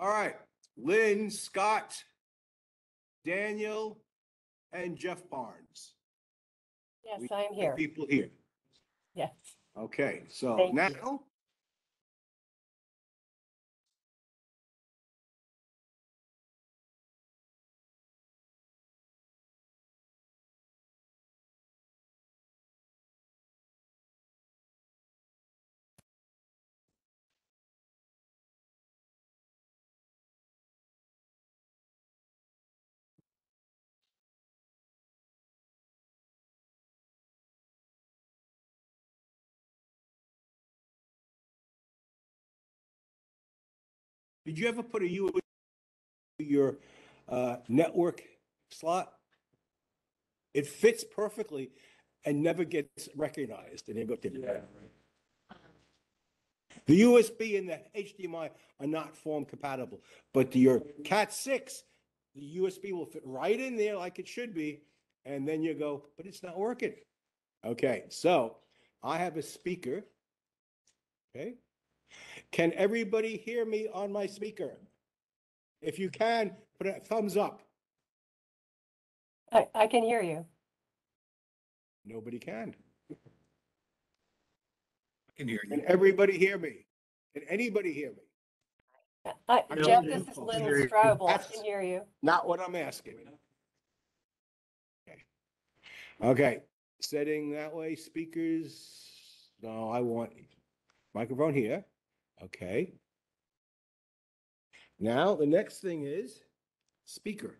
All right, Lynn, Scott, Daniel, and Jeff Barnes. Yes, We I am have here. people here. Yes. Okay, so Thank now. you. Did you ever put a USB your network slot? It fits perfectly and never gets recognized. And they go to the USB and the HDMI are not form compatible, but your Cat 6, the USB will fit right in there like it should be. And then you go, but it's not working. Okay, so I have a speaker. Okay. Can everybody hear me on my speaker? If you can, put a thumbs up. I can hear you. Nobody can. I can hear Can you. everybody hear me? Can anybody hear me? Jeff, this is Lynn Strobel. I That's- can hear you. Not what I'm asking. Okay. Okay. Setting that way, speakers. No, I want microphone here. Okay. Now the next thing is speaker.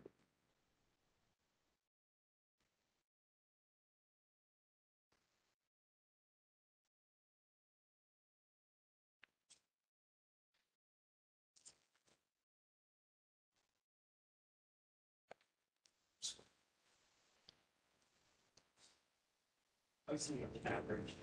Average.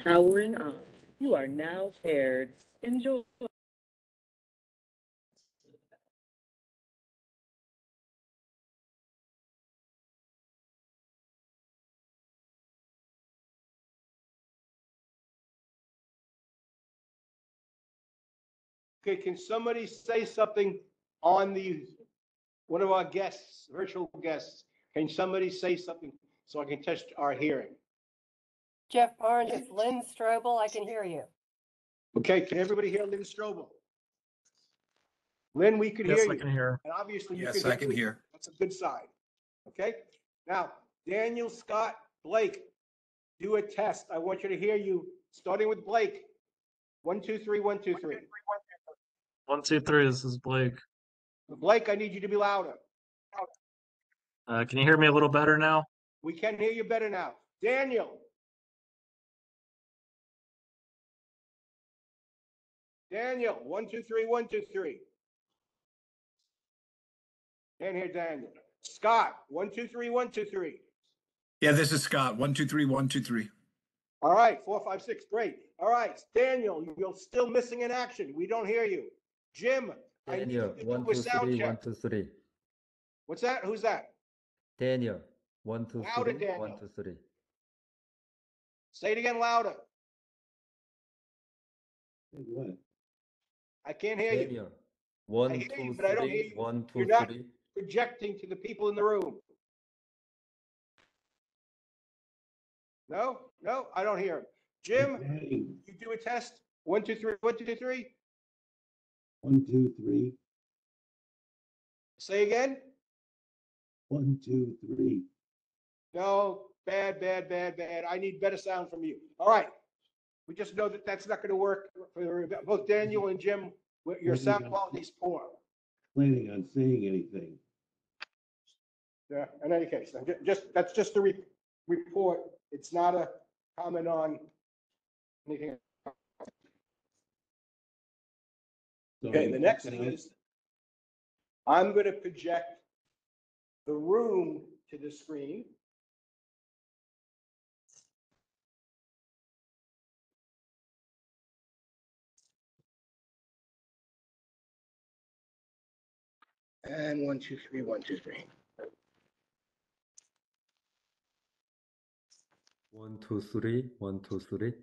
Powering on. You are now paired. Enjoy. Okay, can somebody say something on one of our guests, virtual guests? Can somebody say something so I can test our hearing? Jeff Barnes, it's Lynn Strobel. I can hear you. Okay, can everybody hear Lynn Strobel? Lynn, we can hear Yes, you. I can hear. And obviously you Yes, can I can me. hear. That's a good sign. Okay, now Daniel, Scott, Blake, do a test. I want you to hear you, starting with Blake. 1, 2, 3, 1, 2, 3. 1, 2, 3. This is Blake. Blake, I need you to be louder. Can you hear me a little better now? We can hear you better now. Daniel. Daniel, 1, 2, 3, 1, 2, 3. Can't hear Daniel. Scott, 1, 2, 3, 1, 2, 3. Yeah, this is Scott. 1, 2, 3, 1, 2, 3. All right, 4, 5, 6, great. All right, Daniel, you're still missing in action. We don't hear you. Jim, I need Daniel, you to 1, do a 2, sound 3, check. 1, 2, 3. What's that? Who's that? Daniel, 1, 2, Louder, 3, Daniel. 1, 2, 3. Say it again louder. I can't hear you. Daniel, 1, I hear 2, you, but I don't hear 3, you. 1, 2, You're not 3. projecting to the people in the room. No, I don't hear him. Jim, you do a test. 1, 2, 3, 1, 2, 3. 1, 2, 3. Say again? 1, 2, 3. No, bad. I need better sound from you. All right. We just know that that's not going to work for both Daniel and Jim. Your sound quality is poor. Planning on saying anything. Yeah, in any case, that's just a report. It's not a comment on anything. So Okay, the next thing is I'm going to project the room to the screen. And 1, 2, 3, 1, 2, 3. 1, 2, 3, 1, 2, 3.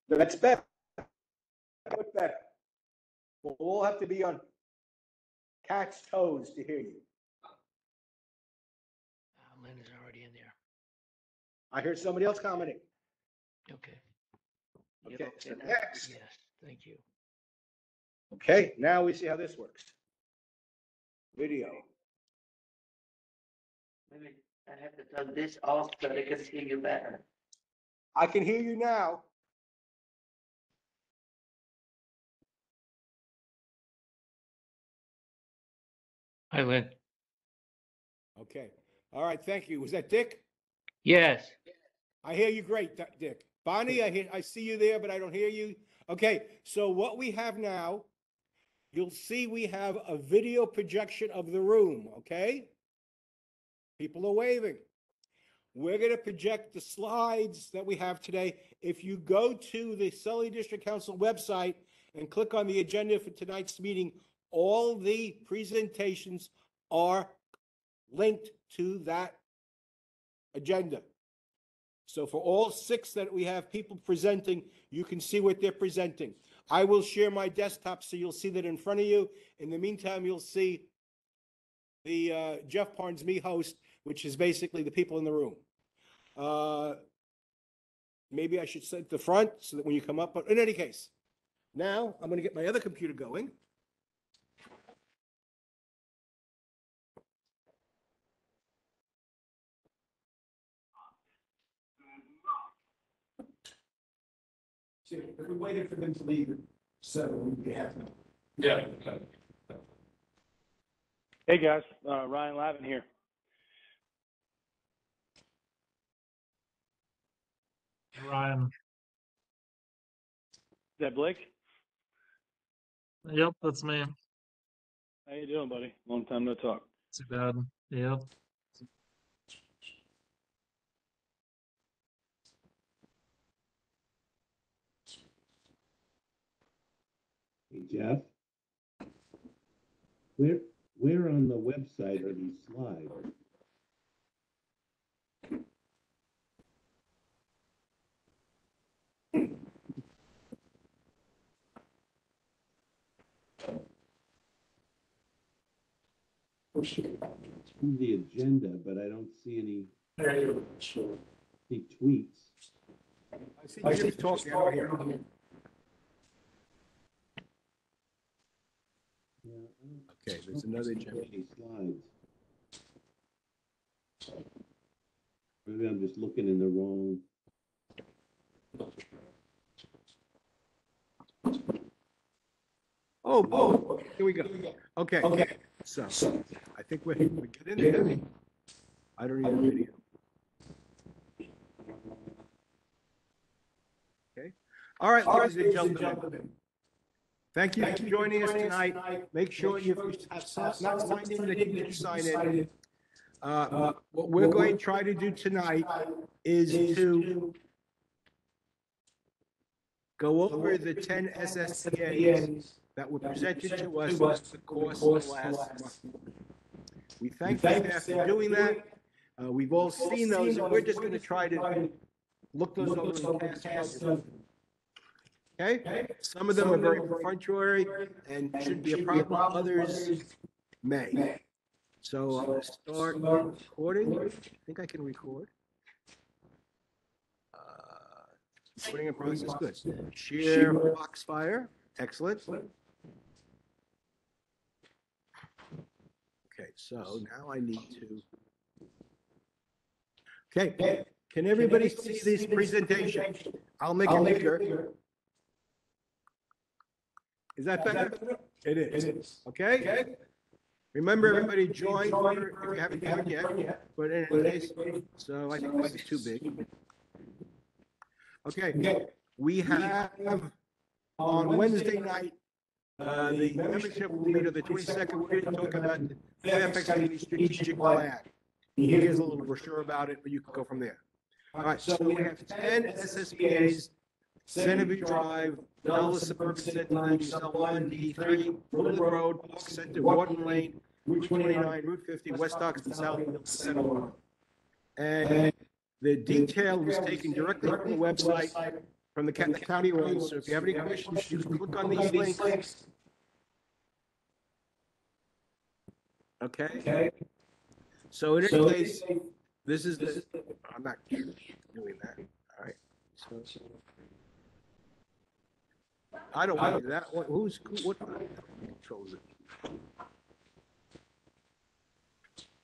That's better. Much better. We'll all have to be on cat's toes to hear you. Lynn is already in there. I heard somebody else commenting. Okay. Okay, Yep, so now- next. Yes, thank you. Okay, now we see how this works. Video. Maybe I have to turn this off so they can see you better. I can hear you now. Hi, Lynn. Okay. All right, thank you. Was that Dick? Yes, I hear you great, Dick. Bonnie, I see you there, but I don't hear you. Okay, so what we have now, you'll see we have a video projection of the room, okay? People are waving. We're going to project the slides that we have today. If you go to the Sully District Council website and click on the agenda for tonight's meeting, all the presentations are linked to that agenda. So for all 6 that we have people presenting, you can see what they're presenting. I will share my desktop so you'll see that in front of you. In the meantime, you'll see the Jeff Parnes Me host, which is basically the people in the room. Maybe I should set the front so that when you come up, but in any case, now I'm going to get my other computer going. See, we waited for them to leave, so we have. Yeah. Hey guys, Ryan Lavin here. Ryan. Is that Blake? Yep, that's me. How you doing, buddy? Long time no talk. Too bad. Yep. Hey, Jeff? Where on the website are these slides? It's from the agenda, but I don't see any tweets. I see Jim's talking out here. Yeah, Okay, there's another agenda. any slides. Maybe I'm just looking in the wrong. Oh, here we go. Okay. So I think we get in there. I don't need a video. Okay. All right, ladies and gentlemen. Thank you for joining us tonight. Make sure you have not signed in, that you can sign in. What we're going to try to do tonight is to go over the 10 SSPAs that were presented to us over the course of the last month. We thank the staff for doing that. We've all seen those, and we're just going to try to look those over and pass over. Okay? Some of them are very perfunctory and shouldn't be a problem. Others may. So I'm going to start recording. I think I can record. Putting in process, good. Share Foxfire, excellent. Okay, so now I need to. Okay, can everybody see this presentation? I'll make it bigger. Is that better? It is. Okay? Remember, everybody join if you haven't joined yet, but in any case, so I think this is too big. Okay, we have on Wednesday night, the membership will meet on the 22nd. We're going to talk about the Fairfax County Strategic Plan. Here's a little brochure about it, but you can go from there. All right, so we have 10 SSPAs, Centerview Drive, Dallas Suburban, Centerview, Sullivan, D3, Willard Road, Park Center, Wharton Lane, Route 29, Route 50, West Oxford, Southfield, Centerville. And the detail was taken directly from the website, from the county roads. So if you have any questions, you can click on these links. Okay? So in any case, this is the, I'm not doing that. All right. So, I don't want to do that. What controls it?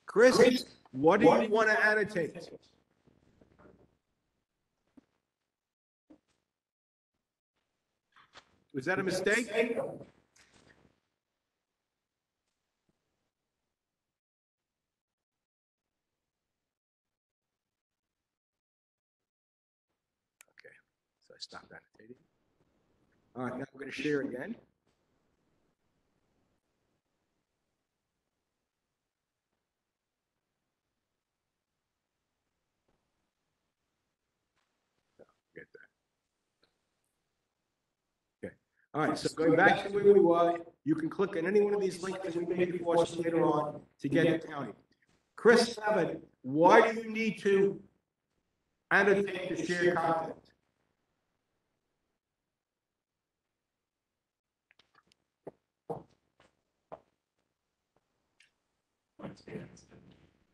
Chris, what do you want to annotate? Was that a mistake? Okay, so I stopped annotating. All right, now we're going to share again. Get that. Okay. All right, so going back to where we were, you can click on any one of these links that we made before us later on to get the county. Chris, why do you need to annotate the shared content?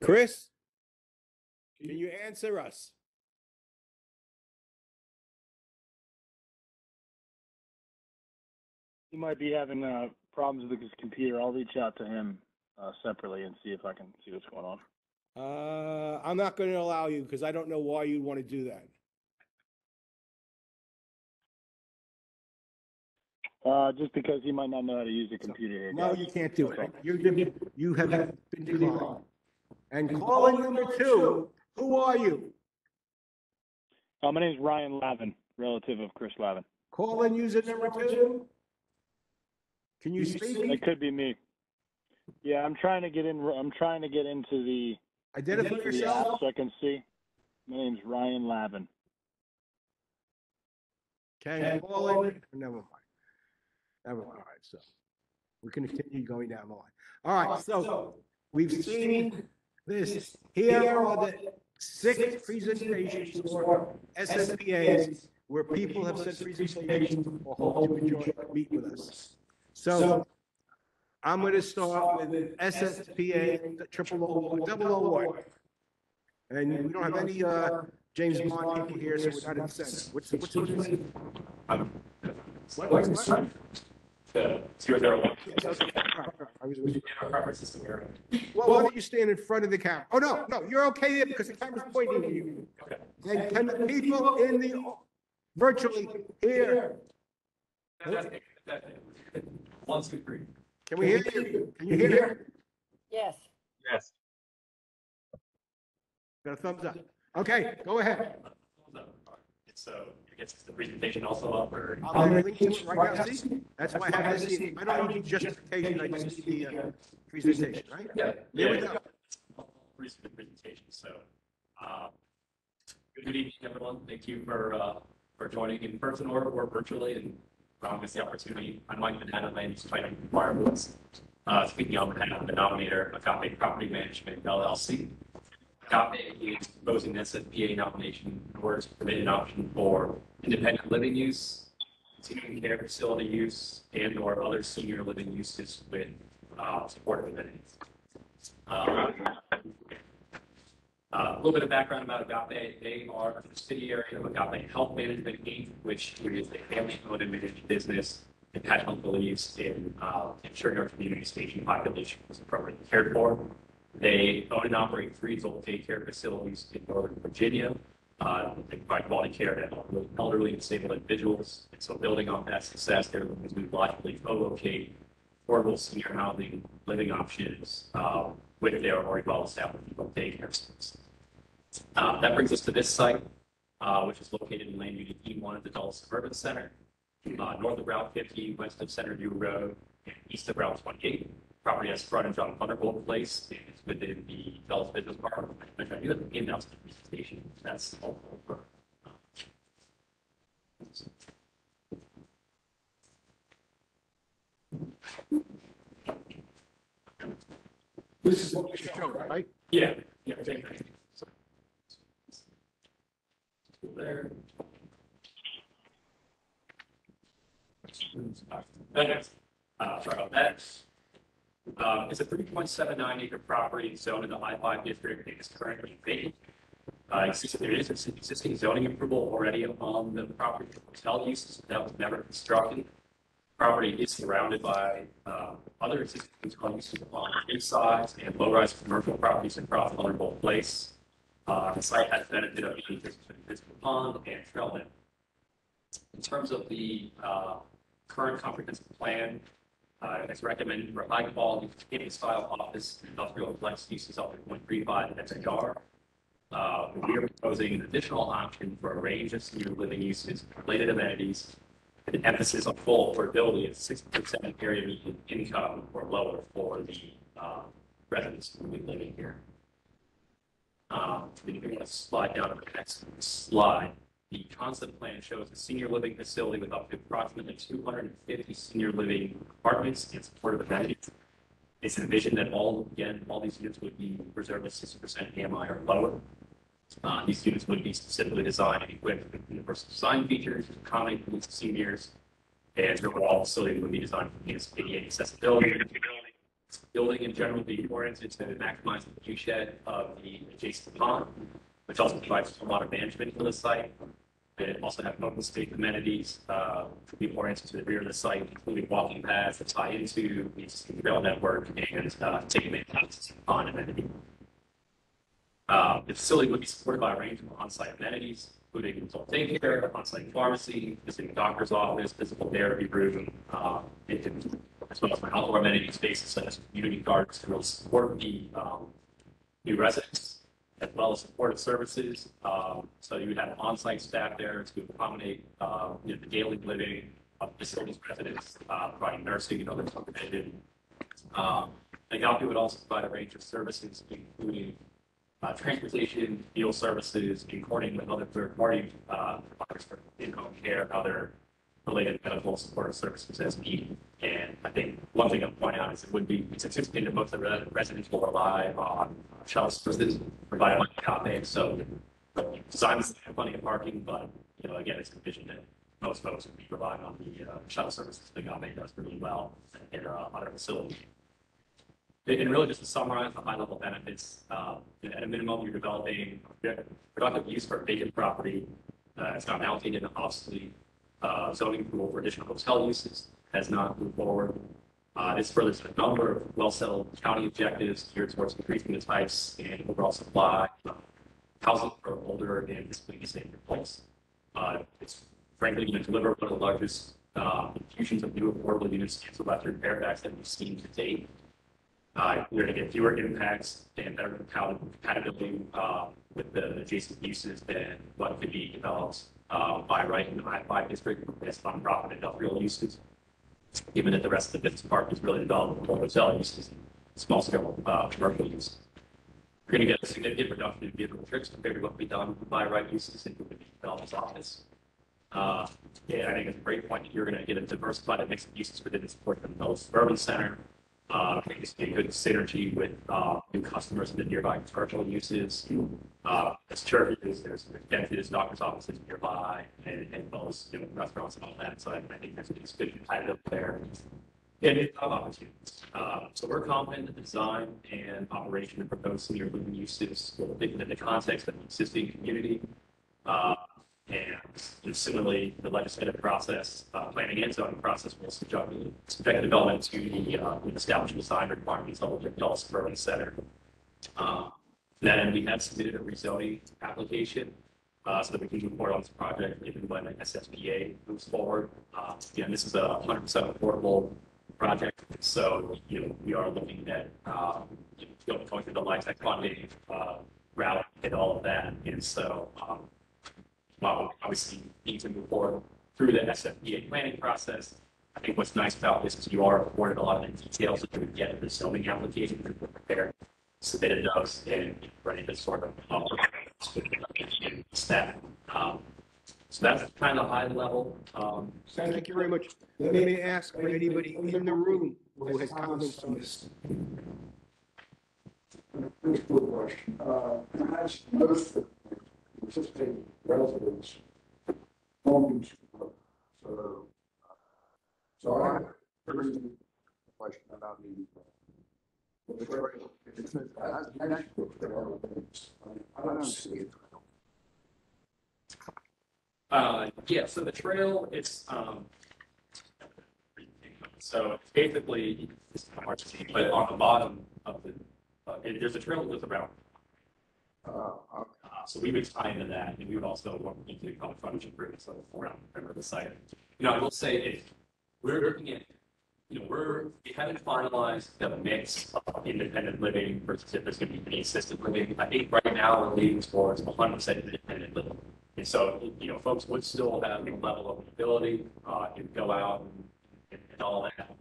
Chris, can you answer us? He might be having problems with his computer. I'll reach out to him separately and see if I can see what's going on. I'm not going to allow you because I don't know why you'd want to do that. Just because he might not know how to use the computer here. No, guys. you can't do That's it. You have been declined. And calling number 2, who are you? all. My name is Ryan Lavin, relative of Chris Lavin. Call-in user number 2? Can you speak? It could be me. Yeah, I'm trying to get in. I'm trying to get into the Identify app yourself. so I can see. My name's Ryan Lavin. Okay, call in. Never mind. All right, so we can continue going down the line. All right, so we've seen this. Here are the 6 presentations for SSPAs where people have sent presentations or hope to join, meet with us. So I'm going to start with SSPA 001. And we don't have any James Bond people here, so we're not in the center. What's it? Well, why don't you stand in front of the camera? Oh, no, you're okay there because the camera's pointing at you. And can the people in the virtually hear? One, two, three. Can we hear you? Can you hear? Yes. Yes. Got a thumbs up. Okay, go ahead. So it gets the presentation also up or. I'm going to link to it right now. See? That's why I have this. I don't need justification. I just need the presentation, right? Yeah. Here we go. Presentation. So, good evening, everyone. Thank you for joining in person or virtually and allowing us the opportunity. I'm Mike Manhattan, Land Planning Requirements. Speaking on behalf of the nominator, Agape Property Management LLC. Agape is proposing an SSPA nomination in order to permit an option for independent living use, continuing care facility use, and/or other senior living uses with supportive amenities. A little bit of background about Agape. They are a subsidiary of Agape Health Management Inc., which is a family-owned and managed business that passionately believes in ensuring our community's aging population is appropriately cared for. They own and operate 3 adult daycare facilities in Northern Virginia. They provide quality care to elderly and disabled individuals. And so building on that success, they're looking to logically co-locate affordable senior housing living options with their already well-established adult daycare systems. That brings us to this site, which is located in Land Unit E1 at the Dulles Suburban Center, north of Route 50, west of Centerview Road, and east of Route 28. Property has frontage on Thunderbolt Place, and it's within the Dulles Business Park. I do have the in-house presentation. That's all over. This is what we showed, right? Yeah, same thing. So, there. Sorry about that. It's a 3.79 acre property zoned in the I-5 district and is currently vacant. There is an existing zoning approval already on the property for hotel uses that was never constructed. Property is surrounded by other existing hotel uses on its sides and low-rise commercial properties across Thunderbolt Place. The site has benefit of being physical pond and trail net. In terms of the current comprehensive plan, it's recommended for high quality style office industrial flex uses up to 0.35 FAR. We are proposing an additional option for a range of senior living uses, related amenities, with an emphasis on full affordability at 60% area median income or lower for the residents who will be living here. If you want to slide down to the next slide. The concept plan shows a senior living facility with up to approximately 250 senior living apartments and supportive amenities. It's envisioned that all these units would be reserved at 60% AMI or lower. These units would be specifically designed and equipped with universal design features to accommodate the needs of seniors, and the overall facility would be designed for ADA accessibility. Building in general would be oriented to maximize the view shed of the adjacent pond, which also provides a lot of management for the site. It also have open space amenities to be oriented to the rear of the site, including walking paths that tie into the existing trail network and take advantage of pond amenity. The facility would be supported by a range of on-site amenities, including adult daycare, on-site pharmacy, visiting doctor's office, physical therapy room, as well as outdoor amenity spaces such as community gardens to really support the new residents, as well as supportive services. So you would have on-site staff there to accommodate the daily living of facilities residents, providing nursing and other preventative. Agape would also provide a range of services, including transportation, meal services, and coordinating with other third-party providers for in-home care and other related medical support services as needed. And I think one thing I'll point out is it's anticipated that most of the residents will rely on shuttle services provided by Agape. So designs have plenty of parking, but again, it's envisioned that most folks would be relying on the shuttle services that Agape does really well in other facilities. And really, just to summarize the high-level benefits, at a minimum, you're developing productive use for a vacant property. It's not allocated and obsolete. Zoning approval for additional hotel uses has not moved forward. This furthers a number of well-settled county objectives geared towards increasing the types and overall supply of housing for older and physically disabled folks. It's frankly going to deliver one of the largest infusions of new affordable units into Western Fairfax that we've seen to date. We're going to get fewer impacts and better compatibility with the adjacent uses than what could be developed by right in the I-5 district as nonprofit industrial uses, given that the rest of the business park is really developed for hotel uses and small-scale commercial use. We're going to get a significant reduction in vehicle trips compared to what would be done by right uses in the developer's office. I think it's a great point that you're going to get a diversified mix of uses within the support of the Suburban Center. I think it's a good synergy with new customers in the nearby commercial uses. As churches, there's dentists, doctor's offices nearby, and those restaurants and all that. So I think there's good competitive there. And opportunities. So we're confident in the design and operation of proposed senior living uses within the context of the existing community. And similarly, the legislative process, planning and zoning process will subject development to the established design requirements of the adult suburban center. Then we have submitted a rezoning application so that we can move forward on this project even when the SSPA moves forward. Again, this is a 100% affordable project, so we are looking at going through the LIHTC funding route and all of that, and so obviously need to move forward through the SFPA planning process. I think what's nice about this is you are afforded a lot of the details that you would get in the zoning application to prepare, submitted those, and ready to sort of that. So that's kind of high level. Thank you very much. Let me ask for anybody in the room who has comments on this. Has most of the existing residents belonging to so I have a question about the trail. I don't see it. Yeah, so the trail, it's so it's basically hard to see, but on the bottom of the there's a trail that goes around. So we would tie into that, and we would also want to call frontage improvements so around the site. I will say if we're looking at, we haven't finalized the mix of independent living versus if there's going to be any assisted living. I think right now we're leaning towards 100% independent living. And so, folks would still have a level of mobility, and go out and all that.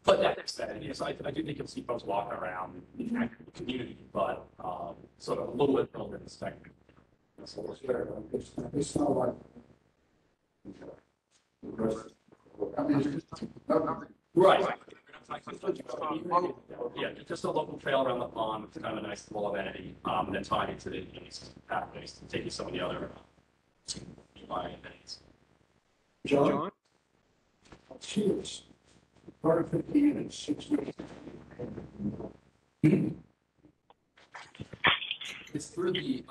But that said, yes, I do think you'll see folks walking around in the community, but sort of a little bit further in the spectrum. It's not like. I mean, nothing. Right. Yeah, just a local trail around the pond. It's kind of a nice little amenity, and then tying into the pathways to take you some of the other amenities. John? Cheers. Part of 15 and 16. It's through the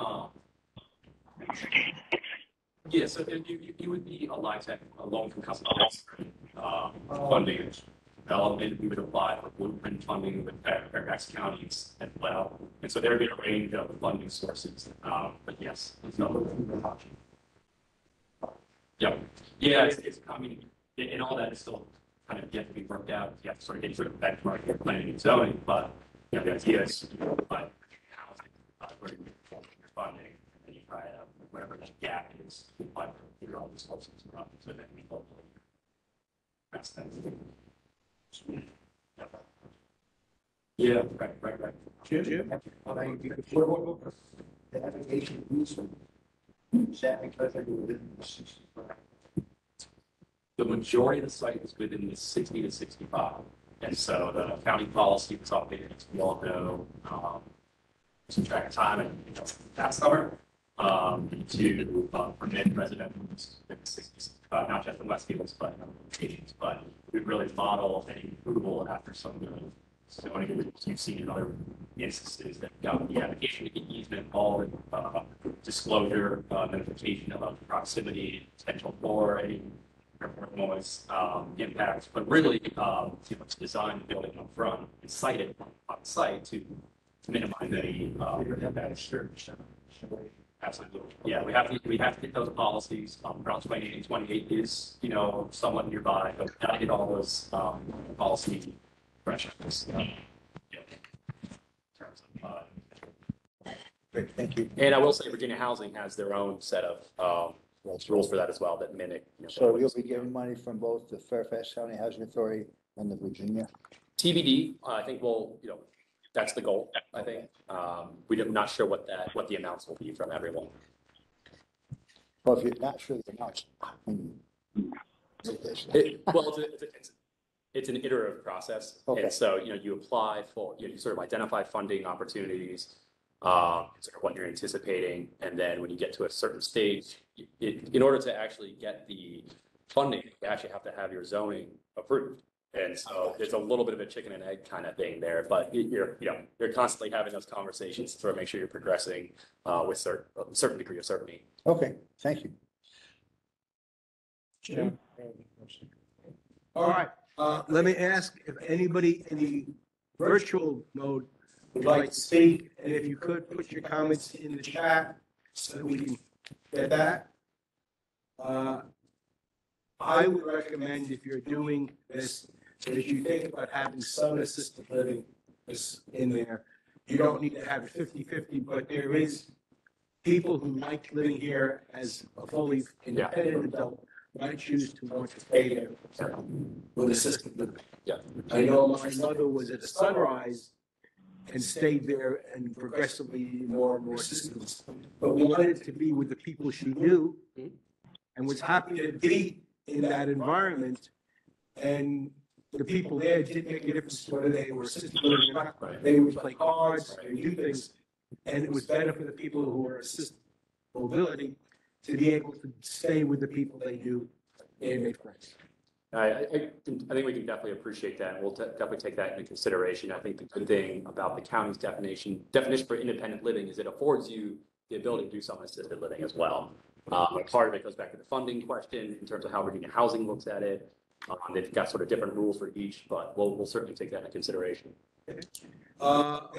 yeah, so you would be a LIHTC, a low-income customer funding development. We would apply for blueprint funding with Fairfax counties as well, and so there would be a range of funding sources. But yes, it's not option. Yeah, it's I mean, and all that is still kind of yet to be worked out. You have to sort of get sort of benchmark your planning and zoning, but the idea is but housing, where you your funding, and then you try it out whatever that gap is, but figure all these sources around so that we hopefully that's that. Yeah, right. Jim? The application is that because they're within the 65? The majority of the site is within the 60 to 65. And so the county policy was updated, as we all know, some track of time and that summer to permit residents within the 60s, not just in Westfields, but locations. But we really model any approval after some of the zoning you've seen in other instances that got the application to get easement, all the disclosure, notification of proximity, potential for any noise impacts, but really to design the building up front and site it on site to minimize any impacts. Absolutely. Yeah, we have to get those policies. Route 28 is somewhat nearby, but gotta get all those policy thresholds. Great, thank you. And I will say Virginia Housing has their own set of rules for that as well that mimic. So you'll be getting money from both the Fairfax County Housing Authority and the Virginia? TBD, I think that's the goal, I think. We're not sure what the amounts will be from everyone. Well, if you're not sure the amounts. It's an iterative process. Okay. And so, you apply for, you sort of identify funding opportunities, sort of what you're anticipating. And then when you get to a certain stage, in order to actually get the funding, you actually have to have your zoning approved. And so there's a little bit of a chicken and egg kind of thing there, but you're constantly having those conversations to sort of make sure you're progressing with a certain degree of certainty. Okay, thank you. Jim? All right, let me ask if anybody in the virtual mode would like to speak, and if you could, put your comments in the chat so that we can get that. I would recommend, if you're doing this, that if you think about having some assisted living in there, you don't need to have it 50-50, but there is people who like living here as a fully independent adult might choose to want to stay there with assisted living. Yeah. I know my mother was at a Sunrise and stayed there and progressively more and more assisted, but wanted to be with the people she knew and was happy to be in that environment. And the people there didn't make a difference whether they were assisted living or not. They would play cards, they would do things, and it was better for the people who were assisted mobility to be able to stay with the people they knew and make friends. I think we can definitely appreciate that. We'll definitely take that into consideration. I think the good thing about the county's definition for independent living is it affords you the ability to do some assisted living as well. Part of it goes back to the funding question in terms of how Virginia Housing looks at it. They've got sort of different rules for each, but we'll certainly take that into consideration. Go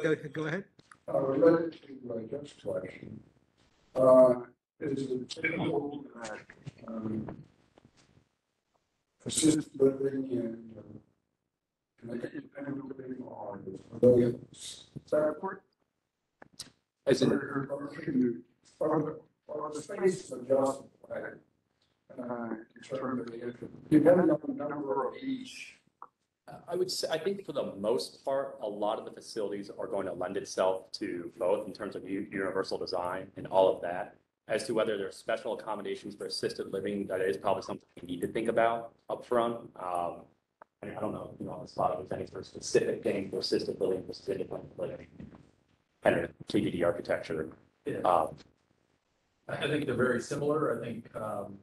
ahead. Related to Jeff's question, is it typical that assisted living and independent living are separate? As in, Are the spaces adjustable, right? In terms of depending on the number of each. I would say, I think for the most part, a lot of the facilities are going to lend itself to both in terms of universal design and all of that. As to whether there's special accommodations for assisted living, that is probably something we need to think about up front. I don't know, on the spot, if there's any sort of specific thing for assisted living, versus independent living, kind of TDD architecture. I think they're very similar. I think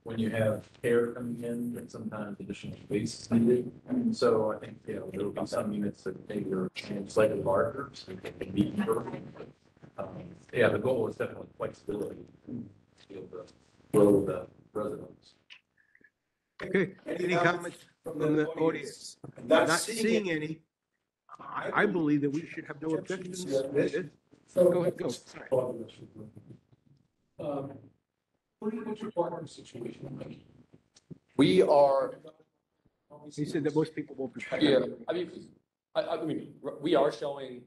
when you have care coming in, then sometimes additional space is needed. And so I think, there will be some units that maybe are slightly larger, so they can be the goal is definitely flexibility to be able to grow the residents. Okay, any comments from the audience? Not seeing any. I believe that we should have no objections. Go ahead, go. What's your partner situation like? We are. He said that most people won't be. Yeah, I mean, we are showing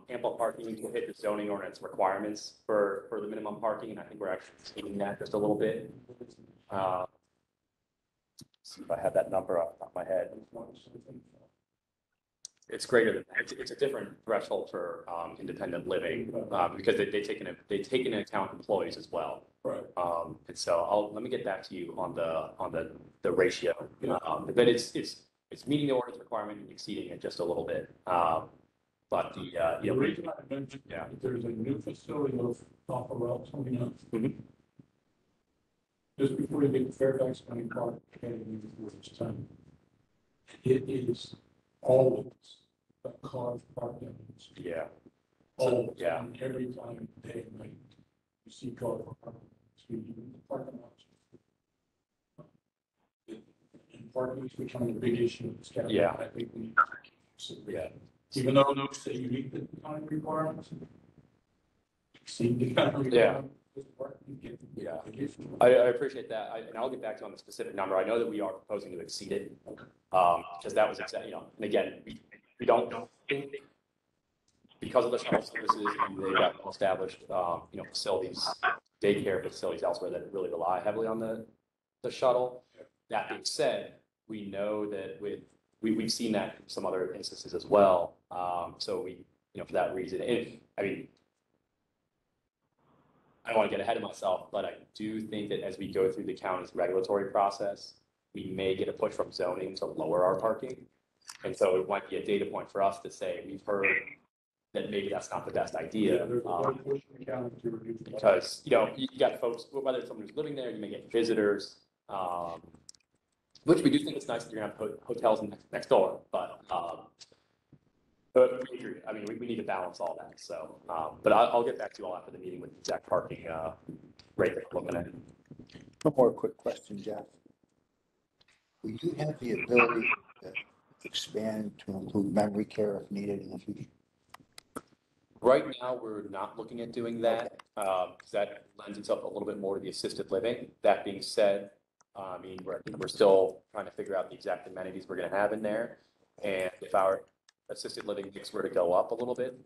ample parking to hit the zoning ordinance requirements for the minimum parking, and I think we're actually seeing that just a little bit. See if I have that number off the top of my head. It's greater than it's a different threshold for independent living because they take into account employees as well. Right. And so let me get back to you on the ratio. But it's meeting the ordinance requirement and exceeding it just a little bit. But the reason I mentioned there's a new facility off of Route 29. Just before you get to Fairfax County Park, time. It is always a car parking. Yeah. Always. Yeah. Every time, day and night, you see car parking lots. And parking is becoming a big issue in this county. Yeah. I think we need to even though those say you meet the time requirements, exceed the time requirements. Yeah, I appreciate that. And I'll get back to you on the specific number. I know that we are proposing to exceed it because that was exactly, and again, we don't think because of the shuttle services and they got established, facilities, daycare facilities elsewhere that really rely heavily on the shuttle. That being said, we know that we've seen that in some other instances as well. So we, for that reason, and I mean, I don't want to get ahead of myself, but I do think that as we go through the county's regulatory process, we may get a push from zoning to lower our parking. And so it might be a data point for us to say, we've heard that maybe that's not the best idea. Because, you got folks, whether it's someone who's living there, you may get visitors. which we do think it's nice that you're gonna have hotels next door, but we agree. I mean, we need to balance all that. So, but I'll get back to you all after the meeting with the exact parking rate that we're looking at. One more quick question, Jeff. Will you have the ability to expand to include memory care if needed in the future? Right now, we're not looking at doing that, because that lends itself a little bit more to the assisted living. That being said, I mean, we're still trying to figure out the exact amenities we're gonna have in there. And if our assisted living mix were to go up a little bit,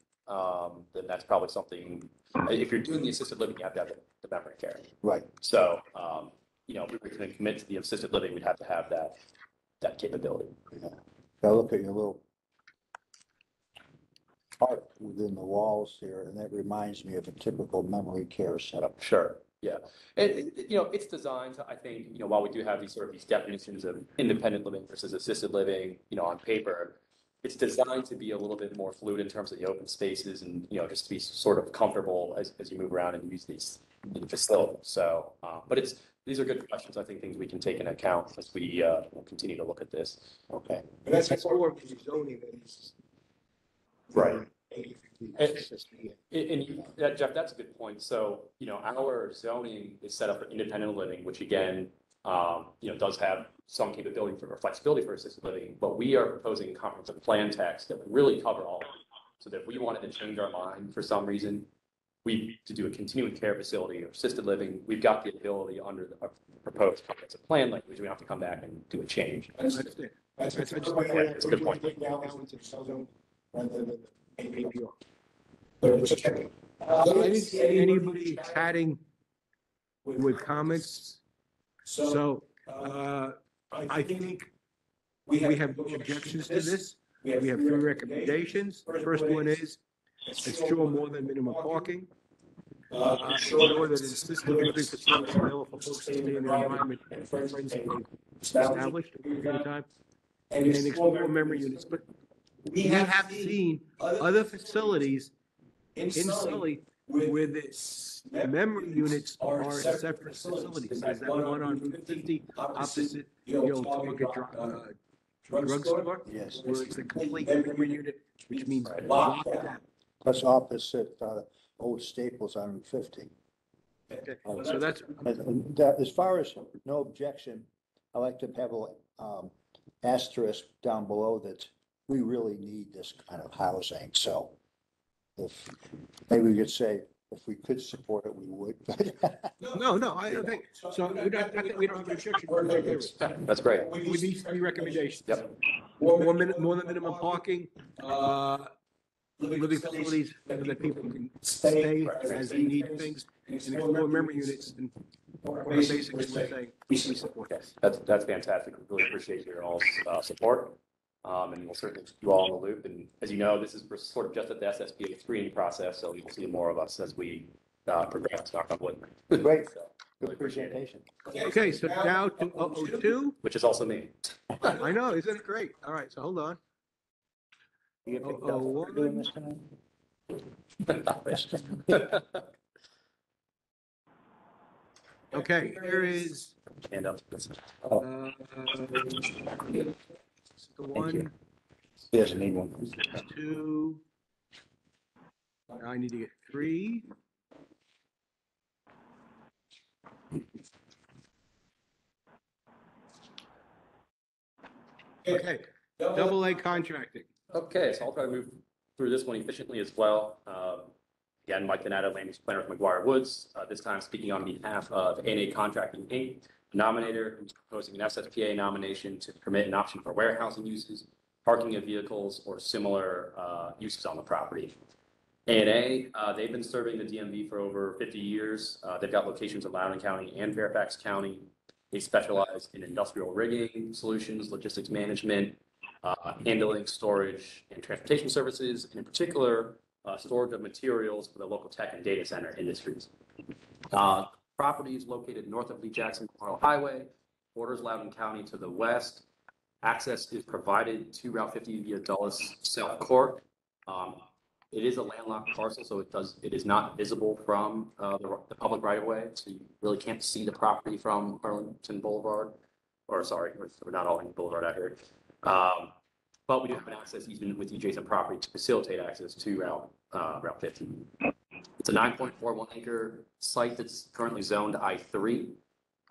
then that's probably something, if you're doing the assisted living, you have to have the memory care. Right. So, you know, if we were gonna commit to the assisted living, we'd have to have that capability. Yeah. I look at your little art within the walls here, and that reminds me of a typical memory care setup. Sure, yeah. And, you know, it's designed to, I think, you know, while we do have these definitions of independent living versus assisted living, you know, on paper, it's designed to be a little bit more fluid in terms of the open spaces and, you know, just to be sort of comfortable as you move around and use these facilities. So, but these are good questions. I think things we can take into account as we will continue to look at this. Okay. But that's more of the zoning that is. Right. And Jeff, that's a good point. So, you know, our zoning is set up for independent living, which again, you know, does have some capability or flexibility for assisted living, but we are proposing a comprehensive plan text that would really cover all of it. So that if we wanted to change our mind for some reason, to do a continuing care facility or assisted living, we've got the ability under the proposed comprehensive plan language. We don't have to come back and do a change. That's a good point. I didn't see anybody chatting with comments, so I think we have no objections to this. We have 3 recommendations. The first one is ensure more than minimum parking. Ensure that an assisted living facility is available for folks to stay in an environment and friends that they've established a period of time. And explore memory units. But we have seen other facilities in Sully where the memory units are separate facilities. There's that one on Route 50 opposite the old Target drugstore. Yes. Where it's a complete memory unit, which means locked down. That's opposite old Staples on Route 50. Okay. So that's. As far as no objection, I like to have a asterisk down below that we really need this kind of housing. So if maybe we could say, if we could support it, we would. No, I don't think, so we don't have an objection. That's great. We need 3 recommendations. Yep. More than minimum parking, living facilities that people can stay as they need things, and explore memory units, and basically we're saying we support this. That's fantastic. We really appreciate your all's support. And we'll certainly keep you all in the loop. And as you know, we're sort of just at the SSPA screening process, so you'll see more of us as we progress. Knock on wood. Great. So, Good presentation. Okay, so now to 002. Which is also me. I know, isn't it great? All right, so hold on. You get picked up for doing this tonight? Okay, here is Stand up. the one, He doesn't need one. 2. Now I need to get 3. Okay, AA contracting. Okay, so I'll try to move through this one efficiently as well. Again, Mike Donato, land use planner from McGuire Woods, this time speaking on behalf of A&A Contracting Inc., nominator who's proposing an SSPA nomination to permit an option for warehousing uses, parking of vehicles, or similar uses on the property. A&A, they've been serving the DMV for over 50 years. They've got locations in Loudoun County and Fairfax County. They specialize in industrial rigging solutions, logistics management, handling, storage, and transportation services, and in particular, storage of materials for the local tech and data center industries. Property is located north of Lee Jackson Memorial Highway, borders Loudoun County to the west. Access is provided to Route 50 via Dulles South Court. It is a landlocked parcel, so it is not visible from the public right of way, so you really can't see the property from Arlington Boulevard we're not all in Boulevard out here. But we do have an access easement with the adjacent property to facilitate access to Route 15. It's a 9.41 acre site that's currently zoned I3.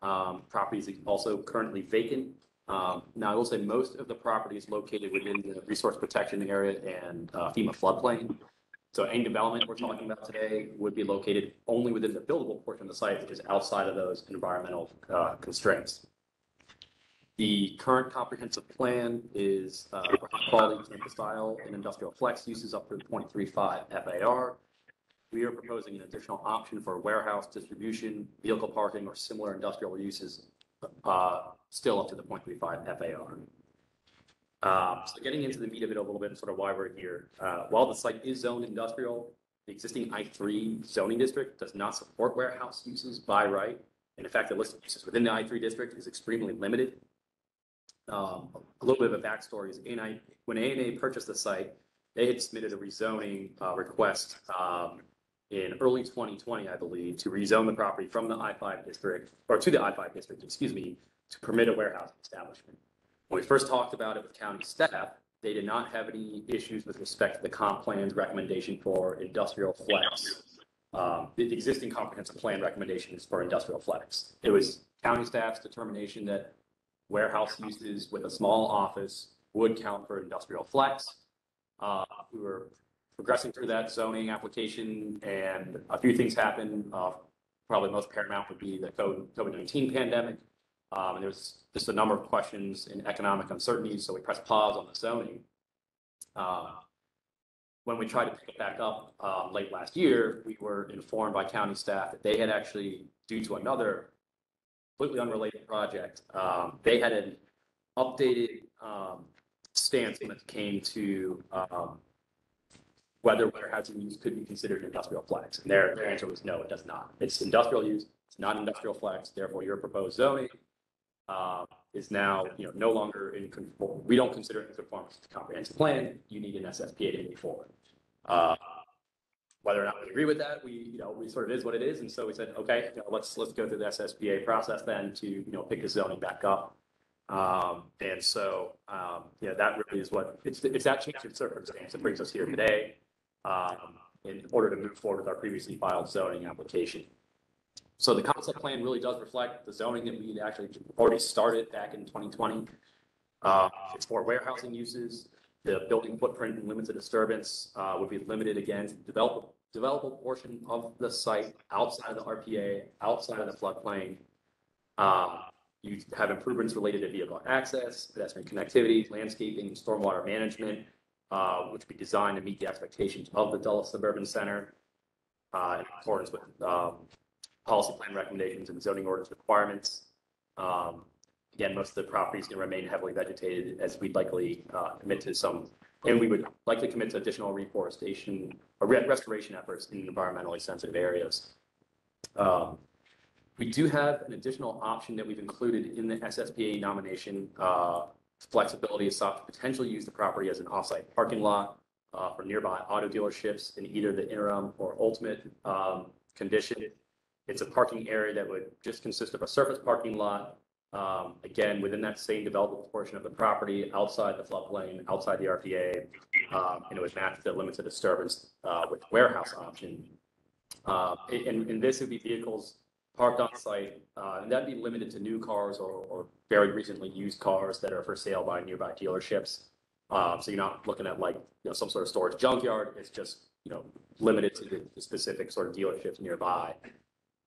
Property is also currently vacant. Now, I will say most of the property is located within the resource protection area and FEMA floodplain. So any development we're talking about today would be located only within the buildable portion of the site, which is outside of those environmental constraints. The current comprehensive plan is for quality campus style and industrial flex uses up to 0.35 FAR. We are proposing an additional option for warehouse distribution, vehicle parking, or similar industrial uses, still up to the 0.35 FAR. So getting into the meat of it a little bit and sort of why we're here. While the site is zoned industrial, the existing I3 zoning district does not support warehouse uses by right. And in fact, the list of uses within the I3 district is extremely limited. A little bit of a backstory is when A&A purchased the site, they had submitted a rezoning request in early 2020, I believe, to rezone the property from the I5 district, or to the I5 district, excuse me, to permit a warehousing establishment. When we first talked about it with county staff, they did not have any issues with respect to the comp plan's recommendation for industrial flex. The existing comprehensive plan recommendation is for industrial flex. It was county staff's determination that warehouse uses with a small office would count for industrial flex. We were progressing through that zoning application, and a few things happened. Probably most paramount would be the COVID-19 pandemic. And there's just a number of questions and economic uncertainties, so we pressed pause on the zoning. When we tried to pick it back up late last year, we were informed by county staff that they had actually, due to another completely unrelated project, they had an updated stance when it came to whether warehousing use could be considered industrial flex. And their answer was no, it does not. It's industrial use, it's not industrial flex. Therefore, your proposed zoning is now, no longer in conform. We don't consider it in conformance with the comprehensive plan. You need an SSPA to move forward. Whether or not we agree with that, we sort of is what it is. And so we said, okay, let's go through the SSPA process then to, pick the zoning back up. And so, that really is what it's that change in circumstance that brings us here today, in order to move forward with our previously filed zoning application. So the concept plan really does reflect the zoning that we actually already started back in 2020. It's for warehousing uses. The building footprint and limits of disturbance would be limited again to the developable portion of the site outside of the RPA, outside of the floodplain. You have improvements related to vehicle access, pedestrian connectivity, landscaping, stormwater management, which would be designed to meet the expectations of the Dulles Suburban Center in accordance with policy plan recommendations and zoning ordinance requirements. Again, most of the properties can remain heavily vegetated, as we'd likely commit to some, and we would likely commit to additional reforestation or restoration efforts in environmentally sensitive areas. We do have an additional option that we've included in the SSPA nomination. Flexibility is sought to potentially use the property as an offsite parking lot for nearby auto dealerships in either the interim or ultimate condition. It's a parking area that would just consist of a surface parking lot, again, within that same developable portion of the property, outside the floodplain, outside the RPA, and it would match the limits of disturbance with warehouse option. And this would be vehicles parked on site, and that'd be limited to new cars or very recently used cars that are for sale by nearby dealerships. So you're not looking at some sort of storage junkyard. It's just limited to the specific sort of dealerships nearby.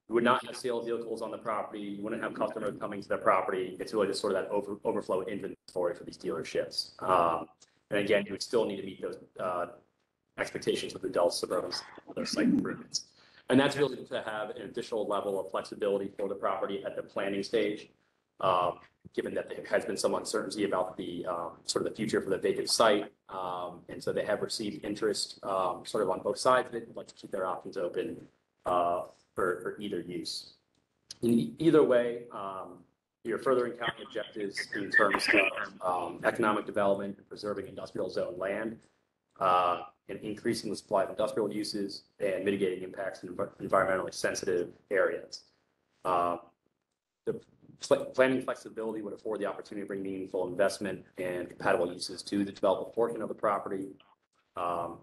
You would not have sale of vehicles on the property. You wouldn't have customers coming to the property. It's really just sort of that overflow inventory for these dealerships. And again, you would still need to meet those expectations with the Dulles Suburban, those site improvements. And that's really to have an additional level of flexibility for the property at the planning stage, given that there has been some uncertainty about the sort of the future for the vacant site. And so they have received interest sort of on both sides of it. They'd like to keep their options open for either use. In either way, you're furthering county objectives in terms of economic development and preserving industrial zone land, and increasing the supply of industrial uses and mitigating impacts in environmentally sensitive areas. The planning flexibility would afford the opportunity to bring meaningful investment and compatible uses to the developable portion of the property.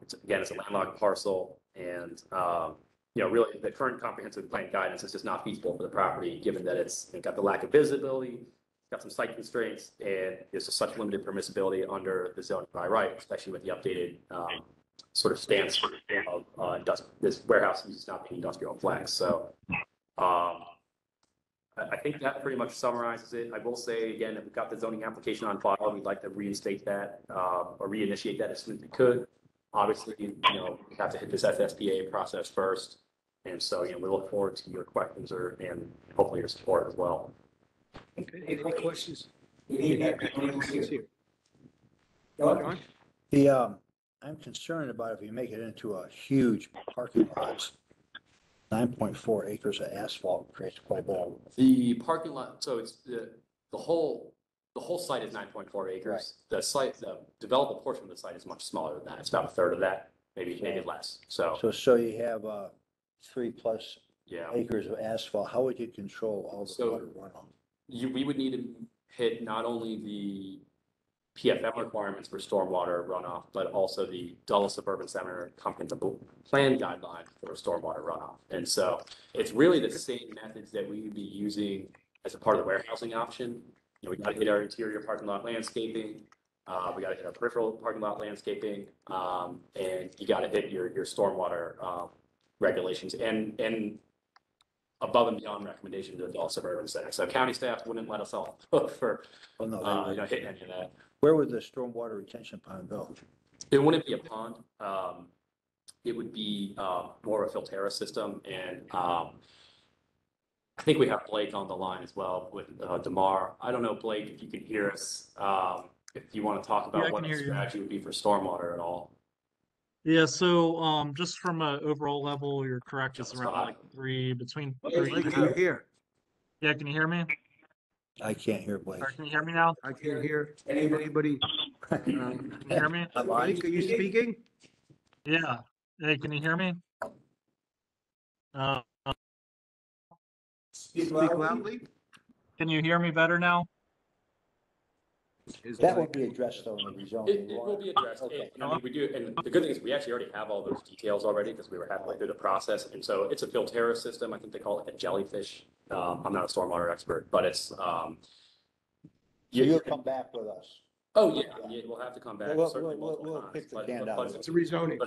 It's a landlocked parcel, and really the current comprehensive plan guidance is just not feasible for the property, given that it's got the lack of visibility, got some site constraints, and there's just such limited permissibility under the zoning by right, especially with the updated sort of stance of this warehouse use not being industrial flex. So I think that pretty much summarizes it. I will say again, if we've got the zoning application on file, we'd like to reinstate that or reinitiate that as soon as we could. Obviously, we have to hit this SSPA process first. And so, we look forward to your questions and hopefully your support as well. Okay, any questions? I'm concerned about if you make it into a huge parking lot. 9.4 acres of asphalt creates quite a bit of. The parking lot, so it's the whole site is 9.4 acres. Right. The developable portion of the site is much smaller than that. It's about a third of that, maybe less. So you have 3+ acres of asphalt. How would you control all the water runoff? We would need to hit not only the PFM requirements for stormwater runoff, but also the Dulles Suburban Center comprehensive plan guideline for stormwater runoff. And so it's really the same methods that we would be using as a part of the warehousing option. We got to hit our interior parking lot landscaping. We got to hit our peripheral parking lot landscaping, and you got to hit your stormwater regulations and above and beyond recommendations of the Dulles Suburban Center. So county staff wouldn't let us off for hitting any of that. Where would the stormwater retention pond go? It wouldn't be a pond. It would be more of a filtera system, and I think we have Blake on the line as well with DeMar. I don't know, Blake, if you can hear us, if you want to talk about what the strategy would be for stormwater at all. Yeah, so just from an overall level, you're correct. It's around like between 3. Blake, can you hear? Yeah, can you hear me? I can't hear Blake. Or can you hear me now? I can't hear anybody. Can you hear me? Blake, are you speaking? Yeah. Hey, can you hear me? Speak loudly. Can you hear me better now? That will be addressed though in the rezoning. It will be addressed. Okay. We do, and the good thing is we actually already have all those details already because we were halfway through the process. And so it's a filtera system. I think they call it a jellyfish. I'm not a stormwater expert, but it's. You'll come back with us. Oh yeah, we'll have to come back. We'll pick the can out. It's a rezoning.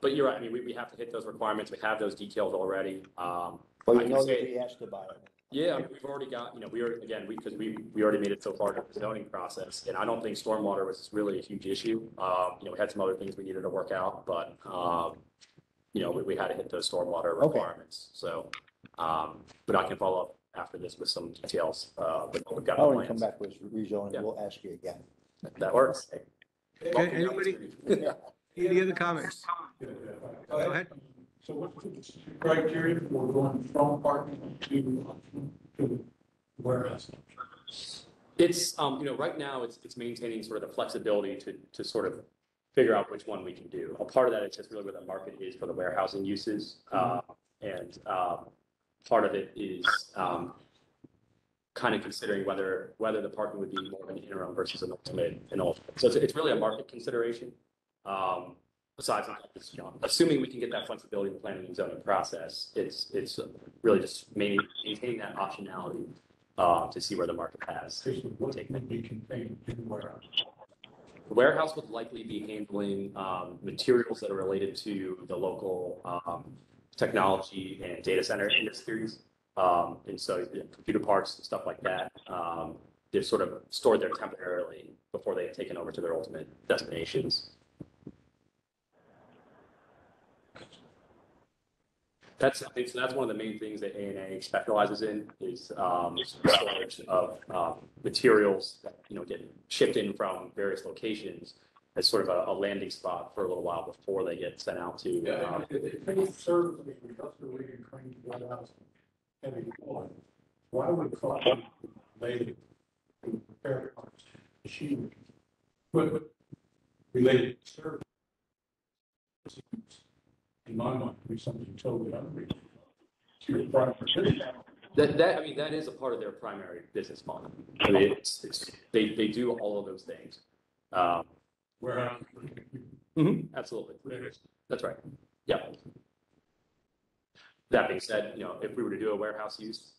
But you're right. I mean, we have to hit those requirements. We have those details already. Well, you know that we asked about it. Yeah, I mean, we've already got, we already made it so far in the zoning process, and I don't think stormwater was really a huge issue. We had some other things we needed to work out, but, we had to hit those stormwater requirements. So, but I can follow up after this with some details, but we've got. When you come back with rezoning, we'll ask you again. That works. Okay, anybody? Any other comments? Go ahead. So what's the criteria for going from parking to warehouse? It's, right now it's maintaining sort of the flexibility to sort of figure out which one we can do. A part of that is just really where the market is for the warehousing uses. And part of it is kind of considering whether the parking would be more of an interim versus an ultimate. So it's really a market consideration. Besides, assuming we can get that flexibility in the planning and zoning process, it's really just maintaining that optionality to see where the market has. The warehouse would likely be handling materials that are related to the local technology and data center industries. And so computer parts and stuff like that, they're sort of stored there temporarily before they get taken over to their ultimate destinations. That's one of the main things that A&A specializes in is storage of materials that get shipped in from various locations as sort of a landing spot for a little while before they get sent out to. Why would cost related to repair machinery, equipment related service? In my mind, be something totally unreasonable. I mean, that is a part of their primary business model. I mean, they do all of those things. Warehouse. Absolutely. That's right. Yeah. That being said, you know, if we were to do a warehouse use,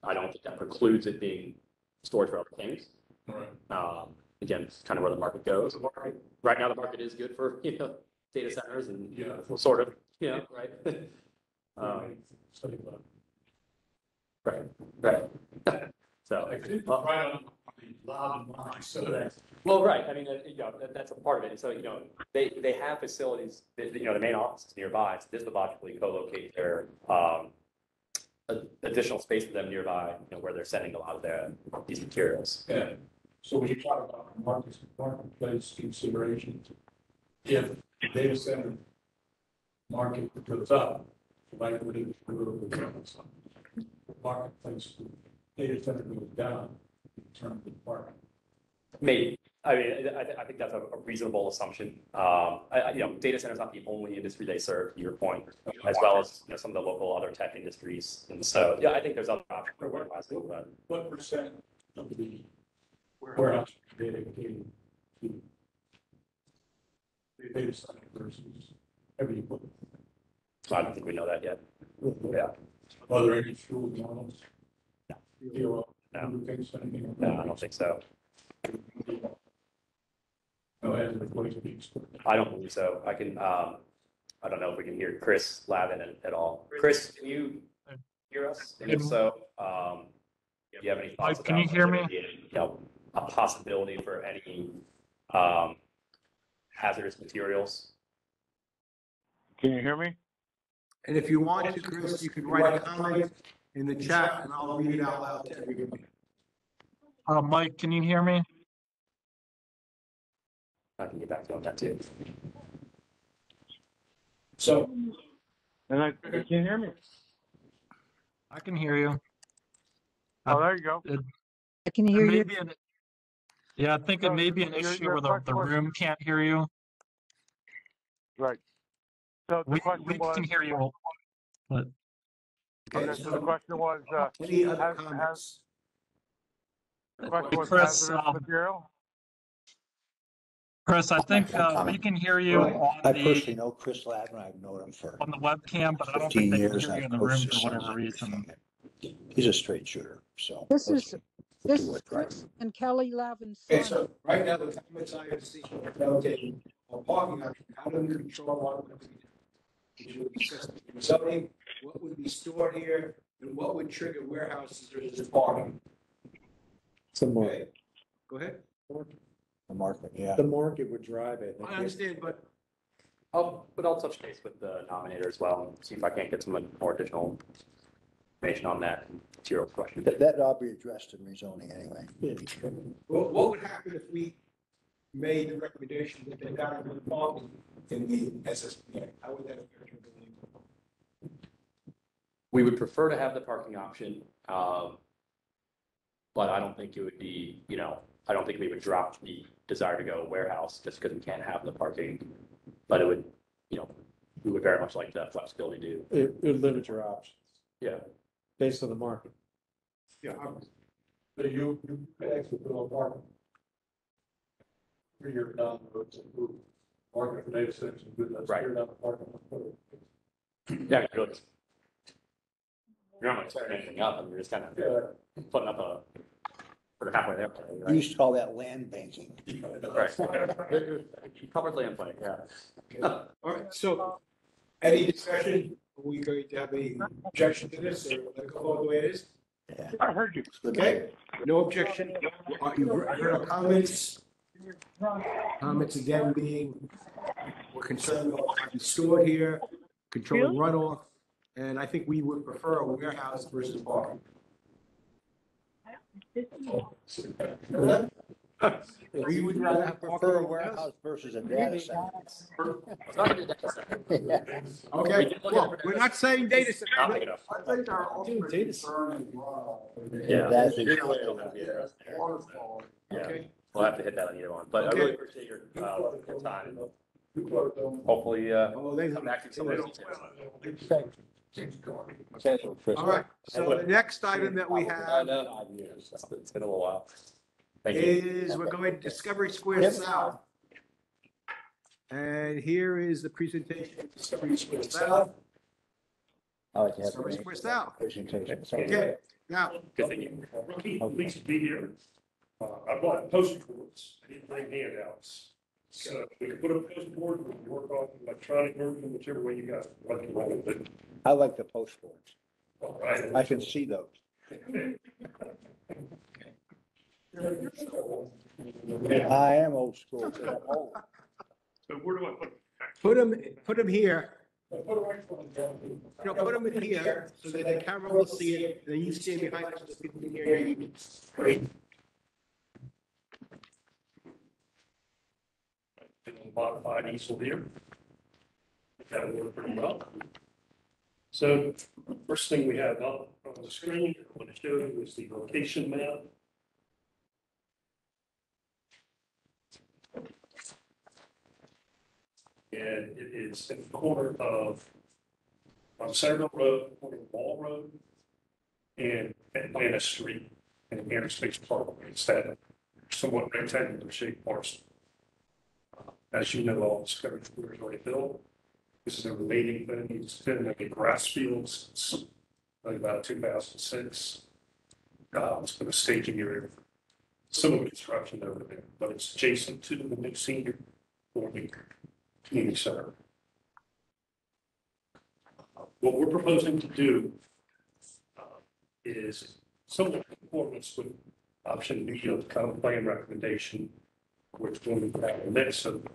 I don't think that precludes it being storage for other things. Again, it's kind of where the market goes. Right now, the market is good for, you know, data centers and sort of, you know, right? Right. So. Well, right. I mean, you know, that's a part of it. So, you know, they have facilities, you know, the main office is nearby. So this would logically co-locate their additional space for them nearby, you know, where they're sending a lot of these materials. Yeah. So when you talk about marketplace considerations, if the data center market goes up, like we did the marketplace data center goes down in terms of market. Maybe. I mean, I think that's a reasonable assumption. You know, data center is not the only industry they serve, to your point, as well as, you know, some of the local other tech industries. And so, yeah, I think there's other options. What percent of the warehouse dedicated to the data center versus heavy equipment? I don't think we know that yet. Yeah. Are there any fuel models? No. No, I don't think so. No, as a place to be stored. I don't believe so. I can, I don't know if we can hear Chris Lavin at all. Chris, can you hear us? And if so, do you have any thoughts about? Can you hear me? You know, a possibility for any hazardous materials? Can you hear me? And if you want to, Chris, you can write a comment in the chat and I'll read it out loud to everybody. Mike, can you hear me? I can get back to that too. So, Can you hear me? I can hear you. Oh, there you go. I can hear you. Yeah, I think it may be an issue where the room can't hear you. Right. So the question We was. can hear you, but Okay, so the question was, Any other comments? the question was Chris, hazardous material? Chris, I think we can hear you I personally know Chris Lavin. I've known him for on the webcam, but I don't 15 think they can years. hear you I've in the coached room his for sons whatever and reason. everything. He's a straight shooter, so. This is Right. and Kelly Lavin's Okay, son. so right now the comments I have seen are okay. On parking option, how do we control what would be zoning, what would be stored here, and what would trigger warehouses versus parking? Okay, go ahead. The market, yeah. The market would drive it. I understand, but I'll touch base with the nominator as well and see if I can't get some more additional information on that material question. That ought to be addressed in rezoning anyway. what would happen if we made the recommendation that they got rid of parking in the SSPA? How would that affect your building? We would prefer to have the parking option, but I don't think it would be, you know, I don't think we would drop the desire to go warehouse just because we can't have the parking. But it would, you know, we would very much like that flexibility to. It would limit your options Yeah. based on the market. Yeah, So you could exit the apartment. 3 years down the road, to market for data centers, that's Right. down the parking. Yeah, good. You're not setting anything up, and you're just kind of putting up a, sort of halfway there. We Right? used to call that land banking. Right. Covered land play, yeah. all right, so any discussion? Are we going to have any objection to this or let it go all the way it is? Yeah. I heard you. Okay, no objection. You heard our comments. Comments again being, we're concerned about what is stored here, controlling runoff, and I think we would prefer a warehouse versus parking. We would rather have Prefer a parking warehouse versus a data center. Okay, well, we're not saying data center. Not big enough. I think our ultimate concern is runoff. Yeah. That's Yeah. Waterfall. Okay. We'll have to hit that on either one, but I Okay. really appreciate your time. And hopefully, Oh, they come back to some of those details. All right, so the next item that we have It's been a little while. Thank you. is we're going to Discovery Square South. And here is the presentation of Discovery Square South. I like to have. Discovery Square South. Presentation. Okay, now, Good thing you. Please be here. I bought postboards, I didn't bring handouts. So we can put a postboard, we can work on electronic version, whichever way you guys like to roll it. I like the post boards. All right. I can see those. I am old school. but I'm old. So where do I put? put them here, Put it right on the- put them in here so that the camera will see it, and then you stand behind us so people can hear you. Great. Modified easel here. That'll work pretty well. So first thing we have up on the screen, I want to show you is the location map. And it is in the corner of, on Centerville Road, corner of Wall Road, and Atlanta Street, and Interstate Parkway. It's that somewhat rectangular shaped parcel. As you know, all Discovery Square is already built. This is a remaining thing. It's been like a grass fields since like about 2006. It's been a staging area. Some of the construction over there, but it's adjacent to the new senior living community center. What we're proposing to do is somewhat in conformance with option B of the common plan recommendation, which is going to have a mix of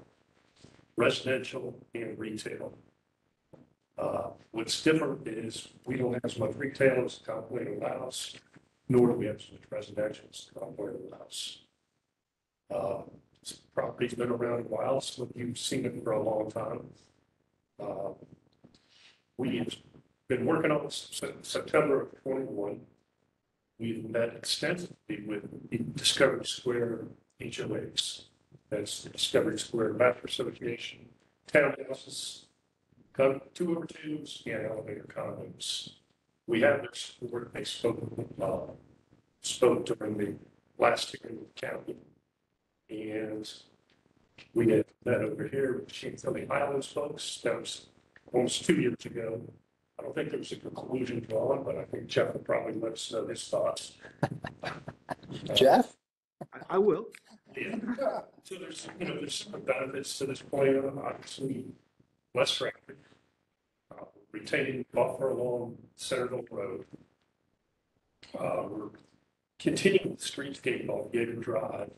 residential and retail. What's different is we don't have as much retail as the common plan allows, nor do we have as much residential as the common plan allows. This property's been around a while, so you've seen it for a long time. We've been working on this since September of 21. We've met extensively with the Discovery Square HOAs. That's the Discovery Square Master Association, townhouses, 2/2s, and elevator condos. We have their support. They spoke during the last hearing with the county. And we had met over here with Centreville Islands folks. That was almost 2 years ago. I don't think there was a conclusion drawn, but I think Jeff will probably let us know his thoughts. Jeff? I will. Yeah. So there's, there's some benefits to this plan, obviously, less traffic, retaining buffer along Centerville Road. We're continuing the streetscape on Gator Drive,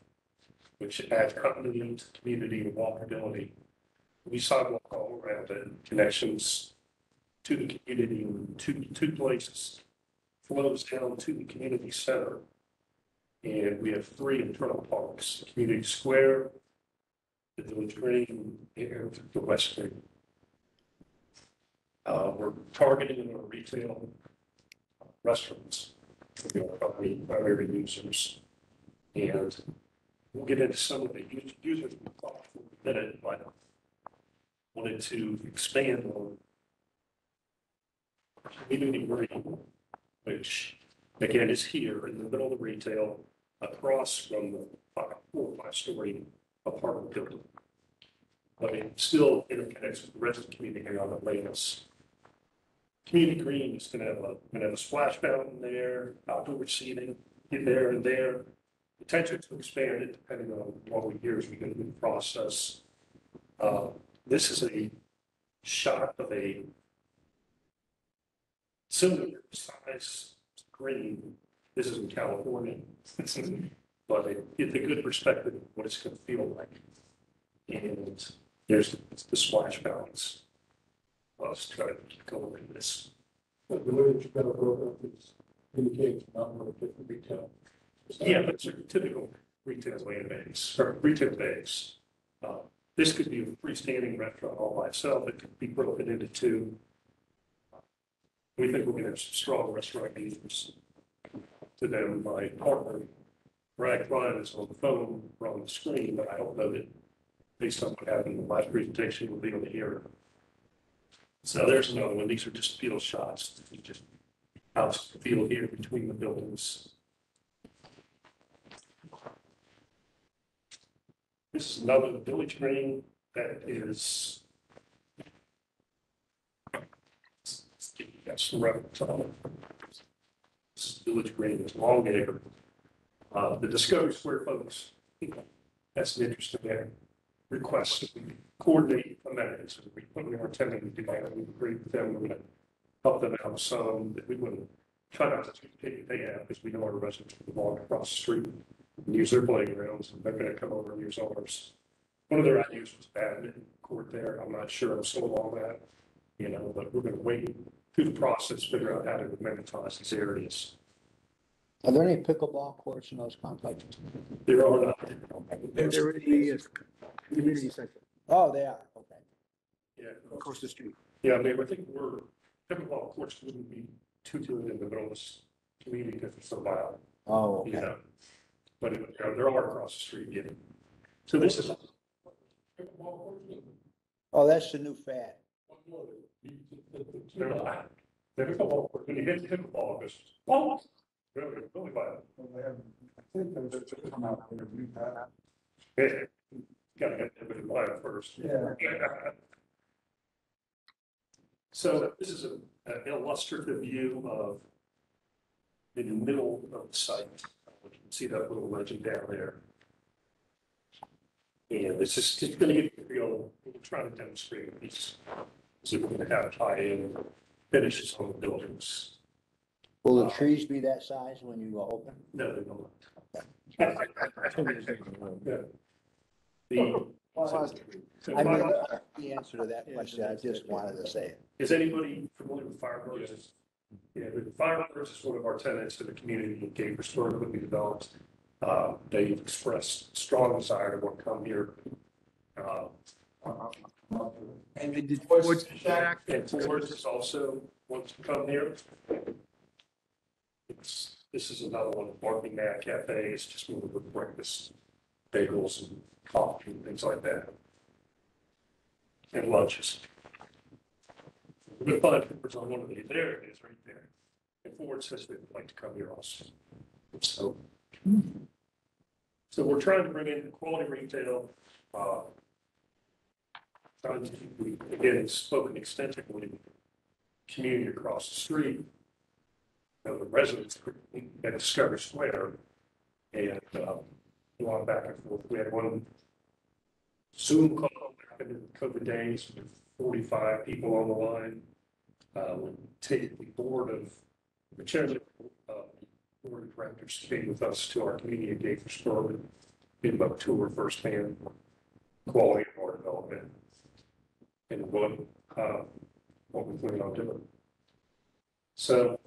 which adds continuity to the community and walkability. We sidewalk all around it, connections to the community in two places, flows down to the community center. And we have 3 internal parks, the community square, the village green, and the west green. We're targeting our retail restaurants, our primary users. And we'll get into some of the users in a minute, but I wanted to expand on community green, which again is here in the middle of the retail across from the 4 or 5-story apartment building. But it still interconnects with the rest of the community here on Atlantis. Community green is going to have a splash fountain there, outdoor seating in there and there. Potential to expand it depending on what years we go through the process. This is a shot of a similar size green. This is in California, but it's a good perspective of what it's going to feel like. And there's the splash fountains. Let's try to keep going with this. But the way that you got to work up is indicates not more different retail. Yeah, that's a typical retail land base or retail base. This could be a freestanding restaurant all by itself. It could be broken into 2. We think we're going to have some strong restaurant users. To them, my partner, Brad Klein, is on the phone or on the screen, but I don't know that based on what happened in the last presentation, we'll be able to hear So there's another one. These are just field shots. You just house the field here between the buildings. This is another village green that is. That's the reference on it. This is village green, it's long acre. The Discovery Square folks, that's an interesting request. We coordinate amenities. We put in our tenant to do that. We agree with them. We're going to help them out some that we wouldn't try not to take they have because we know our residents will walk across the street and use their playgrounds and they're going to come over and use ours. One of their ideas was badminton court there. I'm not sure I'm sold on that, but we're going to wait through the process, figure out how to amenitize these areas. Are there any pickleball courts in those complexes? There are not. They're in the community center. Oh, they are, okay. Yeah, Across the street. yeah, I mean, I think pickleball courts wouldn't be too good in the middle of this community because it's so violent. Oh, okay. But there are across the street, yeah. So this is. Oh, that's the new fad. They're not. They're pickleball, when you hit pickleball, it's, oh, really violent. I think they're just come out with a new pad. Yeah, gotta get everybody violent first. Yeah. So this is an illustrative view of in the middle of the site. You can see that little legend down there. And this is just going to get real. We're trying to demonstrate these. So we're going to have high-end finishes on the buildings. Will the trees be that size when you open? No, they don't. I mean, the answer to that question, I just wanted to say it. Is anybody familiar with Firebirds? Yeah, the Firebirds is one of our tenants in the community in Gaithersburg that we developed. They expressed strong desire to want to come here. And they did Ford's back. And Ford's is also wants to come here. This is another one, Barking Mad Cafe. It's just moving with breakfast, bagels and coffee and things like that. And lunches. The fun is on one of these. There it is right there. And Ford says they would like to come here also. So we're trying to bring in quality retail. We again spoken extensively with the community across the street, the residents at Discovery Square, and a lot back and forth. We had one Zoom call back in the COVID days with 45 people on the line. We take the board of the chairman board of directors came with us to our community at Gaithersburg, did about tour firsthand, quality of our development, and what we plan on doing. So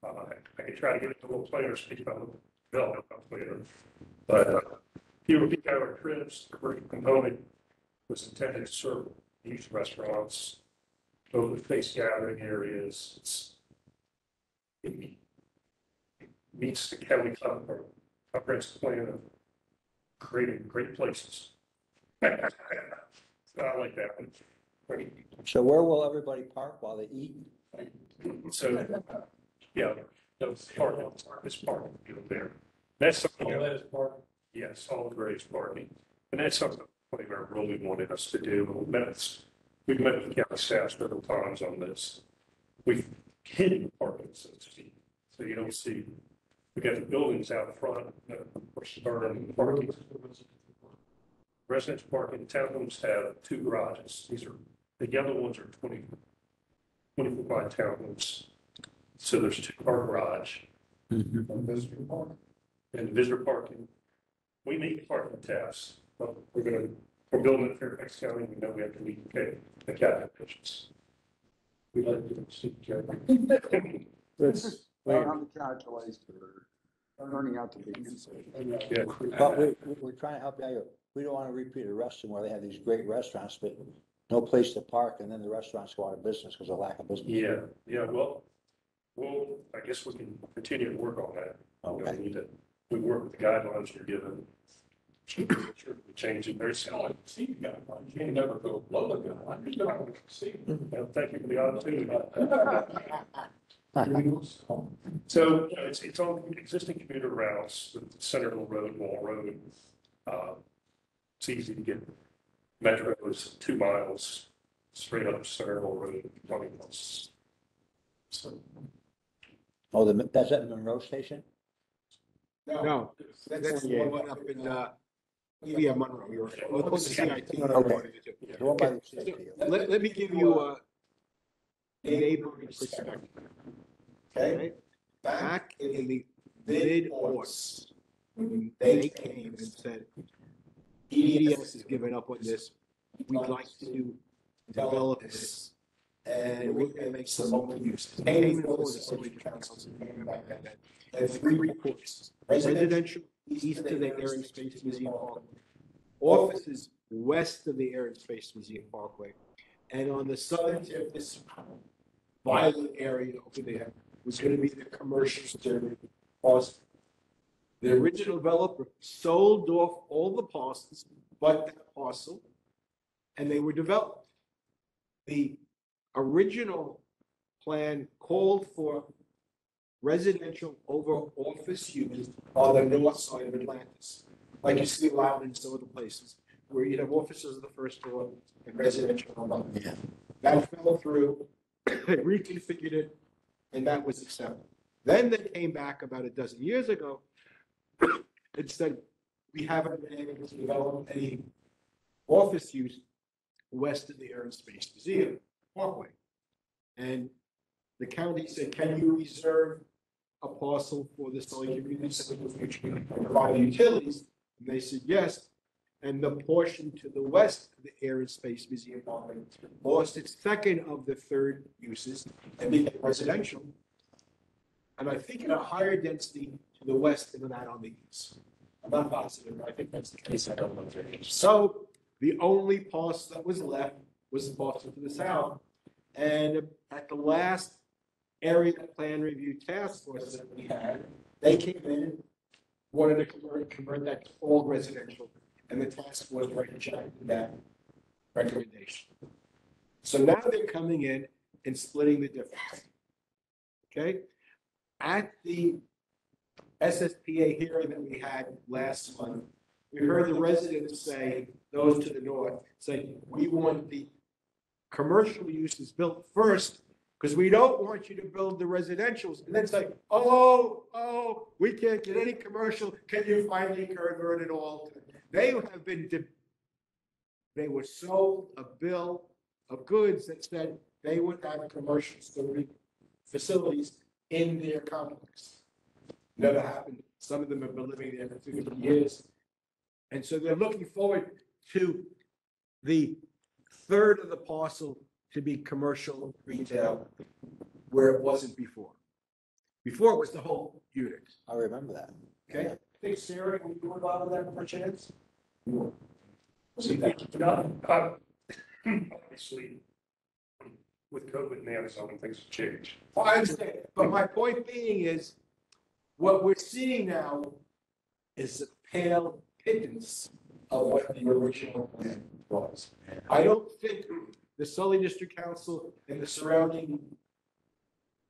I can try to get a little player speak about development later, but fewer peak hour trips, the commercial component was intended to serve these restaurants, open space gathering areas. It meets the county comprehensive plan of creating great places. I like that one. So where will everybody park while they eat? So, yeah, those parking, this parking field there. That's something. That is parking. Yes, all the grades parking. And that's something they really wanted us to do. We've met with county staff several times on this. We've hidden parking, so to speak. So you don't see, we got the buildings out front, or Suburban parking. Residential parking, townhomes have 2 garages. These are, the yellow ones are 20-foot wide townhomes. So there's a 2-car garage. And visitor parking. We meet parking tasks, but we're building in Fairfax County. We know we have to meet the cabinet patients. We like to see Jeremy. That's on the calculator, turning out to be. Yeah. But we're trying to help you out. We don't want to repeat a restaurant where they have these great restaurants, but no place to park, and then the restaurants go out of business because of lack of business. Yeah, well, I guess we can continue to work on that. Okay. We work with the guidelines you're given, should be changing their selling seat guidelines. You can never go below the guideline. You're not going to see. Thank you for the opportunity. So it's on existing commuter routes, Centerville Road, Wall Road. It's easy to get. Metro is 2 miles straight up Centerville Road, 20 miles. So. Oh, that's at Monroe Station? No, that's the one up in, yeah, Monroe, you're right. Well, close to CIT. Okay. The one by the station. Let me give you a neighboring perspective. Okay? Back in the mid-aughts, when they came and said, EDS has given up on this, we'd like to develop this, and we're gonna make some multi-use. They came in for the Sully council, and 3 reports: residential east of the Air and Space Museum Parkway, offices west of the Air and Space Museum Parkway, and on the southern tip, this violet area over there was gonna be the commercial district. The original developer sold off all the parcels, but that parcel, and they were developed. The original plan called for residential over office use on the north side of Atlantis, like you see allowed in some of the places where you have offices on the first floor and residential on the other. That fell through, they reconfigured it, and that was accepted. Then they came back about a dozen years ago and said, we haven't been able to develop any office use west of the Air and Space Museum Parkway. And the county said, can you reserve a parcel for the Sully Community Center for future provide utilities? And they said yes. And the portion to the west of the Air and Space Museum Parkway lost its second of the third uses and became residential. And I think at a higher density to the west than that on the east. I'm not positive, but I think that's the case. I don't know. So the only parcel that was left was the parcel to the south. And at the last area plan review task force that we had, they came in and wanted to convert that to all residential. And the task force rejected that recommendation. So now they're coming in and splitting the difference. Okay? At the SSPA hearing that we had last month, we heard the residents say, those to the north, say, we want the commercial uses built first, because we don't want you to build the residentials, and then say, oh, we can't get any commercial, can you finally convert it all? They were sold a bill of goods that said they would have commercial facilities in their complex. Never happened. Some of them have been living there for 50 years. And so they're looking forward to the third of the parcel to be commercial retail where it wasn't before. Before it was the whole unit. I remember that. Okay? I think Sarah, can you allow that per chance? Obviously, with COVID and Amazon, things have changed. Well, I understand, but my point being is, what we're seeing now is a pale pittance of what the original plan was. I don't think the Sully District Council and the surrounding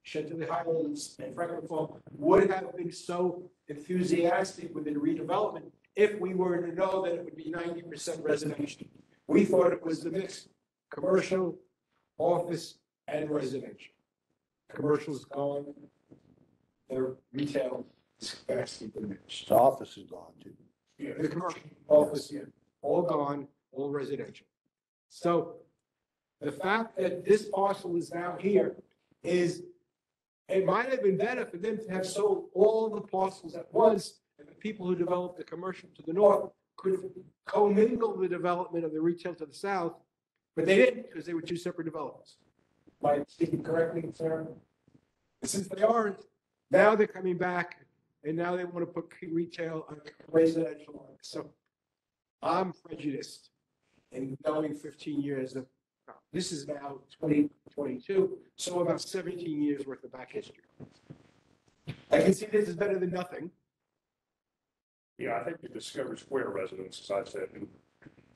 Chantilly Highlands and Franklin Falls would have been so enthusiastic with the redevelopment if we were to know that it would be 90% residential. We thought it was the mix, commercial, office, and residential. Commercial is gone. The retail is vastly diminished. The office is gone too. Yeah, the commercial office, yeah, all gone, all residential. So the fact that this parcel is now here is, it might have been better for them to have sold all the parcels at once, and the people who developed the commercial to the north could commingle the development of the retail to the south, but they didn't because they were two separate developments. Am I speaking correctly, Sarah? Since they aren't, now they're coming back and now they want to put retail on residential. So I'm prejudiced in knowing 15 years of, this is now 2022, so about 17 years worth of back history. I can see this is better than nothing. Yeah, I think the Discovery Square residents, as I said, who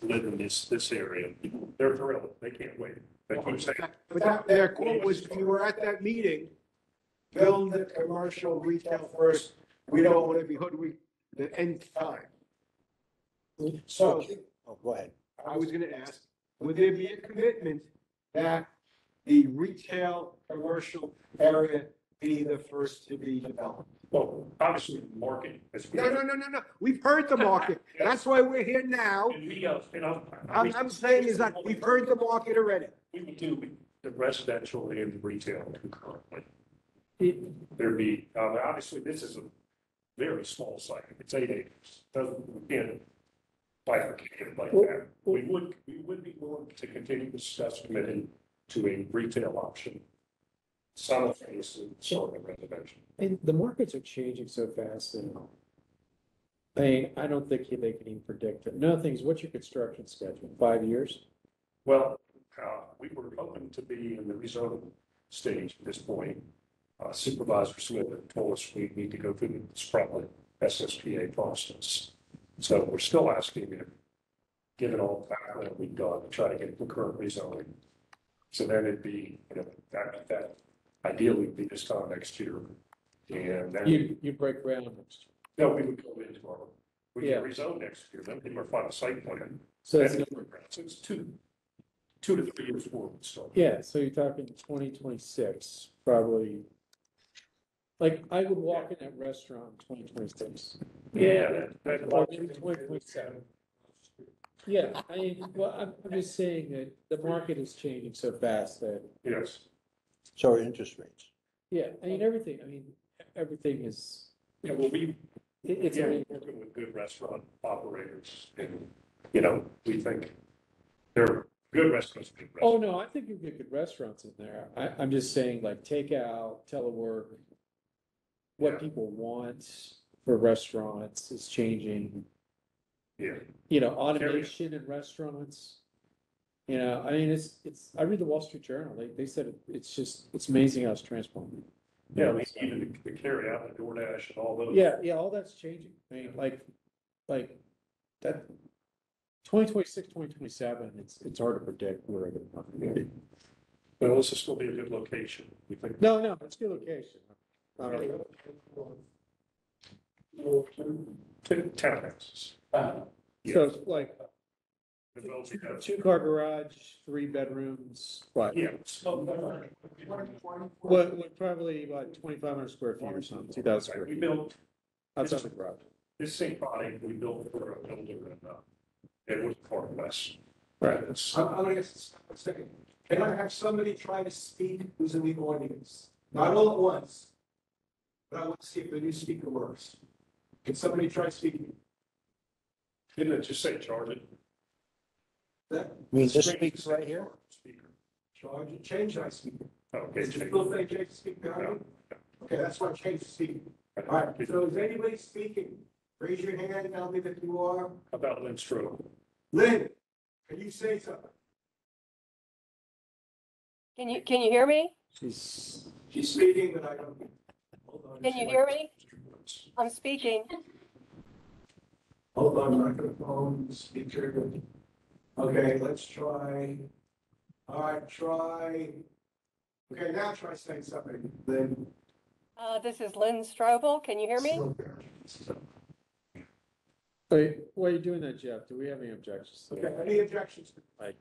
live in this area, they're thrilled. They can't wait. They keep saying, But their quote was, if you were at that meeting, build the commercial retail first. We don't want to be hoodwinked the nth time. So Oh, go ahead. I was gonna ask, would there be a commitment that the retail commercial area be the first to be developed? well, obviously, the market is. No. We've heard the market. That's why we're here now. And we, you know. I'm saying is that we've heard the market already. We would do the residential and the retail concurrently. There'd be, obviously, this is a very small site. It's 8 acres. Doesn't, again, bifurcate it like that. We would be willing to continue to discuss committing to a retail option simultaneously serving residential. And the markets are changing so fast and I don't think they can even predict it. Another thing is, what's your construction schedule? 5 years? Well, we were hoping to be in the rezoning stage at this point. Supervisor Smith told us we need to go through this probably SSPA process. So we're still asking you, given all the background we've done, to try to get concurrent rezoning. So then it'd be, you know, that ideally would be this time next year. And then You break ground next no, we would go into our, we Yeah. can rezone next year, then we find a site plan. So Then it's we break ground. So it's two to 3 years forward. So Yeah, so you're talking 2026, probably. Like, I would walk in that restaurant in 2026. yeah, Or maybe 2027. Yeah, I mean, well, I'm just saying that the market is changing so fast that, yes. So are interest rates. yeah, I mean, everything is, Yeah, well, it's, yeah, we're working with good restaurant operators and, you know, we think they're good restaurants. Good oh, restaurants. no, I think you get good restaurants in there. I'm just saying, like, takeout, telework, Yeah. what people want for restaurants is changing. Yeah, You know, automation in restaurants. You know, I mean, I read the Wall Street Journal, they said it's amazing how it's transforming. yeah, we even the carry out the DoorDash and all those. Yeah, all that's changing. I mean, like that 2026, 2027, it's hard to predict where it's going to be. Well, this is still be a good location. We think. No, it's a good location. Townhouses. So it's like Developed, you know, 2-car garage, 3 bedrooms, what? yeah. What probably about 2,500 square feet or something, 2,000 square We feet built outside the garage. this same body, we built for a builder and it was far less. Right. It's, I'm gonna guess a second. Can I have somebody try to speak who's in the audience? Not all at once. But I want to see if the new speaker works. Can somebody try speaking? didn't it just say charge it? That, I mean, this speaks right here. Speaker. charge it, change that speaker. Okay. Is it still saying change the speaker behind you? Okay, that's why I changed the speaker. All right, so is anybody speaking? Raise your hand, tell me that you are. How about Lynn Strode? Lynn, can you say something? Can you hear me? She's speaking, but I don't. Hold on. Can you hear me? I'm speaking. Hold on, microphone, speaker. Okay, let's try. All right, try. Okay, now try saying something, Lynn. This is Lynn Strobel. Can you hear me? Wait, while you're doing that, Jeff, do we have any objections? Okay, any objections?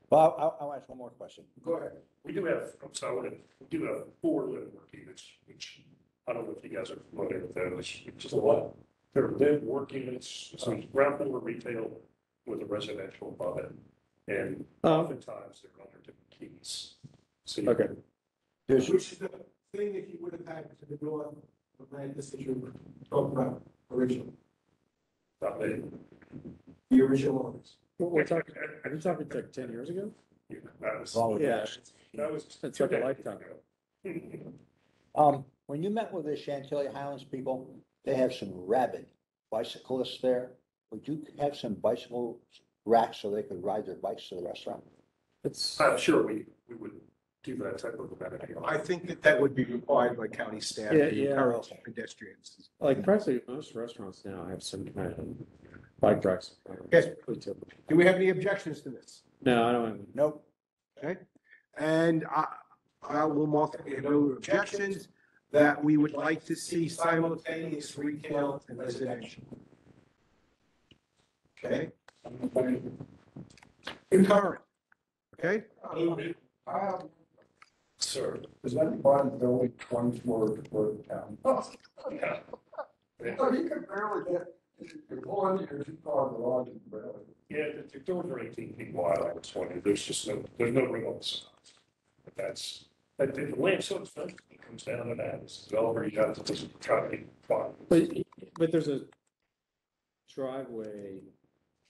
Well, I'll ask one more question. Go ahead. We do have, I'm sorry, we do have 4 live work units, which I don't know if you guys are familiar with those. Just a lot. They're live work units, so ground floor retail with a residential above it. And oftentimes they're under different keys. So you- Okay. Which is the thing that you would have had to the north of Atlantis that you were talking about originally, Not many. the original owners. We're talking, are we talking like 10 years ago? Yeah, that was. Well, Yeah. That was. It's like a lifetime. When you met with the Chantilly Highlands people, they have some rabid bicyclists there. Would you have some bicycle racks so they could ride their bikes to the restaurant? It's, I'm sure we would do that type of event anymore. I think that that would be required by county staff Yeah, to yeah. encourage pedestrians. Like practically most restaurants now have some kind of bike racks. Yes. Do we have any objections to this? No, I don't have. Nope. Okay, and I will mark no objections that we would like to see simultaneous retail and residential. Okay? Concurrent. Okay? Sir, is that bond only 24 for the town? Yeah. You can barely get, you're pulling your two-car garage and barely. Yeah, the doors are 18 feet wide, I was wondering, there's no ring on the sides. But the land so expensive, it comes down to that, as a developer, you have to just try to be fine. But there's a driveway.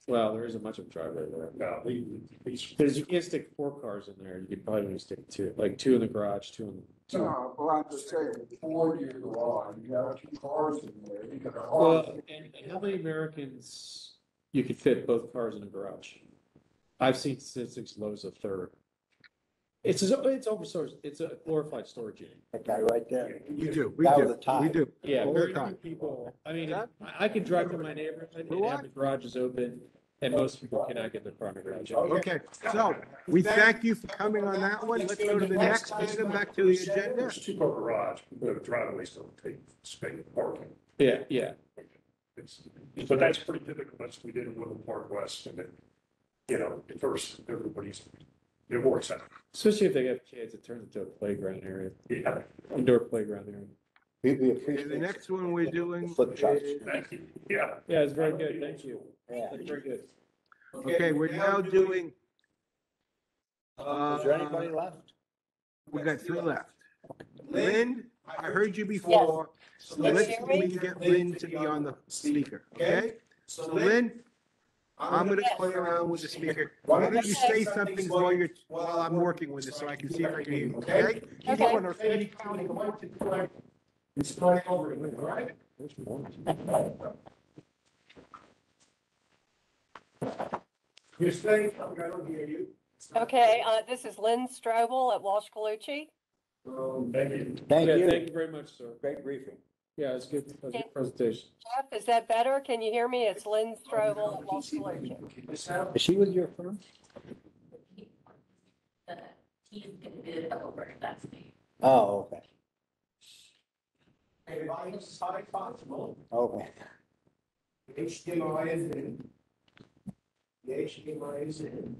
Well, there isn't much of a driveway there. No, There's, you can't stick 4 cars in there. You could probably only stick 2, like 2 in the garage, 2 in the. No, well, I'm just saying, 4 year garage, you have 2 cars in there, you got a Well, hard. and how many Americans you could fit both cars in a garage? I've seen statistics low as a third. It's oversourced. It's a glorified storage unit. That guy right there. You do, we Guy do, with the tie. we do. Yeah, All the very few time. people. I mean, I could drive to my neighborhood and have the garages open, and most people cannot get their car in the garage. Okay, so we thank you for coming on that one. Let's go to the next item, back to the agenda. There's 2-car garage, but the driveways don't take space parking. Yeah, yeah. But that's pretty typical, that's what we did in Woodland Park West, and then, at first, it works out. Especially if they have kids, it turns into a playground area. Yeah. Indoor playground area. We Okay, appreciate the next one we're doing flip charts. is, Thank you, yeah. Yeah, it's very good. Thank you. Yeah. That's very good. okay, we're now doing. Is there anybody left? We got 3 left. Lynn, I heard you before, so Can you let's hear see if me? we can get Lynn to be on the speaker, okay? So Lynn, I'm gonna play around with the speaker. Why don't you say something while I'm working with this, so I can see if I can hear you, okay? Okay. It's starting over, right? You're saying something, I don't hear you. Okay, this is Lynn Strobel at Walsh Colucci. Thank you. Thank Yeah, you. thank you very much, sir. Great briefing. Yeah, it's good. It was a good presentation. Jeff, is that better? Can you hear me? It's Lynn Strobel at Walsh Colucci. Is she with your firm? He's gonna do it over, that's me. Oh, okay. Okay, volume is high possible. Okay. HDMI is in. The HDMI is in.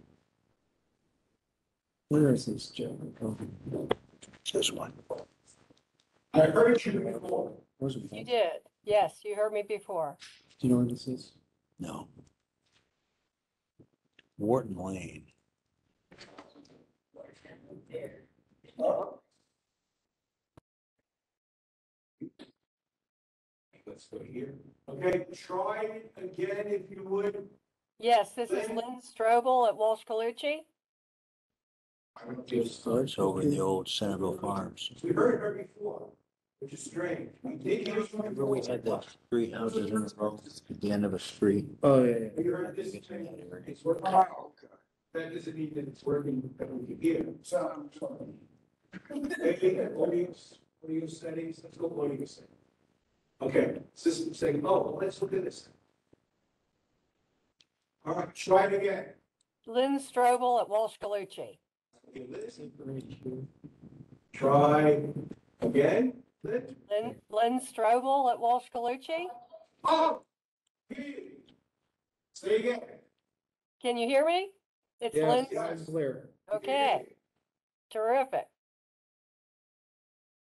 Where is this, Joe? This one. I heard you before. Where's it You from? did. Yes, you heard me before. Do you know where this is? No. Wharton Lane. Let's go here. Okay, try it again if you would. Yes, this is Lynn Strobel at Walsh Colucci. It's over in the old Centerville Farms. We heard her before, which is strange. We did hear from her Remember we had the before. 3 houses in a row at the end of a street? Oh, yeah, yeah. We heard this thing. It's working. Oh, okay. That doesn't mean that it's working, that we can hear. So, hey, audio settings, let's go audio settings. Okay, system saying, oh, let's look at this. All right, try it again. Lynn Strobel at Walsh Colucci. Okay, listen. Try again. Lynn Strobel at Walsh Colucci. Oh! Say again. Can you hear me? It's Yeah, Lynn. it's clear. Okay. Terrific.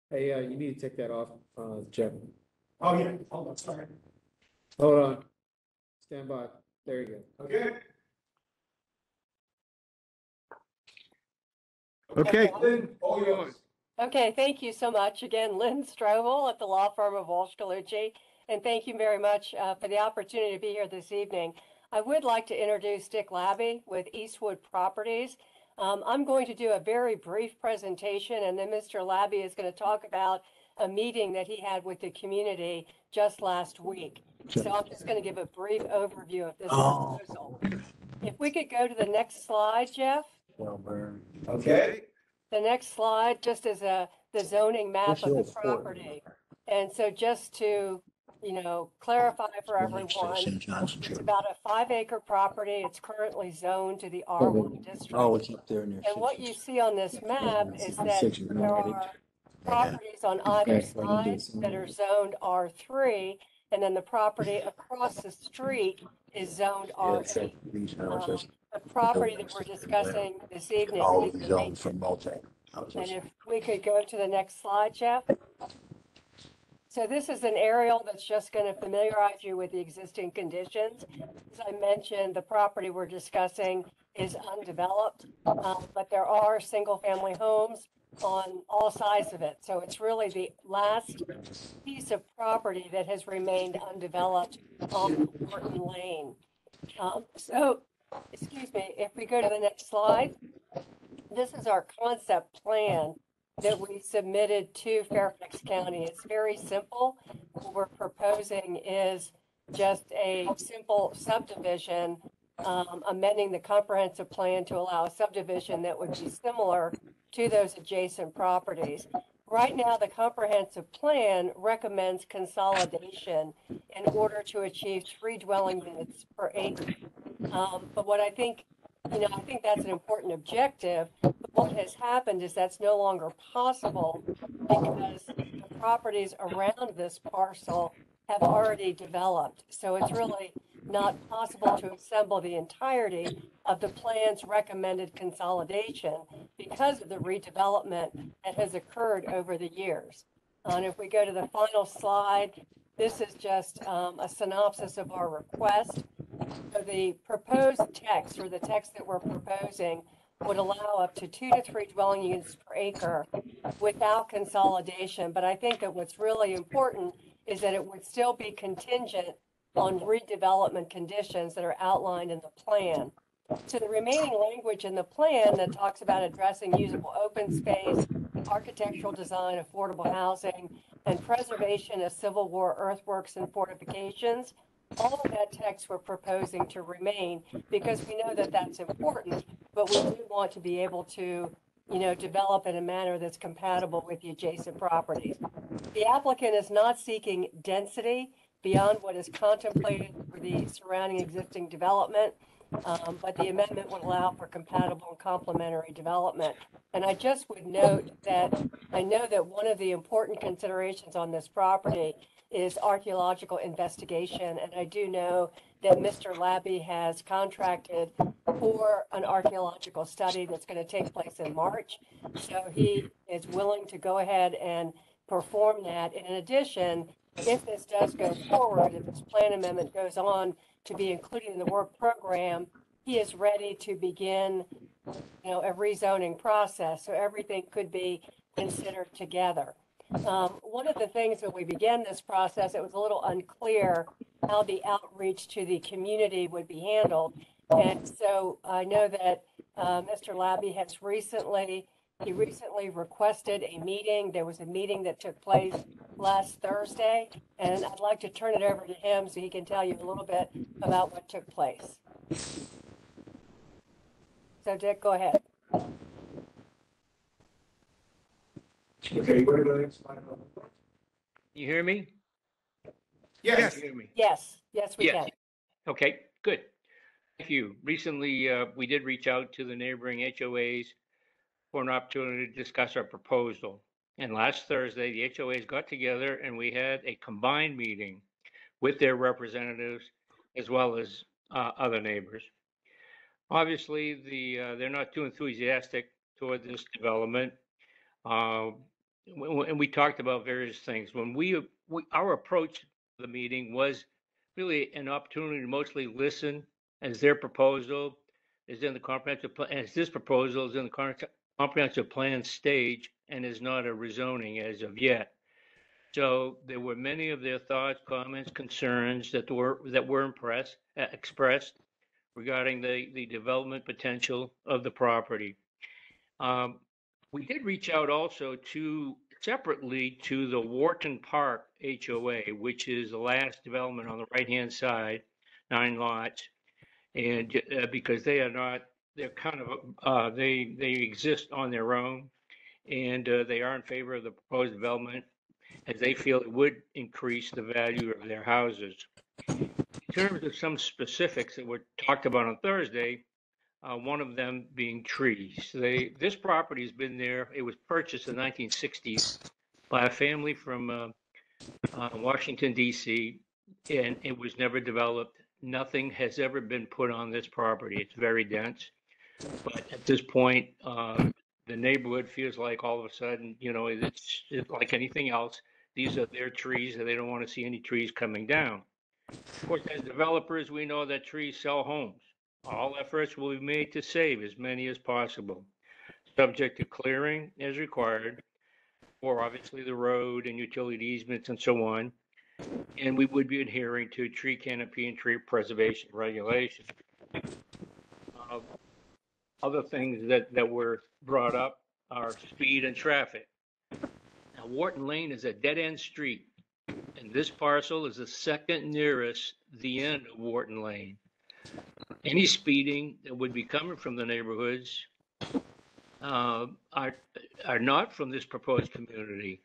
Hey, you need to take that off, Jeff. Oh, yeah, hold on, sorry. Hold on. Stand by. There you go. Okay. Okay, Lynn, all yours. Okay, thank you so much. Again, Lynn Strobel at the law firm of Walsh Colucci. And thank you very much for the opportunity to be here this evening. I would like to introduce Dick Labby with Eastwood Properties. I'm going to do a very brief presentation, and then Mr. Labby is going to talk about a meeting that he had with the community just last week. So I'm just going to give a brief overview of this proposal. If we could go to the next slide, Jeff. Okay. The next slide just is the zoning map What's of the the old fort? property. And so just to, clarify for Right next to everyone, St. John's it's Church. about a 5-acre property. It's currently zoned to the Oh, R1 district. oh, it's up there near And what you see on this map is that there are properties on either side that are zoned R3, and then the property across the street is zoned R8. The property that we're discussing this evening All is the zoned main. for multi. And if we could go to the next slide, Jeff. So this is an aerial that's just going to familiarize you with the existing conditions. As I mentioned, the property we're discussing is undeveloped, but there are single-family homes on all sides of it. So it's really the last piece of property that has remained undeveloped on Wharton Lane. Excuse me, if we go to the next slide, this is our concept plan that we submitted to Fairfax County. It's very simple. What we're proposing is just a simple subdivision, amending the comprehensive plan to allow a subdivision that would be similar to those adjacent properties. Right now, the comprehensive plan recommends consolidation in order to achieve 3 dwelling units per acre. But what I think that's an important objective. But what has happened is that's no longer possible because the properties around this parcel have already developed. So it's really not possible to assemble the entirety of the plan's recommended consolidation because of the redevelopment that has occurred over the years. And if we go to the final slide, this is just a synopsis of our request. So the proposed text, or the text that we're proposing, would allow up to 2 to 3 dwelling units per acre without consolidation. But I think that what's really important is that it would still be contingent on redevelopment conditions that are outlined in the plan. So the remaining language in the plan that talks about addressing usable open space, architectural design, affordable housing, and preservation of Civil War earthworks and fortifications, all of that text we're proposing to remain because we know that that's important, but we do want to be able to, develop in a manner that's compatible with the adjacent properties. The applicant is not seeking density beyond what is contemplated for the surrounding existing development, but the amendment would allow for compatible and complementary development. And I just would note that I know that one of the important considerations on this property is archaeological investigation. And I do know that Mr. Labby has contracted for an archaeological study that's going to take place in March. So he is willing to go ahead and perform that. And in addition, if this does go forward, if this plan amendment goes on to be included in the work program, he is ready to begin, a rezoning process. So everything could be considered together. One of the things when we began this process, it was a little unclear how the outreach to the community would be handled. And so I know that Mr. Labby has recently requested a meeting. There was a meeting that took place last Thursday, and I'd like to turn it over to him so he can tell you a little bit about what took place. So Dick, go ahead. Okay, where do the next slide go? You hear me? Yes, you hear me. Yes, we Yes. can. Okay, good. Thank you. Recently, we did reach out to the neighboring HOAs for an opportunity to discuss our proposal. And last Thursday, the HOAs got together and we had a combined meeting with their representatives as well as other neighbors. Obviously, they're not too enthusiastic toward this development. And we talked about various things. When our approach to the meeting was really an opportunity to mostly listen as their proposal is in the comprehensive plan, as this proposal is in the comprehensive plan stage and is not a rezoning as of yet. So there were many of their thoughts, comments, concerns that were expressed regarding the development potential of the property. We did reach out also separately to the Wharton Park HOA, which is the last development on the right-hand side, 9 lots. And because they exist on their own. and they are in favor of the proposed development as they feel it would increase the value of their houses. In terms of some specifics that were talked about on Thursday, one of them being trees. This property has been there. It was purchased in the 1960s by a family from Washington, D.C., and it was never developed. Nothing has ever been put on this property. It's very dense. But at this point, the neighborhood feels like all of a sudden, it's like anything else. These are their trees, and they don't want to see any trees coming down. Of course, as developers, we know that trees sell homes. All efforts will be made to save as many as possible, subject to clearing as required, or obviously the road and utility easements and so on. And we would be adhering to tree canopy and tree preservation regulations. Other things that were brought up are speed and traffic. Now, Wharton Lane is a dead-end street, and this parcel is the second nearest the end of Wharton Lane. Any speeding that would be coming from the neighborhoods are not from this proposed community.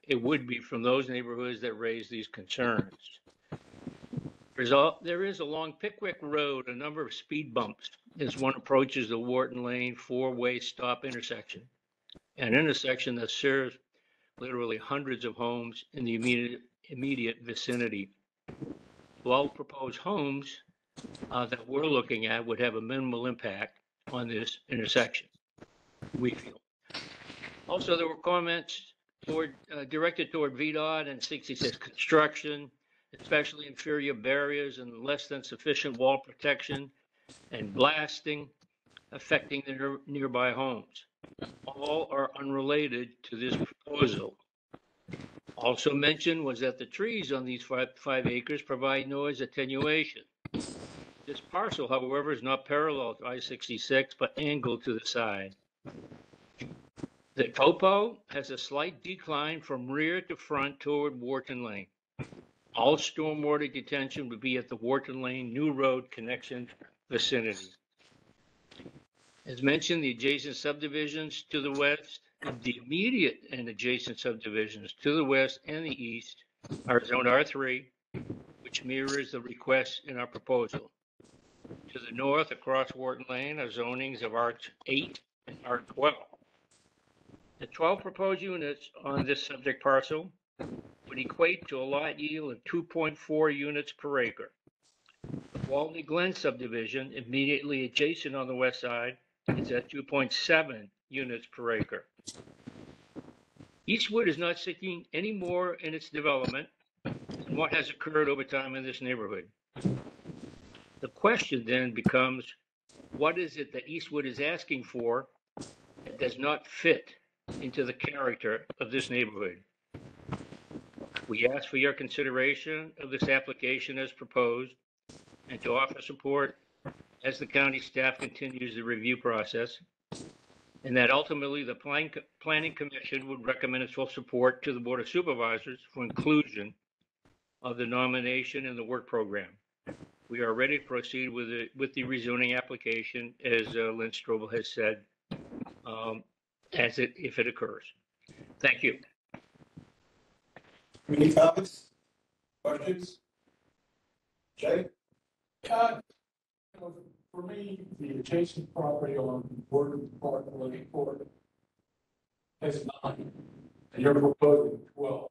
It would be from those neighborhoods that raise these concerns. There is along Pickwick Road a number of speed bumps as one approaches the Wharton Lane four-way stop intersection, an intersection that serves literally hundreds of homes in the immediate vicinity. 12 proposed homes that we're looking at would have a minimal impact on this intersection, we feel. Also, there were comments directed toward VDOT and 66 construction, especially inferior barriers and less than sufficient wall protection and blasting affecting the nearby homes. All are unrelated to this proposal. Also mentioned was that the trees on these 5 acres provide noise attenuation. This parcel, however, is not parallel to I-66, but angled to the side. The topo has a slight decline from rear to front toward Wharton Lane. All stormwater detention would be at the Wharton Lane New Road connection vicinity. As mentioned, the adjacent subdivisions to the west, the immediate and adjacent subdivisions to the west and the east are zoned R3, which mirrors the request in our proposal. To the north, across Wharton Lane, are zonings of R8 and R12. The 12 proposed units on this subject parcel would equate to a lot yield of 2.4 units per acre. The Walney Glen subdivision, immediately adjacent on the west side, is at 2.7 units per acre. Eastwood is not seeking any more in its development than what has occurred over time in this neighborhood. The question then becomes, what is it that Eastwood is asking for that does not fit into the character of this neighborhood? We ask for your consideration of this application as proposed and to offer support as the county staff continues the review process, and that ultimately the Planning Commission would recommend its full support to the Board of Supervisors for inclusion of the nomination in the work program. We are ready to proceed with the rezoning application, as Lynn Strobel has said, if it occurs. Thank you. Any comments? Questions? Jay? For me, the adjacent property on Wharton Park Lane Court has 9, and you're proposing 12.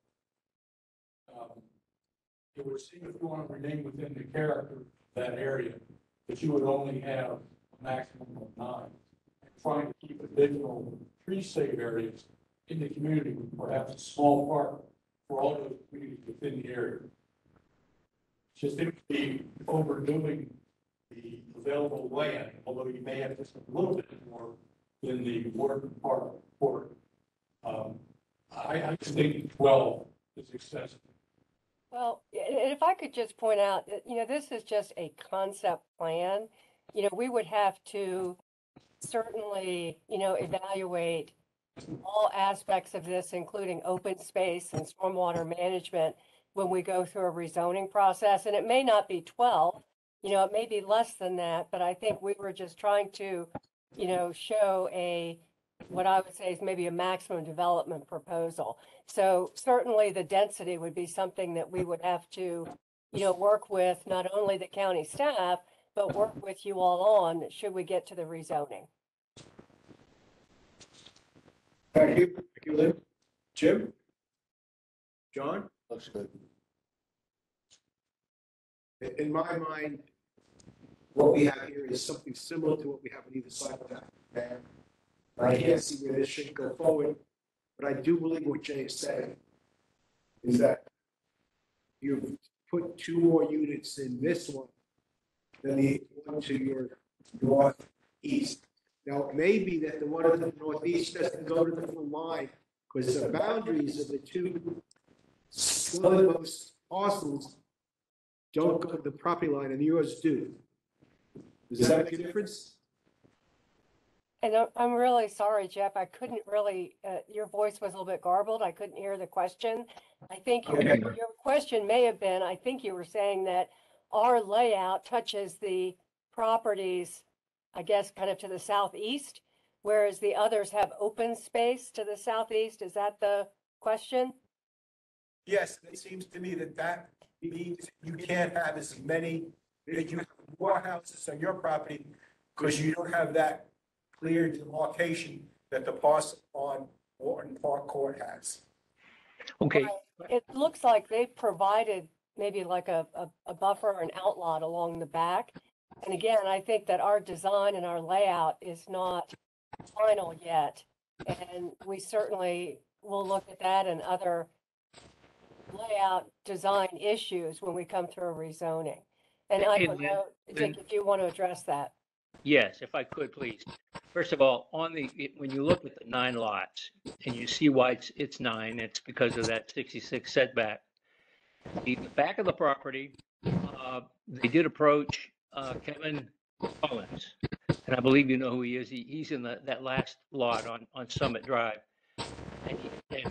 It would seem if you want to remain within the character of that area, that you would only have a maximum of 9. And trying to keep additional tree save areas in the community with perhaps a small park for all those communities within the area. Just seems to be overdoing the available land, although you may have just a little bit more than the Wharton Park Court. I just think 12 is excessive. Well, and if I could just point out that, this is just a concept plan. We would have to certainly, evaluate all aspects of this, including open space and stormwater management when we go through a rezoning process. And it may not be 12, it may be less than that, but I think we were just trying to, show a what I would say is maybe a maximum development proposal. So certainly the density would be something that we would have to, work with not only the county staff, but work with you all on should we get to the rezoning. Thank you. Thank you, Lynn. Jim? John? Looks good. In my mind, what we have here is something similar to what we have on either side of that. And I can't see where this should go forward, but I do believe what Jay is saying is that you put 2 more units in this one than the one to your northeast. Now, it may be that the one to the northeast doesn't go to the full line because the boundaries of the 2 southernmost parcels don't go to the property line and yours do. Does that make a difference? And I'm really sorry, Jeff. I couldn't really, your voice was a little bit garbled. I couldn't hear the question. I think your question may have been, I think you were saying that our layout touches the properties, I guess, kind of to the southeast, whereas the others have open space to the southeast. Is that the question? Yes, it seems to me that means you can't have as many, that you have more houses on your property because you don't have that clear demarcation that the parcel on Wharton Park Court has. Okay. It looks like they've provided maybe like a buffer or an outlot along the back. And again, I think that our design and our layout is not final yet. And we certainly will look at that and other layout design issues when we come to a rezoning. And I don't know, Dick, if you want to address that. Yes, if I could, please. First of all, when you look at the 9 lots and you see why it's 9, it's because of that 66 setback. The back of the property, they did approach Kevin Collins, and I believe you know who he is. He's in that last lot on Summit Drive. And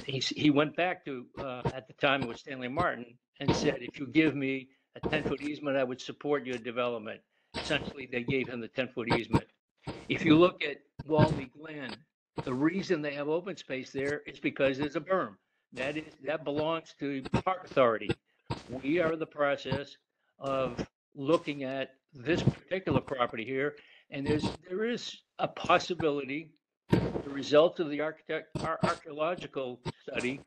he went back to, at the time it was Stanley Martin, and said, if you give me a 10-foot easement, I would support your development. Essentially, they gave him the 10-foot easement. If you look at Walney Glen, the reason they have open space there is because there's a berm. That belongs to the Park Authority. We are in the process of looking at this particular property here, and there is a possibility the results of the archaeological study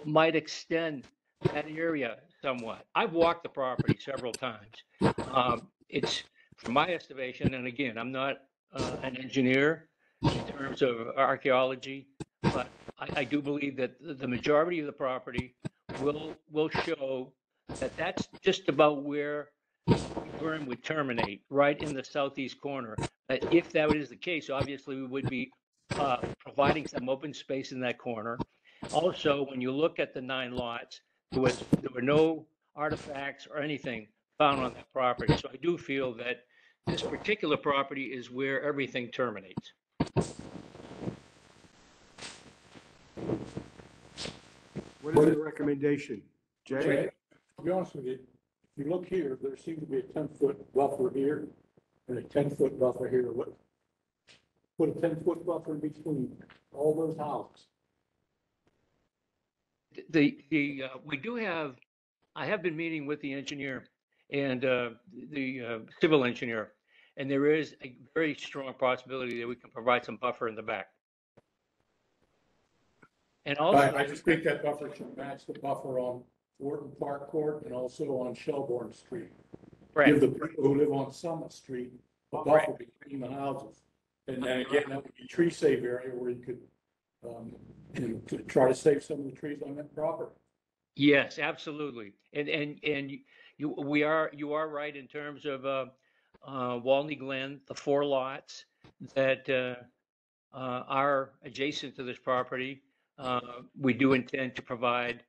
might extend that area somewhat. I've walked the property several times. It's, from my estimation, and again, I'm not an engineer in terms of archaeology, but I do believe that the majority of the property will show that that's just about where the berm would terminate, right in the southeast corner. If that is the case, obviously we would be providing some open space in that corner. Also, when you look at the 9 lots, there were no artifacts or anything found on that property. So I do feel that this particular property is where everything terminates. What is the recommendation? Jay? To be honest with you, if you look here, there seems to be a 10-foot buffer here and a 10-foot buffer here. Put a 10-foot buffer in between all those houses. We do have, I have been meeting with the engineer and the civil engineer, and there is a very strong possibility that we can provide some buffer in the back. And also, I just think that buffer should match the buffer on Wharton Park Court and also on Shelbourne Street. Right. Give the people who live on Summit Street a buffer between the houses. And then again, that would be tree save area where you could try to save some of the trees on that property. yes, absolutely. And you are right in terms of Walney Glen, the 4 lots that are adjacent to this property. We do intend to provide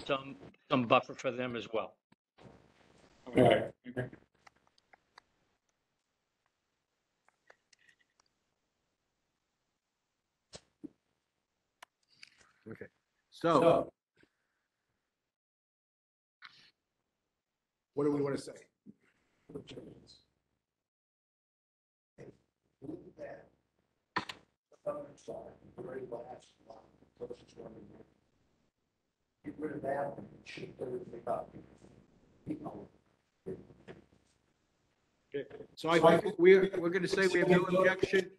some buffer for them as well. All right. Okay. Okay. So what do we want to say? Very last lot, closest one. Get rid of that and shift everything up. So I think we're going to say we have no objection,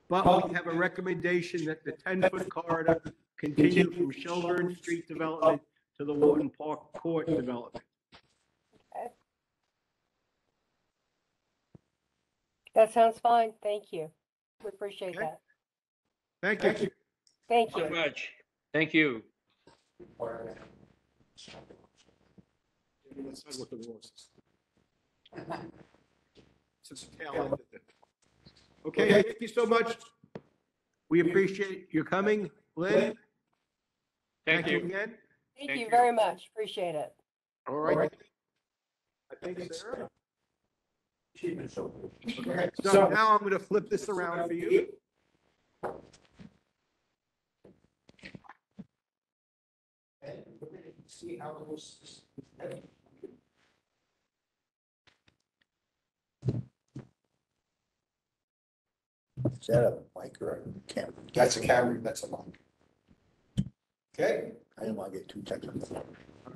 but we have a recommendation that the 10-foot corridor continue from Shelburne Street development to the Wharton Park Court development. That sounds fine. Thank you. We appreciate Okay. that. Thank you. Thank So you. much. Thank you. Okay, thank you so much. We appreciate your coming, Lynn. Thank you. again. Thank you very much. Appreciate it. All right. I think Sarah. Okay, so now I'm going to flip this around for you. And we're gonna see how this. Is that a mic or a camera? That's a camera, that's a mic. Okay. I didn't want to get too technical.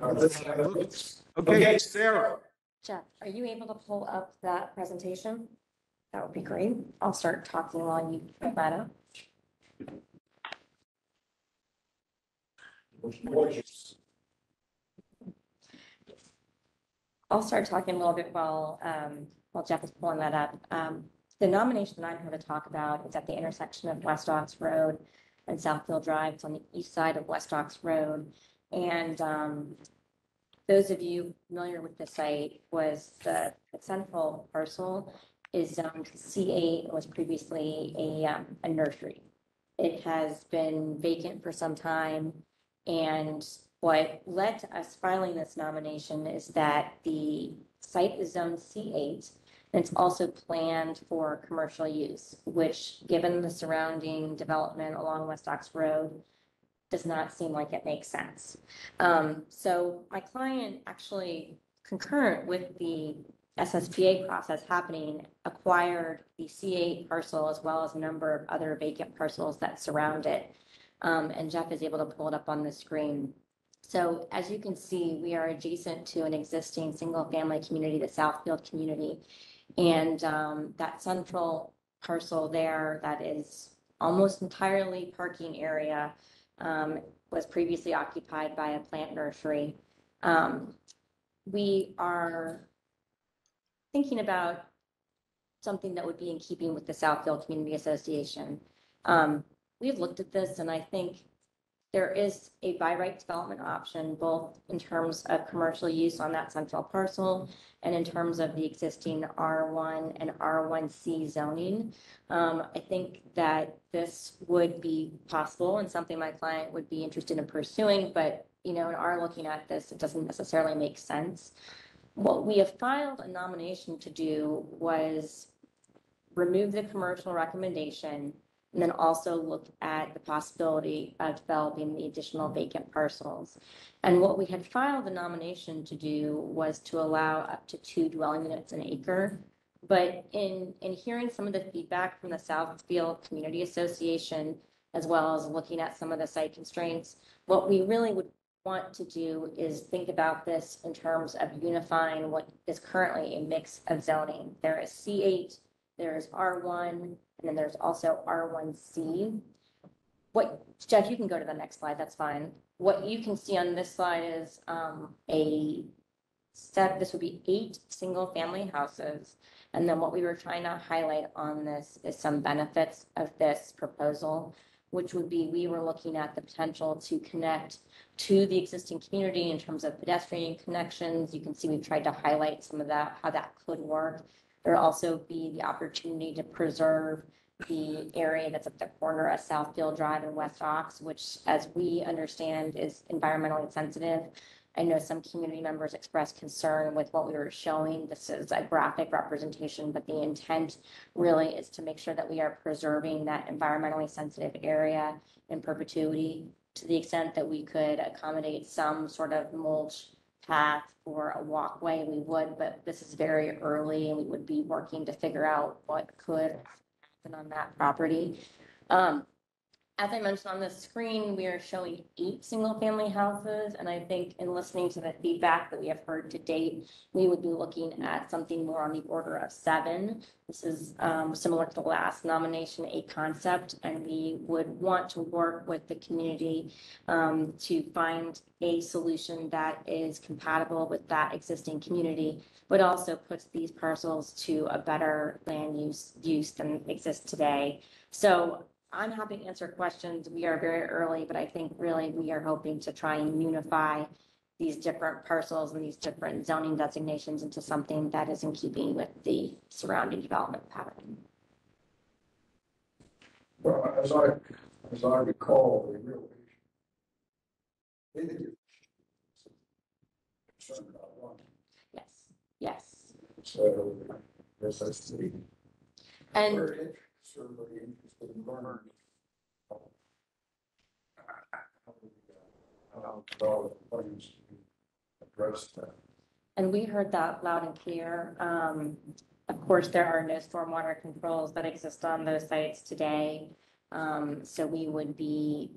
Let's have a look. Okay, Sarah. Jeff, are you able to pull up that presentation? That would be great. I'll start talking while you put that up. I'll start talking a little bit while Jeff is pulling that up. The nomination that I'm here to talk about is at the intersection of West Ox Road and Southfield Drive. It's on the east side of West Ox Road. And those of you familiar with the site, was the central parcel is zoned C8 and was previously a nursery. It has been vacant for some time. And what led to us filing this nomination is that the site is zoned C8. And it's also planned for commercial use, which, given the surrounding development along West Ox Road, does not seem like it makes sense. So my client actually, concurrent with the SSPA process happening, acquired the C8 parcel as well as a number of other vacant parcels that surround it. And Jeff is able to pull it up on the screen. So as you can see, we are adjacent to an existing single-family community, the Southfield community. And that central parcel there that is almost entirely parking area was previously occupied by a plant nursery. We are thinking about something that would be in keeping with the Southfield Community Association. We've looked at this, and I think there is a by right development option, both in terms of commercial use on that central parcel and in terms of the existing R1 and R1C zoning. I think that this would be possible and something my client would be interested in pursuing, but in our looking at this, it doesn't necessarily make sense. What we have filed a nomination to do was remove the commercial recommendation and then also look at the possibility of developing the additional vacant parcels. And what we had filed the nomination to do was to allow up to 2 dwelling units an acre. But in hearing some of the feedback from the Southfield Community Association, as well as looking at some of the site constraints, what we really would want to do is think about this in terms of unifying what is currently a mix of zoning. There is C8, there is R1, and then there's also R1C. Jeff, you can go to the next slide, that's fine. What you can see on this slide is this would be 8 single-family houses. And then what we were trying to highlight on this is some benefits of this proposal, which would be we were looking at the potential to connect to the existing community in terms of pedestrian connections. You can see we've tried to highlight some of that, how that could work. There will also be the opportunity to preserve the area that's at the corner of Southfield Drive and West Ox, which, as we understand, is environmentally sensitive. I know some community members expressed concern with what we were showing. This is a graphic representation, but the intent really is to make sure that we are preserving that environmentally sensitive area in perpetuity. To the extent that we could accommodate some sort of mulch path or a walkway, we would, but this is very early and we would be working to figure out what could happen on that property. As I mentioned on the screen, we are showing 8 single-family houses, and I think in listening to the feedback that we have heard to date, we would be looking at something more on the order of 7. This is similar to the last nomination, a concept, and we would want to work with the community to find a solution that is compatible with that existing community, but also puts these parcels to a better land use than exists today. So I'm happy to answer questions. We are very early, but I think really we are hoping to try and unify these different parcels and these different zoning designations into something that is in keeping with the surrounding development pattern. Well, as I recall, the real issue. Concerned about one. Yes, yes. So, yes, that's the. And Certainly interested in learning. How develop plans to address that. And we heard that loud and clear. Of course, there are no stormwater controls that exist on those sites today. So we would be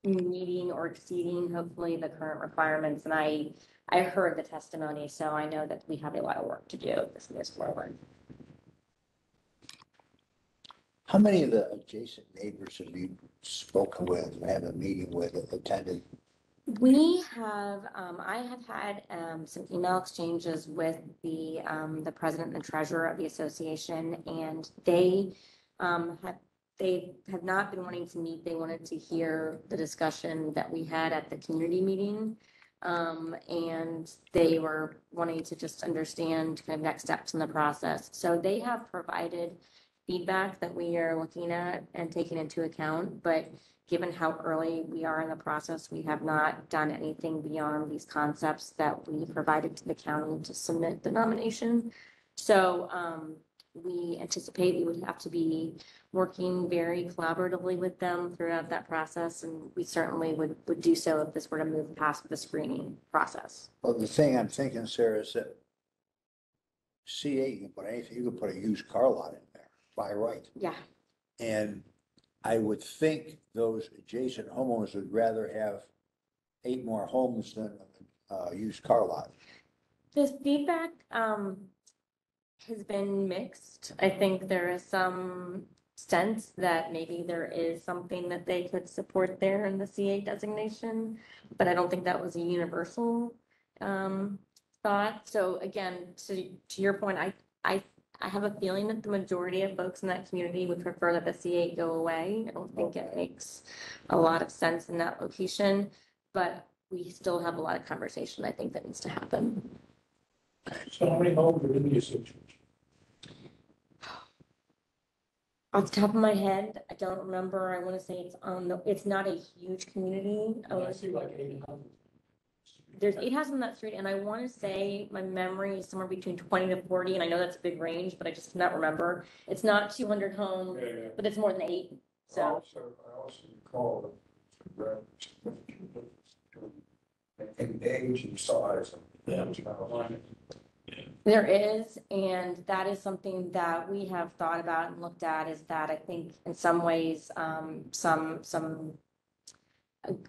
meeting or exceeding hopefully the current requirements. And I heard the testimony, so I know that we have a lot of work to do if this moves forward. How many of the adjacent neighbors have you spoken with, had a meeting with, attended? We have, I have had some email exchanges with the president and treasurer of the association, and they have not been wanting to meet. They wanted to hear the discussion that we had at the community meeting. And they were wanting to just understand kind of next steps in the process. So they have provided feedback that we are looking at and taking into account, but given how early we are in the process, we have not done anything beyond these concepts that we provided to the county to submit the nomination. So we anticipate we would have to be working very collaboratively with them throughout that process, and we certainly would do so if this were to move past the screening process. Well, the thing I'm thinking, Sarah, is that C8, you can put anything, you can put a used car lot in there by right. Yeah. And I would think those adjacent homeowners would rather have 8 more homes than a used car lot. This feedback has been mixed. I think there is some sense that maybe there is something that they could support there in the CA designation, but I don't think that was a universal thought. So again, to your point, I have a feeling that the majority of folks in that community would prefer that the C8 go away. I don't think it makes a lot of sense in that location, but we still have a lot of conversation I think that needs to happen. So how many homes are in the association? Off the top of my head, I don't remember. I want to say it's not a huge community. I see like 800. There's 8 houses on that street, and I want to say my memory is somewhere between 20 to 40, and I know that's a big range, but I just cannot remember. It's not 200 homes, but it's more than 8. So I also recall that in age and size. there is, and that is something that we have thought about and looked at, is that I think in some ways,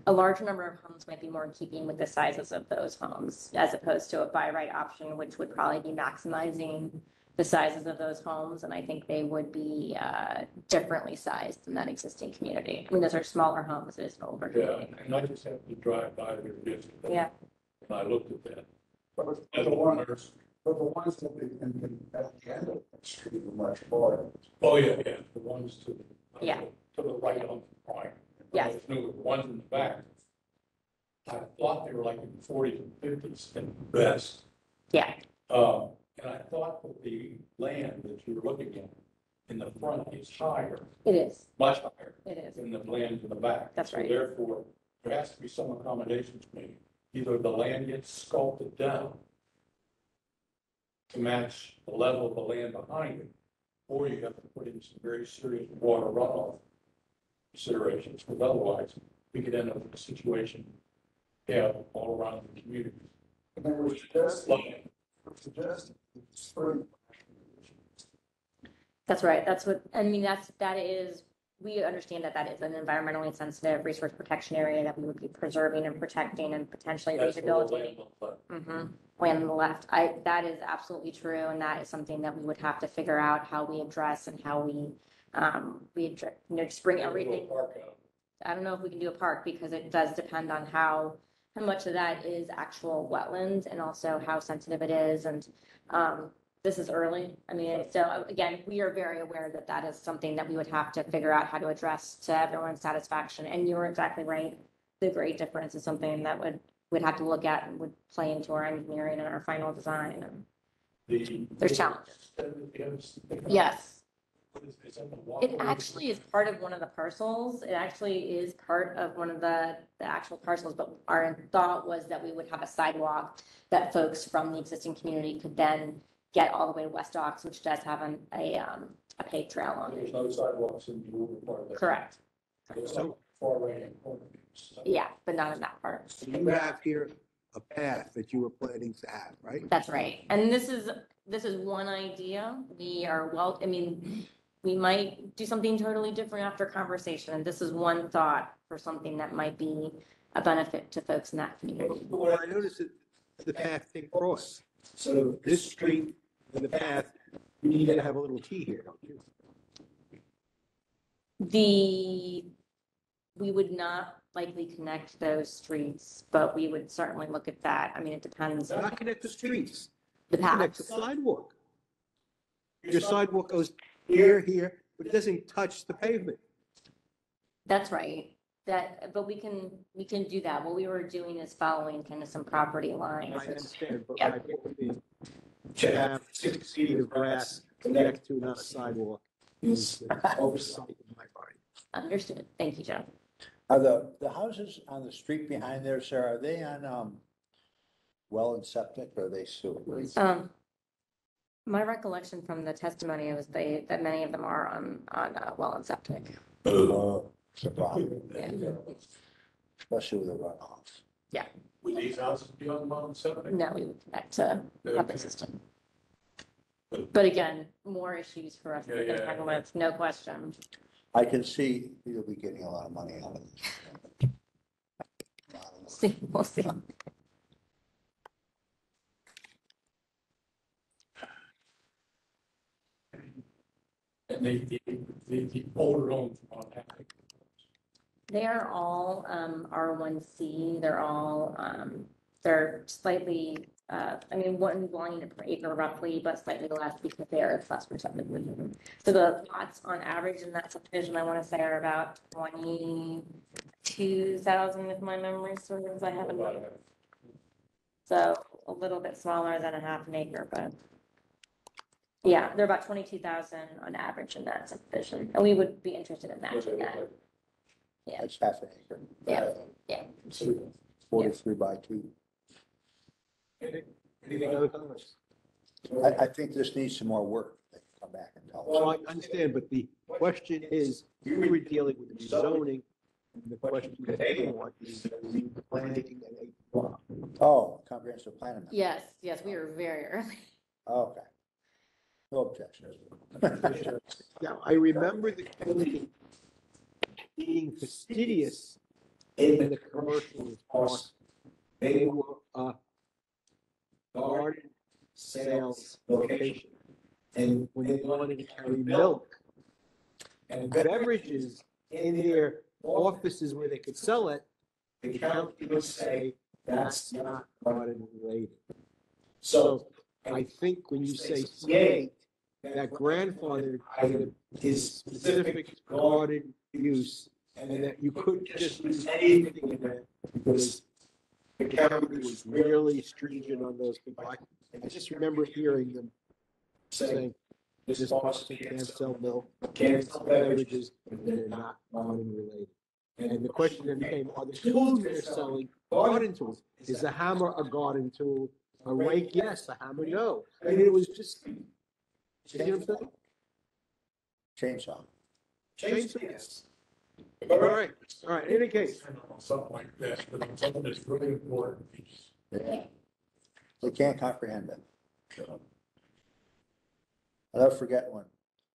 a larger number of homes might be more in keeping with the sizes of those homes, as opposed to a by right option, which would probably be maximizing the sizes of those homes. And I think they would be differently sized in that existing community. I mean, those are smaller homes, it is an older community. Yeah, and I just happened to drive by there yesterday. Yeah. And I looked at that. But the ones that at the end of the street are much larger. Oh, yeah, the ones to Yeah. to the right on the right. Yes. The ones in the back, I thought they were like in the 40s and 50s at best. Yeah. And I thought that the land that you're looking at in the front is higher. It is. Much higher. It is. Than the land in the back. That's So right. therefore, there has to be some accommodations made. Either the land gets sculpted down to match the level of the land behind it, or you have to put in some very serious water runoff considerations, because otherwise we could end up in a situation, all around the community. And they were suggesting spring. That's right. That's what, I mean, that is we understand that that is an environmentally sensitive resource protection area that we would be preserving and protecting and potentially That's the whole rehabilitating. land. Land on the left. That is absolutely true. And that is something that we would have to figure out how we address and how just bring everything. I don't know if we can do a park because it does depend on how much of that is actual wetlands and also how sensitive it is. And, this is early. I mean, so again, we are very aware that that is something that we would have to figure out how to address to everyone's satisfaction. And you were exactly right. The grade difference is something that we'd have to look at and would play into our engineering and our final design. And there's challenges. Yes. It actually is part of one of the parcels. It actually is part of one of the actual parcels, but our thought was that we would have a sidewalk that folks from the existing community could then get all the way to West Ox, which does have a paved trail on it. There's no sidewalks in the urban part of that. Correct. So far right. Yeah, but not in that part. You have here a path that you were planning to have, right? That's right. And this is one idea. We might do something totally different after conversation. And this is one thought for something that might be a benefit to folks in that community. But what I noticed is the path they cross. So this street and the path, you need to have a little T here, don't you? We would not likely connect those streets, but we would certainly look at that. I mean, it depends. Not connect the streets. The Connect the paths. sidewalk. Your sidewalk goes here, but it doesn't touch the pavement. That's right. But we can do that. What we were doing is following kind of some property lines. I understand, but Yeah. my point would be to have 6 feet of grass connect to not a sidewalk is oversight in my mind. Understood. Thank you, Joe. Are the houses on the street behind there, Sarah, are they on, well and septic or are they sewer? My recollection from the testimony was that many of them are on well and septic. It's a problem. Yeah. Especially with the runoff. Yeah. Would these houses be on the bottom septic? No, we would connect to public system. But again, more issues for us to contend with, no question. I can see you'll be getting a lot of money out of this. We'll see. And the older homes on that. They are all R1C. They're all they're slightly one unit per acre roughly, but slightly less because they are less protected. So the lots on average in that subdivision, I want to say, are about 22,000 if my memory serves. I haven't. So a little bit smaller than a half an acre, but yeah, they're about 22,000 on average in that subdivision, and we would be interested in matching that. Yeah. That's half an acre. Yeah. Yeah. 43 by 2. Anything other comments? I think this needs some more work. They can come back and tell us. Well, I understand, but the question is, you were dealing with the zoning, and the question that they want is the planning and a. Oh, comprehensive plan amendment. Yes, we were very early. Okay. No objections. Now, I remember the committee being fastidious in the commercial parts. They were garden sales location. And when they wanted to carry milk and beverages in their offices where they could sell it, the county would say that's not garden related. So I think when you say C8, that grandfather is specific garden use, and that you couldn't just use anything in that because the county was really stringent on those people. I just remember hearing them saying, this person can't sell milk, can't sell beverages, and they're not garden related. And the question then became, are the tools they're selling garden tools? Is a hammer a garden tool? A rake, yes. A hammer, no. I mean, it was just, you know what I'm saying? Chainsaw. Chainsaw, yes. All right, in any case. Something like this, but something that's really important. Yeah. They can't comprehend it. I'll never forget when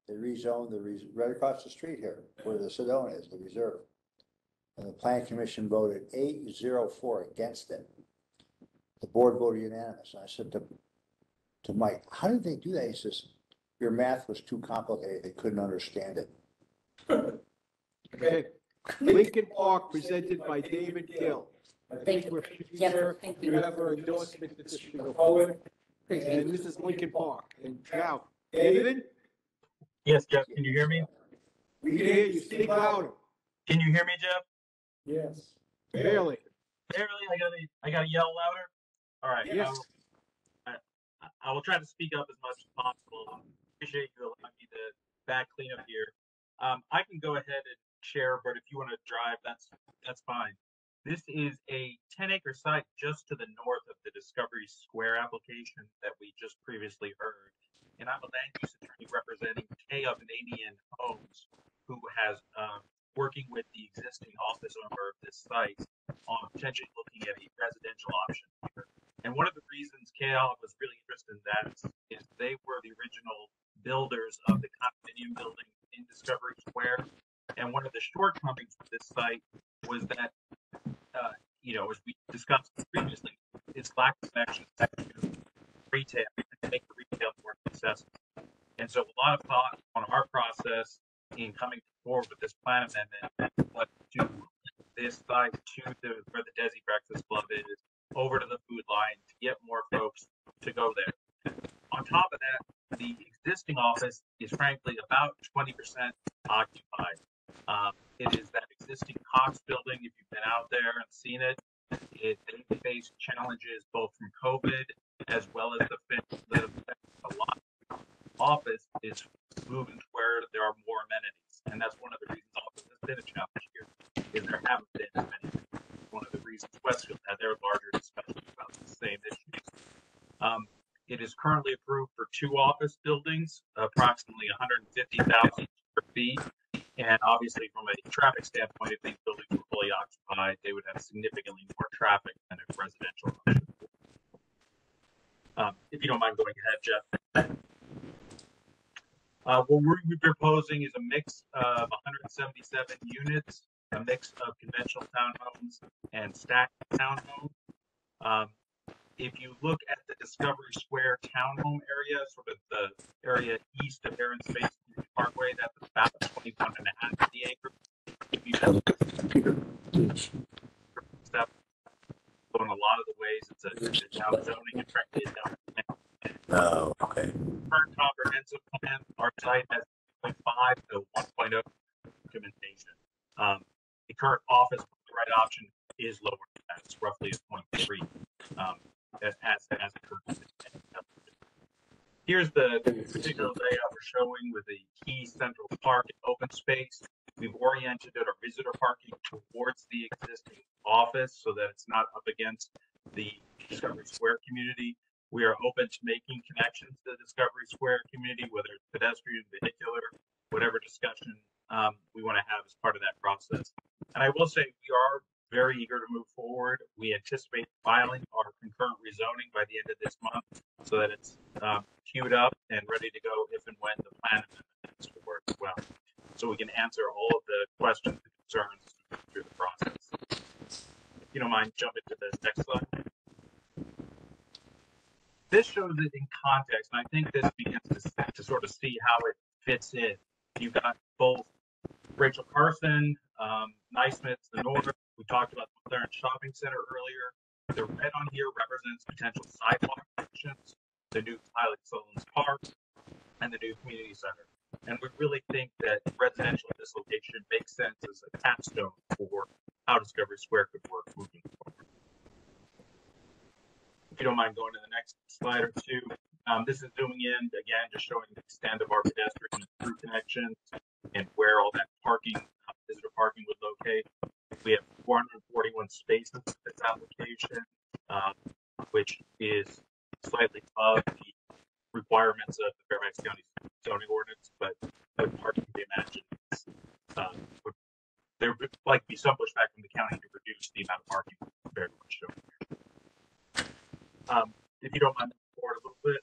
They rezoned right across the street here, where the Sedona is, the reserve. And the plan commission voted 8-0-4 against it. The board voted unanimous. And I said to Mike, how did they do that? He says, your math was too complicated. They couldn't understand it. Okay. Lincoln Park presented by David Gill. I Thank think you. we're pretty Yes, sure thank you you. have our endorsement that this should go forward. And this is Lincoln Park. And now, David, Yes, Jeff, can you hear me? we can hear you. Speak louder. Can you hear me, Jeff? Yes. Barely. Barely, I gotta yell louder? All right. Yes. I will try to speak up as much as possible. Appreciate you allowing me to back clean up here. I can go ahead and share, but if you want to drive, that's fine. This is a 10-acre site just to the north of the Discovery Square application that we just previously heard. And I'm a land use attorney representing K of Canadian Homes, who has working with the existing office owner of this site on potentially looking at a residential option here. And one of the reasons KL was really interested in that is they were the original builders of the condominium building in Discovery Square. And one of the shortcomings of this site was that, as we discussed previously, its lack of access to retail to make the retail more accessible. And so a lot of thought on our process in coming forward with this plan amendment was to this site to where the Desi Breakfast Club is, over to the food line to get more folks to go there. On top of that, the existing office is frankly about 20% occupied. It is that existing Cox building. If you've been out there and seen it, they face challenges both from COVID as well as the a lot of office is moving to where there are more amenities. And that's one of the reasons office has been a challenge here, is there haven't been as many. One of the reasons Westfield had their larger discussions about the same issues. It is currently approved for 2 office buildings, approximately 150,000 square feet. And obviously, from a traffic standpoint, if these buildings were fully occupied, they would have significantly more traffic than a residential option. If you don't mind going ahead, Jeff. What we're proposing is a mix of 177 units, a mix of conventional townhomes and stacked townhomes. If you look at the Discovery Square townhome area, sort of the area east of Aaron Space Parkway, that's about 21.5 of the acre. If you step going a lot of the ways, it's now zoning and frankly it's down. Oh, okay. Current comprehensive plan, our site has 0.5 to 1.0 documentation. The current office right option is lower than that. It's roughly a 0.3 as a current. Here's the particular layout we're showing with the key central park and open space. We've oriented our visitor parking towards the existing office so that it's not up against the Discovery Square community. We are open to making connections to the Discovery Square community, whether it's pedestrian, vehicular, whatever discussion we want to have as part of that process. And I will say we are very eager to move forward. We anticipate filing our concurrent rezoning by the end of this month so that it's queued up and ready to go if and when the plan amendments will work as well. So we can answer all of the questions and concerns through the process. If you don't mind jumping to the next slide. This shows it in context, and I think this begins to sort of see how it fits in. You've got both Rachel Carson, Naismith, the north. We talked about the McLaren Shopping Center earlier. The red on here represents potential sidewalk connections, the new Pilot Solons Park, and the new community center. And we really think that residential at this location makes sense as a capstone for how Discovery Square could work moving forward. If you don't mind going to the next slide or two. This is zooming in, again, just showing the extent of our pedestrian through connections and where all that parking, visitor parking would locate. We have 441 spaces at this application, which is slightly above the requirements of the Fairfax County zoning ordinance, but parking can be imagined. There would like be some pushback from the county to reduce the amount of parking very much shown here. If you don't mind moving forward a little bit.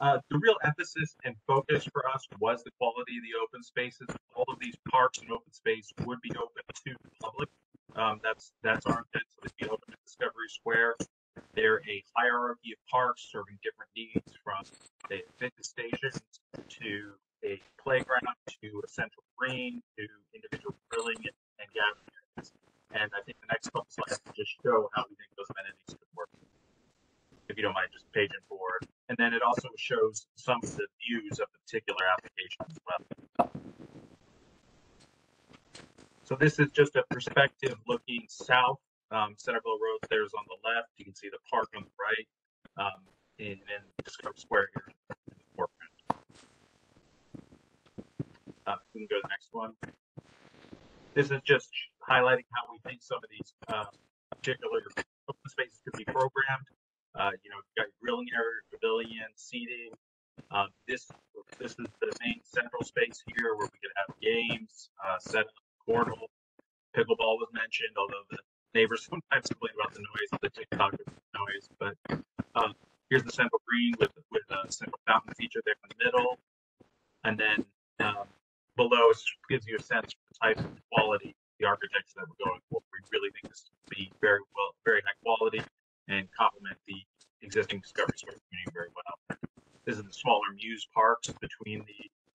The real emphasis and focus for us was the quality of the open spaces. All of these parks and open space would be open to the public. That's our intent, so they'd be open to Discovery Square. They're a hierarchy of parks serving different needs, from a fitness stations to a playground to a central green to individual grilling and gathering areas. And I think the next couple slides will just show how we think those amenities could work. If you don't mind, just paging forward. And then it also shows some of the views of the particular application as well. So this is just a perspective looking south. Centerville Road there's on the left. You can see the park on the right, and then Discovery Square here in the foreground. We can go to the next one. This is just highlighting how we think some of these particular open spaces could be programmed. You know, you've got grilling area, pavilion, seating. This is the main central space here where we could have games, set up, cornhole, pickleball was mentioned, although the neighbors sometimes complain about the noise, the TikTok noise. But here's the central green with a central fountain feature there in the middle, and then below gives you a sense of the type of quality, the architecture that we're going for. We really think this will be very high quality and complement the existing Discovery Square community very well. This is the smaller Muse parks between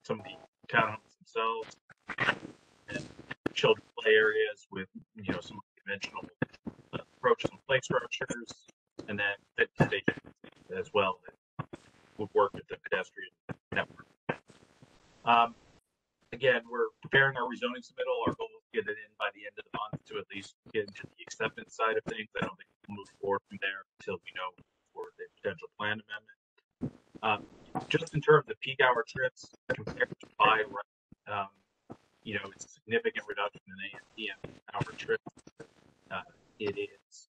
some of the townhomes themselves, and children play areas with some conventional approaches and play structures, and then fitness stations as well that would work with the pedestrian network. Again, we're preparing our rezoning submittal. Our goal is to get it in by the end of the month to at least get into the acceptance side of things. I don't think we'll move forward from there until we know for the potential plan amendment. Just in terms of peak hour trips compared to by right, it's a significant reduction in AM hour trips. It is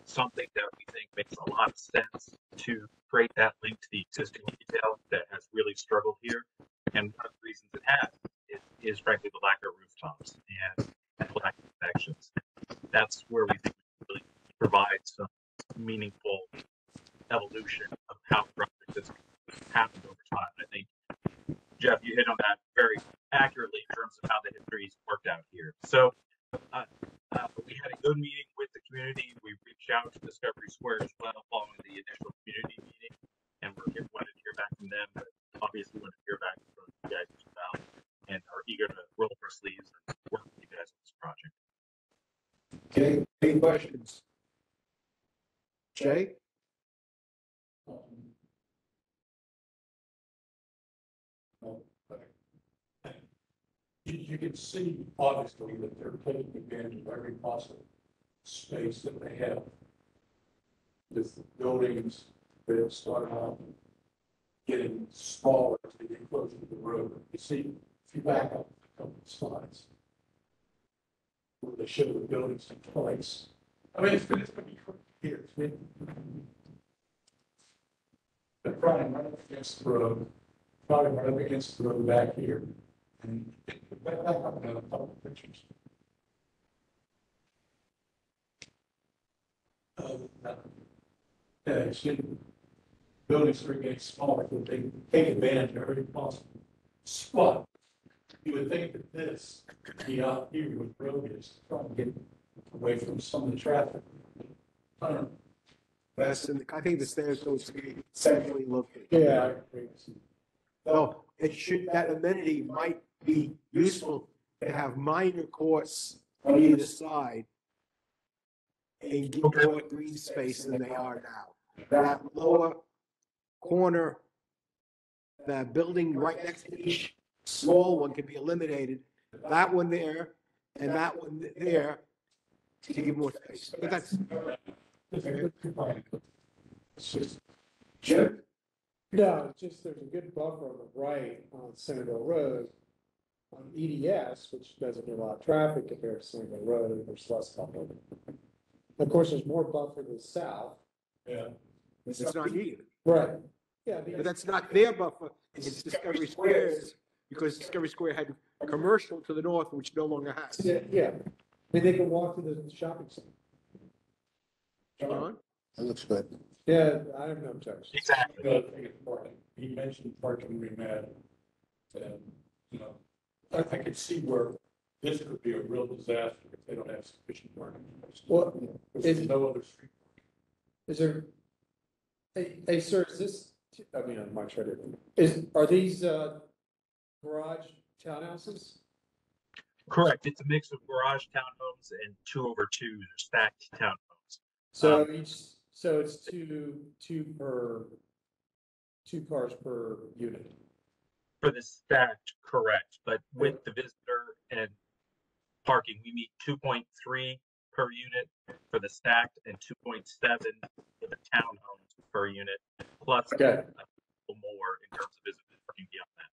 something that we think makes a lot of sense to create that link to the existing retail that has really struggled here. And one of the reasons it has is frankly the lack of rooftops and lack of connections. That's where we think we can really provide some meaningful evolution of how projects has happened over time. I think, Jeff, you hit on that very accurately in terms of how the history's worked out here. So we had a good meeting with the community. We reached out to Discovery Square as well following the initial community meeting, and wanted to hear back from them, but obviously wanted to hear back from you guys as well, and are eager to roll up our sleeves and work with you guys on this project. Okay, any questions? Jay? You can see obviously that they're taking advantage of every possible space that they have. With buildings that have started out getting smaller to get closer to the road. You see, if you back up a couple of slides, where they show the buildings in place. I mean, it's going to be here. They're probably right up against the road, back here. And back up another couple of pictures. You see, buildings are getting smaller, but they take advantage of every possible spot. You would think that this could be out here with road is trying to get away from some of the traffic. I think the stairs goes to be centrally located. Yeah, I agree. So that amenity might be useful to have minor courts on either side and give more green space than they are now. That lower corner, that building right next to each small one can be eliminated. That one there and that one there to give more space. But that's Jim? No, it's just there's a good buffer on the right on Centerville Road. On EDS, which doesn't get a lot of traffic compared to Centerville Road, there's less buffer. Of course, there's more buffer to the south. Yeah. It's not needed. Right. Yeah. But that's not their buffer, it's Discovery Square's, because Discovery Square had commercial to the north, which no longer has. Yeah. I mean, they can walk to the shopping center. John? That looks good. Yeah, I have no objection. Exactly. he mentioned parking remat. And, you know, I could see where this could be a real disaster if they don't have sufficient parking. Well, There's no other street. is there, hey, sir, is this, I mean, I'm not sure, are these, garage townhouses? Correct. It's a mix of garage townhomes and 2/2s or stacked townhomes. So so it's two cars per unit. For the stacked, correct. But with the visitor and parking, we meet 2.3 per unit for the stacked and 2.7 for the townhomes per unit, plus a little more in terms of visitor parking beyond that.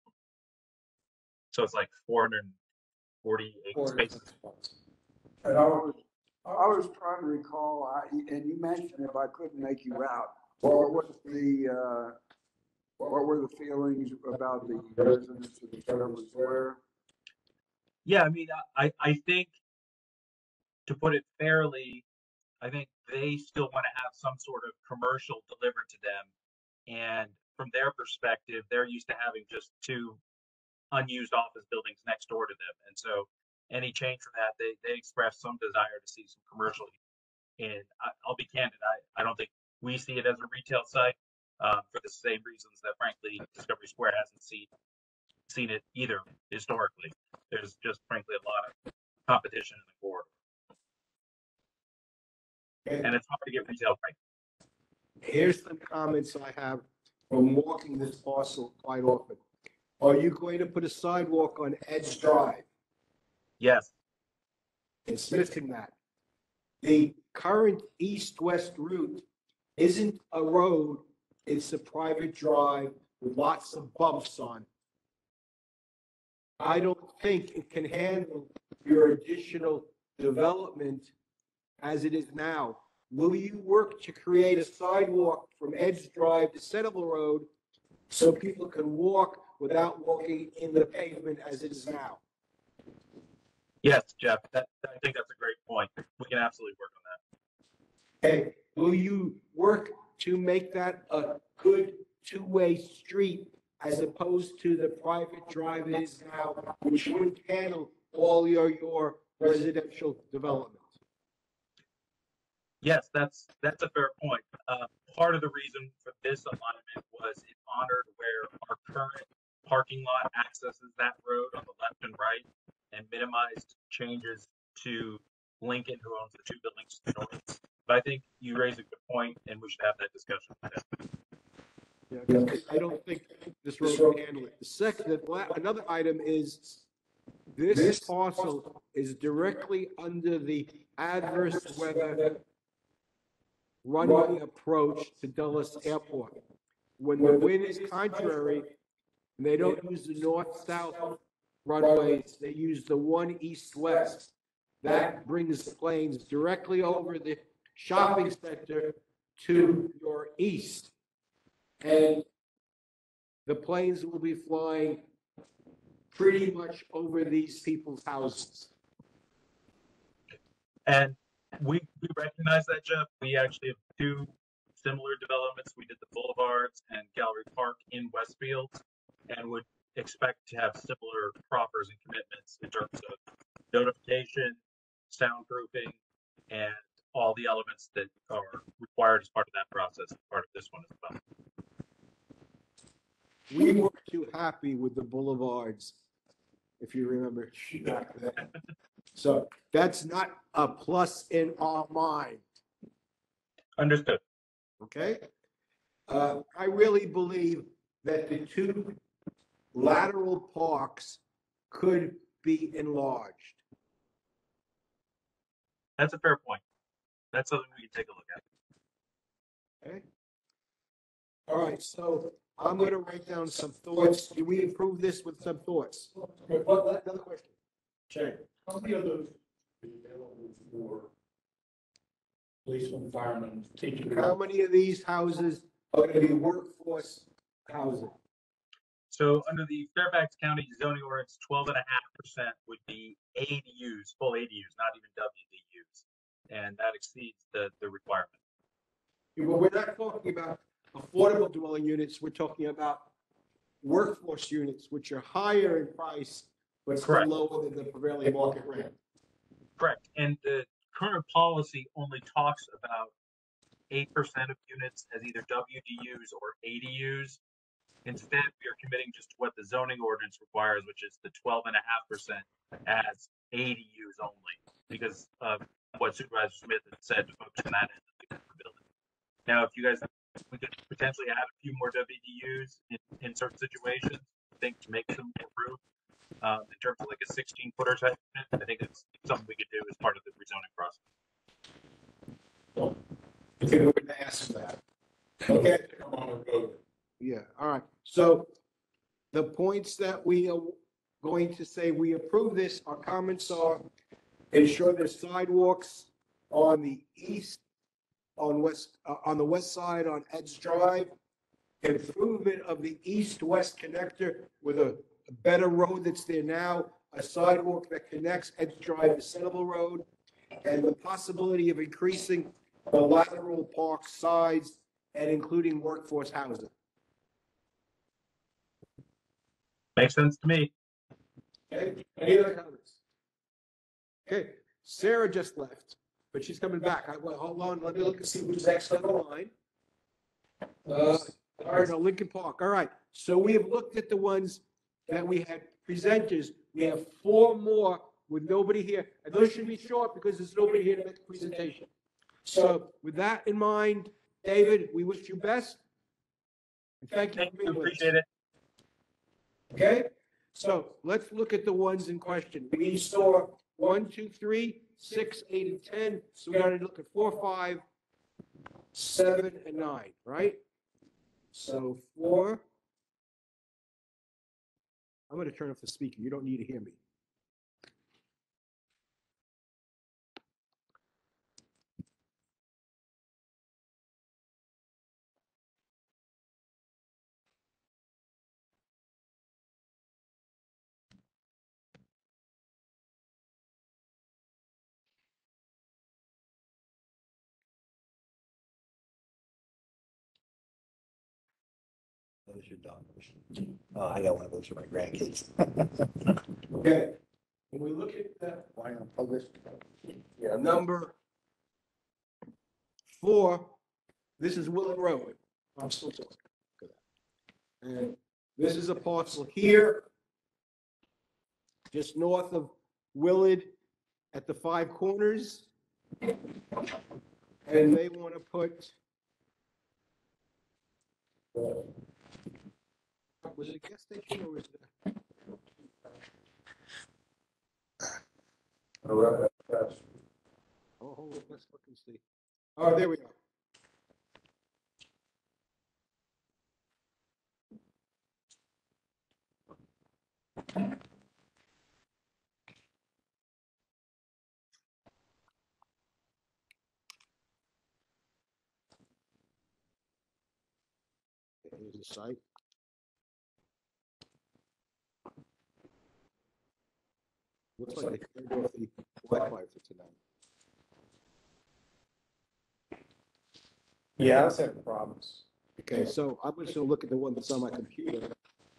So it's like 448 spaces. And I was trying to recall, and you mentioned if I couldn't make you out, what were the feelings about the residents of the Suburban Square? Yeah, I mean, I think, to put it fairly, I think they still want to have some sort of commercial delivered to them. And from their perspective, they're used to having just 2 unused office buildings next door to them. And so any change from that, they express some desire to see some commercial. And I'll be candid, I don't think we see it as a retail site for the same reasons that, frankly, Discovery Square hasn't seen it either historically. There's just, frankly, a lot of competition in the corridor. And it's hard to get retail right. Here's some comments I have from walking this parcel quite often. Are you going to put a sidewalk on Edge Drive? Yes. It's missing that. The current east-west route isn't a road, it's a private drive with lots of bumps on it. I don't think it can handle your additional development as it is now. Will you work to create a sidewalk from Edge Drive to Centerville Road so people can walk without walking in the pavement as it is now? Yes, Jeff, I think that's a great point. We can absolutely work on that. Okay, will you work to make that a good two-way street as opposed to the private drive it is now, which would handle all your residential development? Yes, that's a fair point. Part of the reason for this alignment was it honored where our current parking lot accesses that road on the left and right, and minimized changes to Lincoln, who owns the 2 buildings to the north. But I think you raise a good point, and we should have that discussion. Yeah, I don't think this road can handle it. Another item is this parcel is directly under the adverse weather runway approach to Dulles Airport. When the wind is contrary, and they don't use the north-south runways, they use the one east-west. That brings planes directly over the shopping center to your east. And the planes will be flying pretty much over these people's houses. And we recognize that, Jeff. We actually have 2 similar developments. We did the Boulevards and Gallery Park in Westfield, and would expect to have similar proffers and commitments in terms of notification, soundproofing, and all the elements that are required as part of that process, part of this one as well. We weren't too happy with the boulevards, if you remember back then. So that's not a plus in our mind. Understood. Okay? I really believe that the 2 lateral parks could be enlarged. That's a fair point. That's something we can take a look at. Okay? All right, so I'm going to write down some thoughts. Do we approve this with some thoughts? Another question. Jay. How many of those are available for policemen, firemen, teachers? How many of these houses are going to be workforce housing? So under the Fairfax County zoning ordinance, 12.5% would be ADUs, full ADUs, not even WDUs. And that exceeds the requirement. But we're not talking about affordable dwelling units. We're talking about workforce units, which are higher in price, but still Correct. lower than the prevailing market rent. Correct. And the current policy only talks about 8% of units as either WDUs or ADUs. Instead, we are committing just to what the zoning ordinance requires, which is the 12.5% as ADUs only, because of what Supervisor Smith had said to folks on that end of the building. Now, if you guys, we could potentially add a few more WDUs in certain situations, I think, to make them more roof. In terms of like a 16-footer type unit, I think it's something we could do as part of the rezoning process. I think we're going to ask that. Okay. Come on the road. Yeah, all right. So the points that we are going to say we approve this, our comments are ensure there's sidewalks on the east, on the west side on Ed's Drive, improvement of the east-west connector with a better road that's there now, a sidewalk that connects Ed's Drive to Centerville Road, and the possibility of increasing the lateral park size and including workforce housing. Makes sense to me. Okay, any other comments? Okay, Sarah just left, but she's coming back. Well, hold on, let me look and see who's next on the line. All right, no, Lincoln Park. All right, so we have looked at the ones that we had presenters. We have 4 more with nobody here, and those should be short because there's nobody here to make the presentation. So with that in mind, David, we wish you best. And thank you for being with us. Appreciate it. Okay, so let's look at the ones in question. We saw 1, 2, 3, 6, 8, and 10. So we got to look at 4, 5, 7, and 9, right? So 4. I'm going to turn off the speaker. You don't need to hear me. Those are daughters. Oh, I got one of those for my grandkids. Okay, when we look at that Why not publish? yeah, number 4, this is Willard Road. I'm still talking. And this is a parcel here, just north of Willard at the 5 corners. And they want to put, was it a gas station or was it? Oh, hold on, let's look and see. Oh, there we go. Here's the site. Looks like they turned off the Wi-Fi for tonight. Yeah, I was having problems. Okay, so I'm just gonna look at the one that's on my computer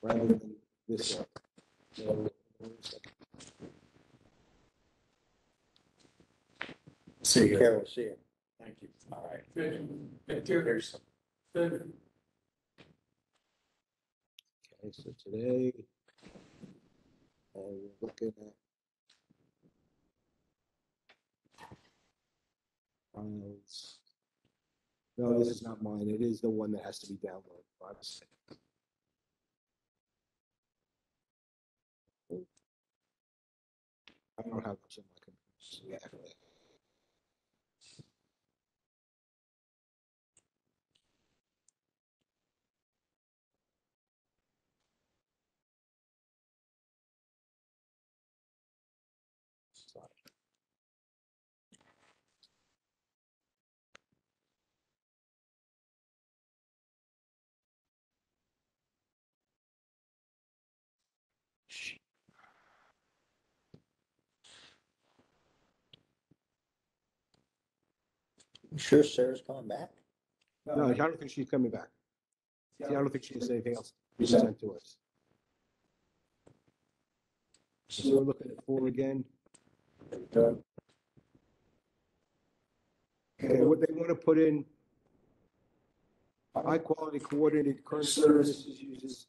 rather than this one. So, one second. See you. Carol, see you. Thank you. All right. Here's some. Okay, so today, we're looking at files. No, this is not mine. It is the one that has to be downloaded. I don't have those on my computer. Yeah. You sure Sarah's coming back? No, I don't think she's coming back. See, I don't think she has anything else to present to us. So we're looking at 4 again. Okay, what they want to put in, high quality coordinated current services uses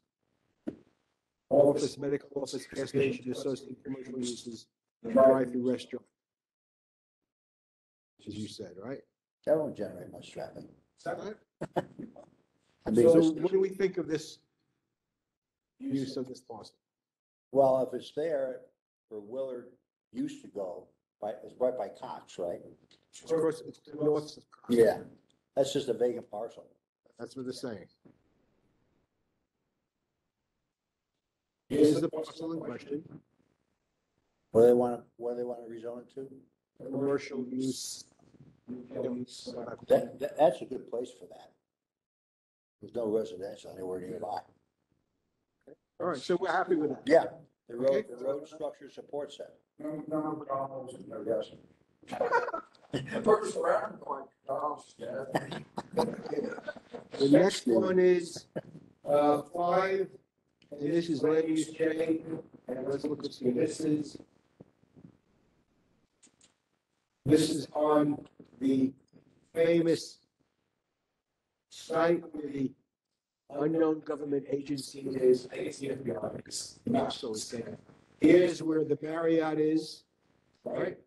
office, medical office, gas station, associated commercial uses, drive-through restaurant. As you said, right? That won't generate much traffic. Is that right? I mean, So what do we think of this use of this parcel? well, if it's there, where Willard used to go, it's right by Cox, right? Of course, it's the north. Yeah, that's just a vacant parcel. That's what they're saying. Here's the parcel in question. What do they want to rezone it to? Commercial use. That's a good place for that. There's no residential anywhere nearby. All right, so we're happy with that. Yeah, the road structure supports that. No McDonald's, no gas. First around, like, McDonald's, yeah. The next one is 5, and this is land use change, and let's look at see, this is on the famous site where the unknown government agency is. I think it's the FBI. Also, it's there. Here's where the Marriott is, right?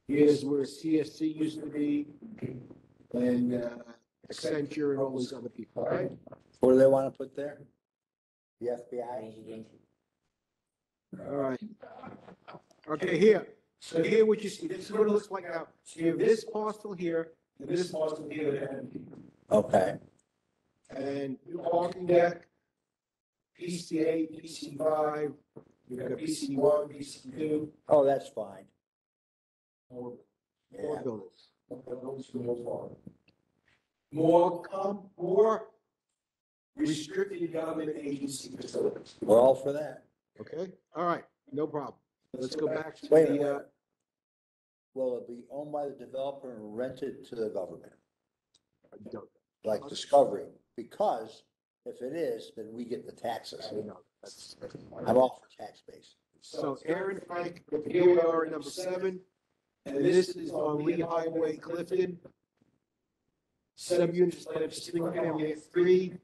Here's where CSC used to be, and Accenture and all these other people, right? What do they want to put there? The FBI? All right. Okay, here. So here what you see, this is what it looks like now. So you have this parcel here, and this parcel here. Okay. And parking deck, PC8, PC5, you've got a PC1, PC2. Oh, that's fine. Four Yeah. buildings. More restricted government agency facilities. We're all for that. Okay, all right, no problem. Let's go back to Wait a the, minute. Will it be owned by the developer and rented to the government? Like Discovery? Because if it is, then we get the taxes. I'm all for tax base. so Aaron, Frank, here we are at number 7, and this is on Lee Highway, Clifton. Subunits planned for single family at 3.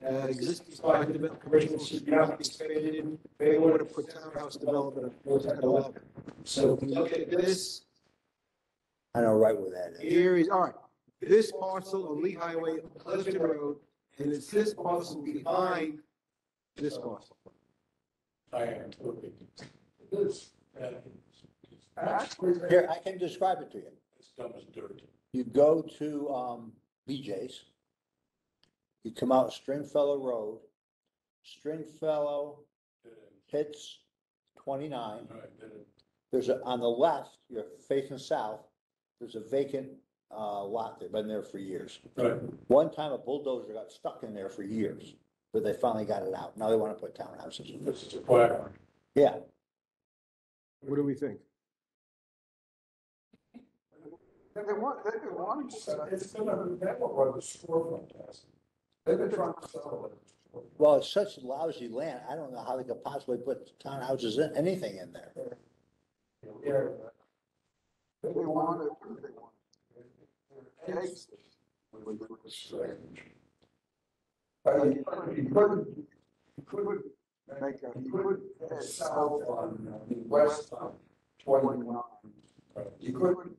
Existing spot development commercial should not be expanded. They want to put townhouse development at 11. So if you look at this, I know right where that is. here is, all right, this parcel on Lee Highway, Clifton Road, and it's this parcel behind this parcel. I am totally. This, Here, I can describe it to you. it's dumb as dirt. You go to BJ's. You come out Stringfellow Road. Stringfellow hits 29. All right, then There's on the left, you're facing south, there's a vacant lot there, been there for years. Right. One time a bulldozer got stuck in there for years, but they finally got it out. Now they want to put townhouses. this is a quagmire. Yeah, What do we think? They want to sell it. It's gonna, that will run the storefront test. They've been trying to sell it. well, it's such lousy land. I don't know how they could possibly put townhouses in, anything in there. Yeah. They want it, they want it. Cakes. You couldn't head south on, west on 29. You couldn't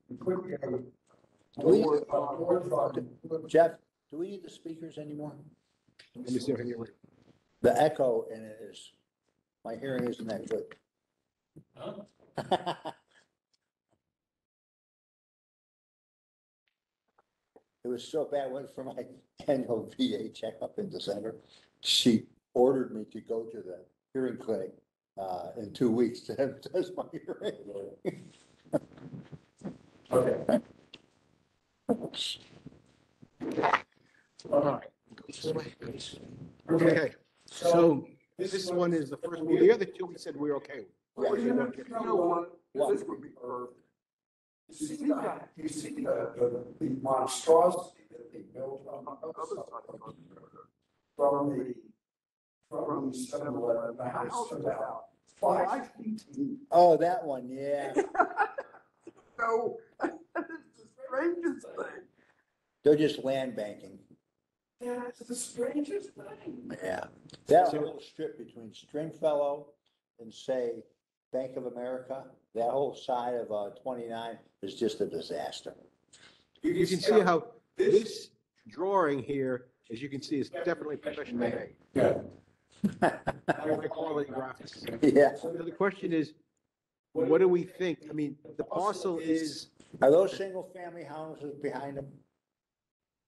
go north on. Jeff, do we need the speakers anymore? Let me see if I can hear it. The echo in it is, my hearing isn't that good. It was so bad, I went for my annual VA checkup in December. She ordered me to go to the hearing clinic in 2 weeks to have test my hearing. Okay. All right. Okay, so this one is the first one. The other two we said we're okay with. Well, you know what? This would be perfect. You see the monstrosity that they built on the other side of the road. from the 7-Eleven, the house about 5 feet deep. Oh, that one, yeah. So, it's the strangest thing. They're just land banking. Yeah, it's the strangest thing. Yeah. That whole strip between Stringfellow and say Bank of America, that whole side of 29 is just a disaster. You can see how this drawing here, as you can see, is definitely professionally made. Yeah. High quality graphics. Yeah. So the question is, what do we think? I mean, the parcel is, Are those single family houses behind them?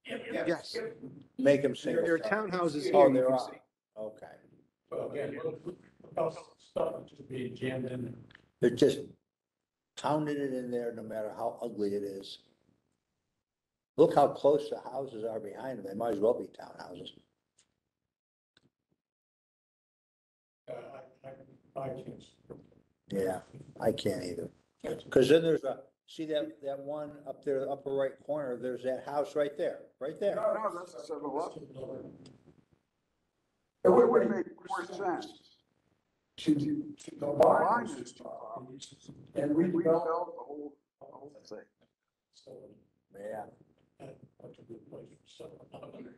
yes, Make them single. there are townhouses here. Oh, you there can are. see. Okay. Well, again, stuff just being jammed in. They're just pounding it in there no matter how ugly it is. Look how close the houses are behind them. They might as well be townhouses. I can't. Yeah, I can't either. Because then there's see that one up there, upper right corner, there's that house right there, right there. No, that's a 7-Eleven. It would make more sense to combine these two properties and redevelop the whole thing. Yeah. That's a good place for someone.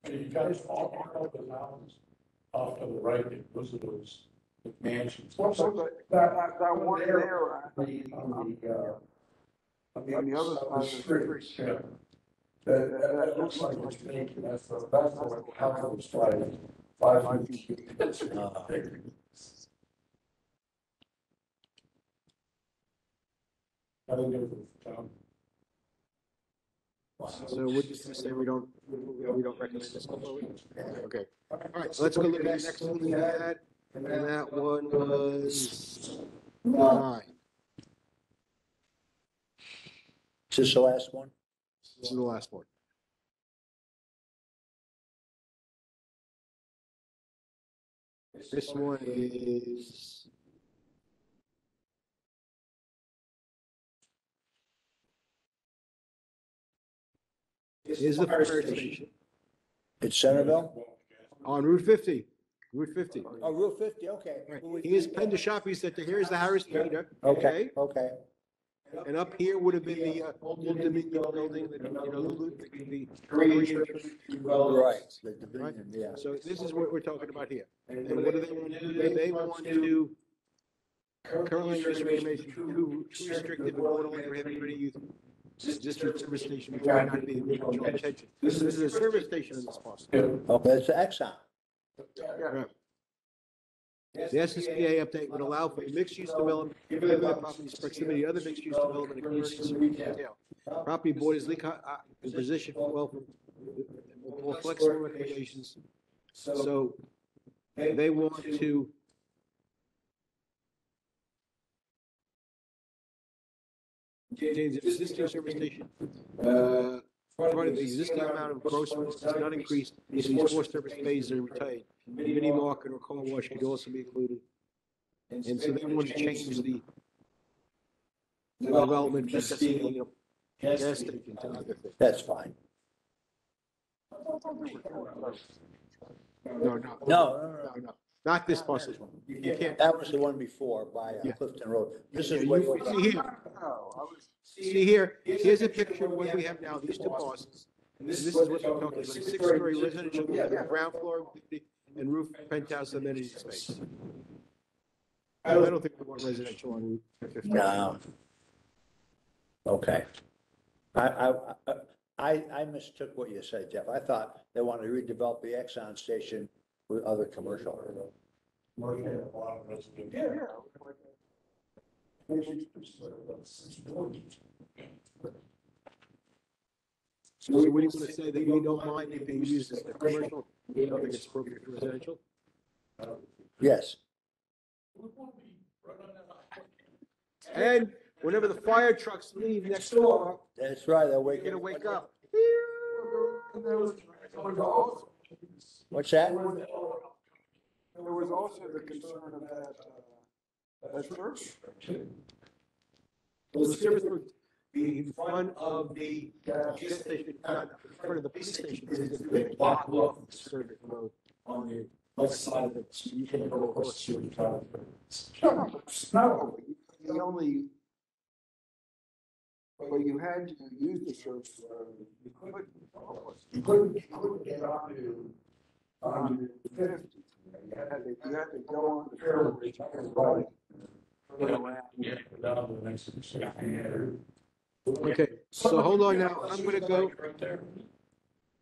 And you guys all know the houses off to the right, those are those mansions. So that one there on the other side of the street. Yeah. That looks like it's vacant, that's the house that was 5 feet. I don't know if it's, So we're just gonna say we don't recommend this. Okay. All right, so let's go look at the next one we had, and that one was 9. Is this the last one? This is the last one. This one is the fire station It's Centerville? on Route 50. Route 50. Oh, Route 50, okay. Here's Pender Shopping Center. Here's the Harris Theater. Okay, okay. And up here would have been the Old Dominion building, the Korean. Right, the Dominion, yeah. So this is what we're talking about here. And what do they want to do? They want to currently use information too restrictive and would only prohibit any use. District service station which might not be in the original intention. This is a service station in this parcel. Okay, it's the Exxon. Right. The SSPA update would allow for mixed-use development, given the property's proximity to other mixed-use development and commercial and retail. Property board is in position for more flexible recommendations. So they want to contains an existing service station, provided the existing amount of groceries does not increase, if these 4 service bays are retained. Mini market or car wash could also be included. And so they want to change the development, gas station to other things. That's fine. No. Not this parcel. You can't. That was the one before by Clifton Road. This is way over. See here, here's a picture of what we have now, these 2 parcels. And this is what we're talking about, 6-story residential, ground floor and roof penthouse amenity space. I don't think we want residential on Route 50. No. Okay. I mistook what you said, Jeff. I thought they wanted to redevelop the Exxon station with other commercial. So what do you want to say, that we don't mind it being used as a commercial, we don't think it's appropriate for residential? Yes. And whenever the fire trucks leave next door, that's right, they'll you're gonna wake up. What's that? There was also the concern of that church. Well, the service, in front of the gas station, in front of the police station, is a big block off the Suburban road on the west side of it. So you can go across to the top. No, you only, well, you had to use the search road. You couldn't get onto 50. You had to go on the fairway, right. Yeah, down to the next one. Okay, so hold on now, I'm gonna go. Right there.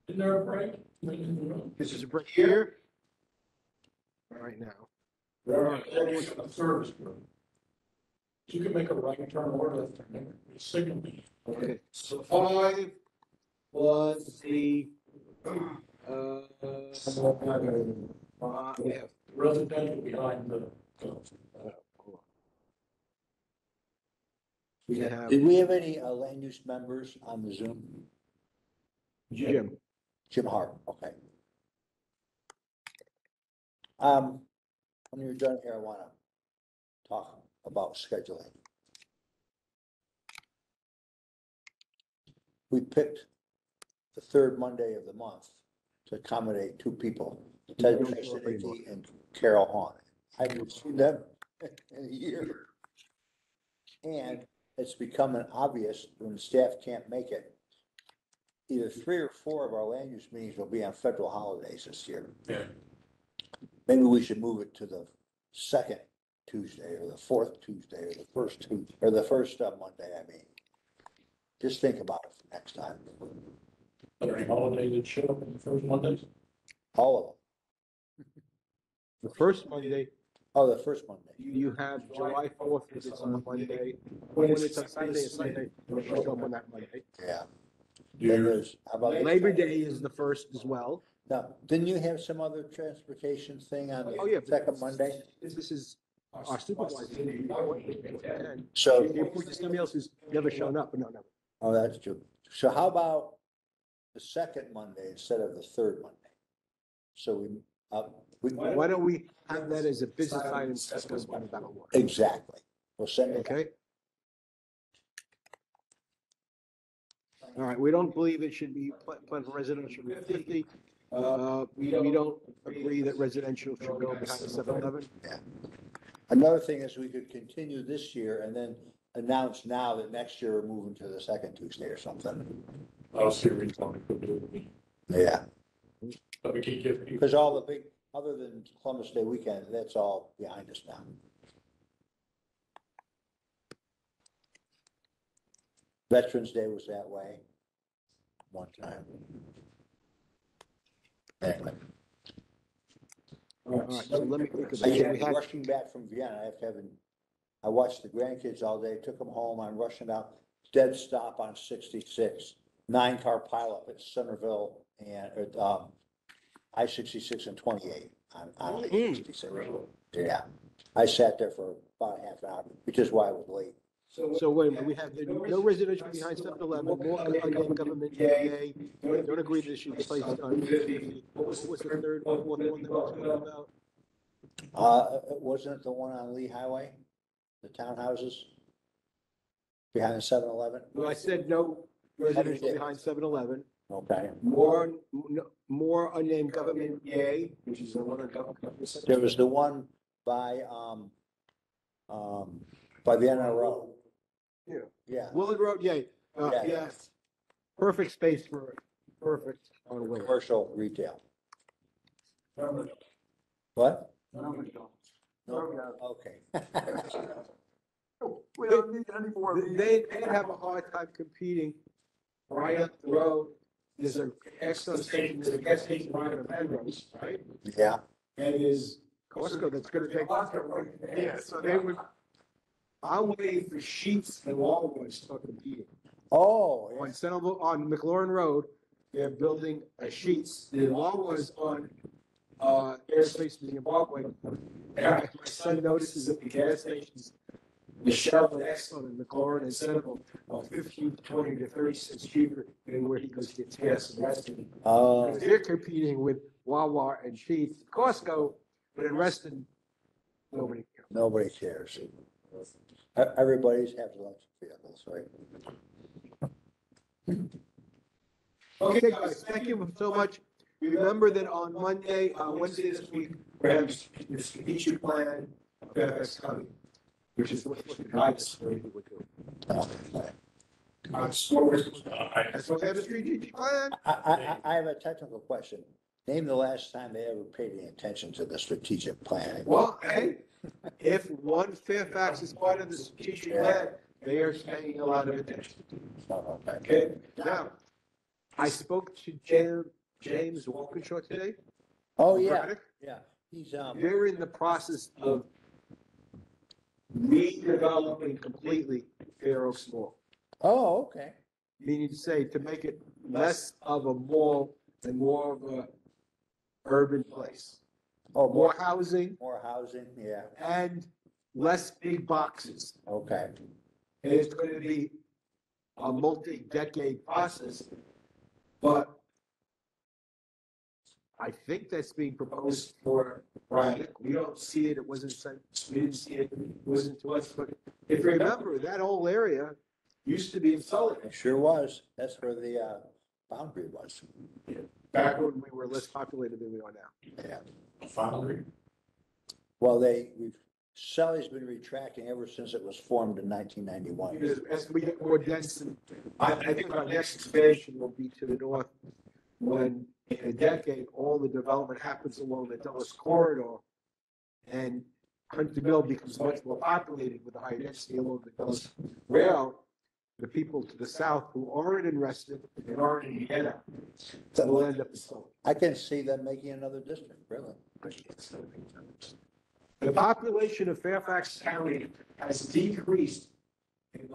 Isn't there a break? This is a break here. Right now. There is a service road. You can make a right turn or left turn, signal me. Okay, so 5 was the, we have Residential behind the. we have Did we have any land use members on the Zoom? Jim. Jim Hart, okay. When you're done here, I want to talk about scheduling. We picked the third Monday of the month to accommodate two people, Ted Christianity and Carol Hahn. I haven't seen them in a year. And it's becoming obvious when staff can't make it. Either 3 or 4 of our land use meetings will be on federal holidays this year. Yeah. Maybe we should move it to the second Tuesday or the fourth Tuesday or the first Tuesday or the first Monday, I mean. Just think about it for next time. Are there any holidays that show up in the first Mondays? All of them. The first Monday, Oh, the first Monday. you have July 4th, which is on a Monday. When it's on Saturday, it's Sunday, it'll show up on that Monday. Yeah. Then there's, how about Labor Day is the first as well. Now, didn't you have some other transportation thing on Oh, yeah. the second Monday? This is our supervisor. So- There's somebody else who's never shown up, but no. Oh, that's true. So how about the second Monday instead of the third Monday? So Why don't we have that as a business item, discuss whether that'll work? exactly. We'll send it. Okay. All right, we don't believe it should be planned for residential with 50. We don't agree that residential should go behind the 7-Eleven. Yeah. Another thing is we could continue this year and then announce now that next year we're moving to the second Tuesday or something. I'll see what he's going to do. Yeah. But we keep giving. Because all the big, other than Columbus Day weekend, that's all behind us now. Veterans Day was that way one time. Anyway. All right, so let me think I about it. was rushing back from Vienna after having, I watched the grandkids all day, took them home, I'm rushing out, dead stop on 66, 9-car pileup at Centerville and, I-66 and 28 on I-66. Yeah, I sat there for about a half an hour, which is why I was late. So wait a minute, we have no residential behind 7-Eleven, more unnamed government DBA. Don't agree that it should be placed on 50. What was the third one that we were talking about? Wasn't it the one on Lee Highway? The townhouses? Behind the 7-Eleven? Well, I said no residential behind 7-Eleven. Okay. More unnamed government DBA, which is the one on government. There was the one by the NRO. Yeah. Yeah. Willard Road, yeah. Yeah. Yes. Perfect space for it. Perfect on Willard. Commercial retail. What? No, Okay. we don't need any more. They have a hard time competing right up the road. There's a Exxon station, there's a gas station right on Penrose, right? Yeah. And there's Costco that's gonna take. Yeah, so they would, I'm waiting for Sheets and Walmart to start competing. Oh, On Centerville, on McLaurin Road, they're building a Sheets. The Walmart's on, airspace in Zimbabwe. And my son notices that the gas stations, the Shell and Exxon and McLaurin and Centerville are 15, 20 to 30 cents cheaper than where he goes to get gas in Reston. Oh. They're competing with Wawa and Sheets, Costco, but in Reston, nobody cares. Nobody cares. Everybody's has electric vehicles, right? Okay, guys, thank you so much. Remember that on Monday, Wednesday this week, we're having the strategic plan that's coming, which is what the guidance for what we're doing. So we have a strategic plan. I have a technical question. Name the last time they ever paid any attention to the strategic plan. Well, hey, if One Fairfax is part of the strategic plan, they are paying a lot of attention. Okay, now, I spoke to James Walkinshaw today. Oh, yeah, Braddock. yeah. He's, They're in the process of redeveloping completely Fair Oaks Mall. oh, okay. Meaning to say, to make it less of a mall and more of a urban place. Oh, More housing more housing, yeah, and less big boxes. okay. And it's going to be a multi-decade process, but I think that's being proposed for Braddock. We don't see it. It wasn't sent. We didn't see it. It wasn't to us. But if you remember, that whole area used to be in Sully. It sure was. That's where the boundary was. Back when we were less populated than we are now. Yeah. Foundry. Well, Sully's been retracting ever since it was formed in 1991. Because as we get more dense, and I think our next expansion will be to the north when in a decade, all the development happens along the Dulles corridor and Hunterville becomes much more populated with a high density along the Dulles Rail. The people to the south who aren't interested and aren't in Vienna will end up in Sully. I can see them making another district, really. The population of Fairfax County has decreased in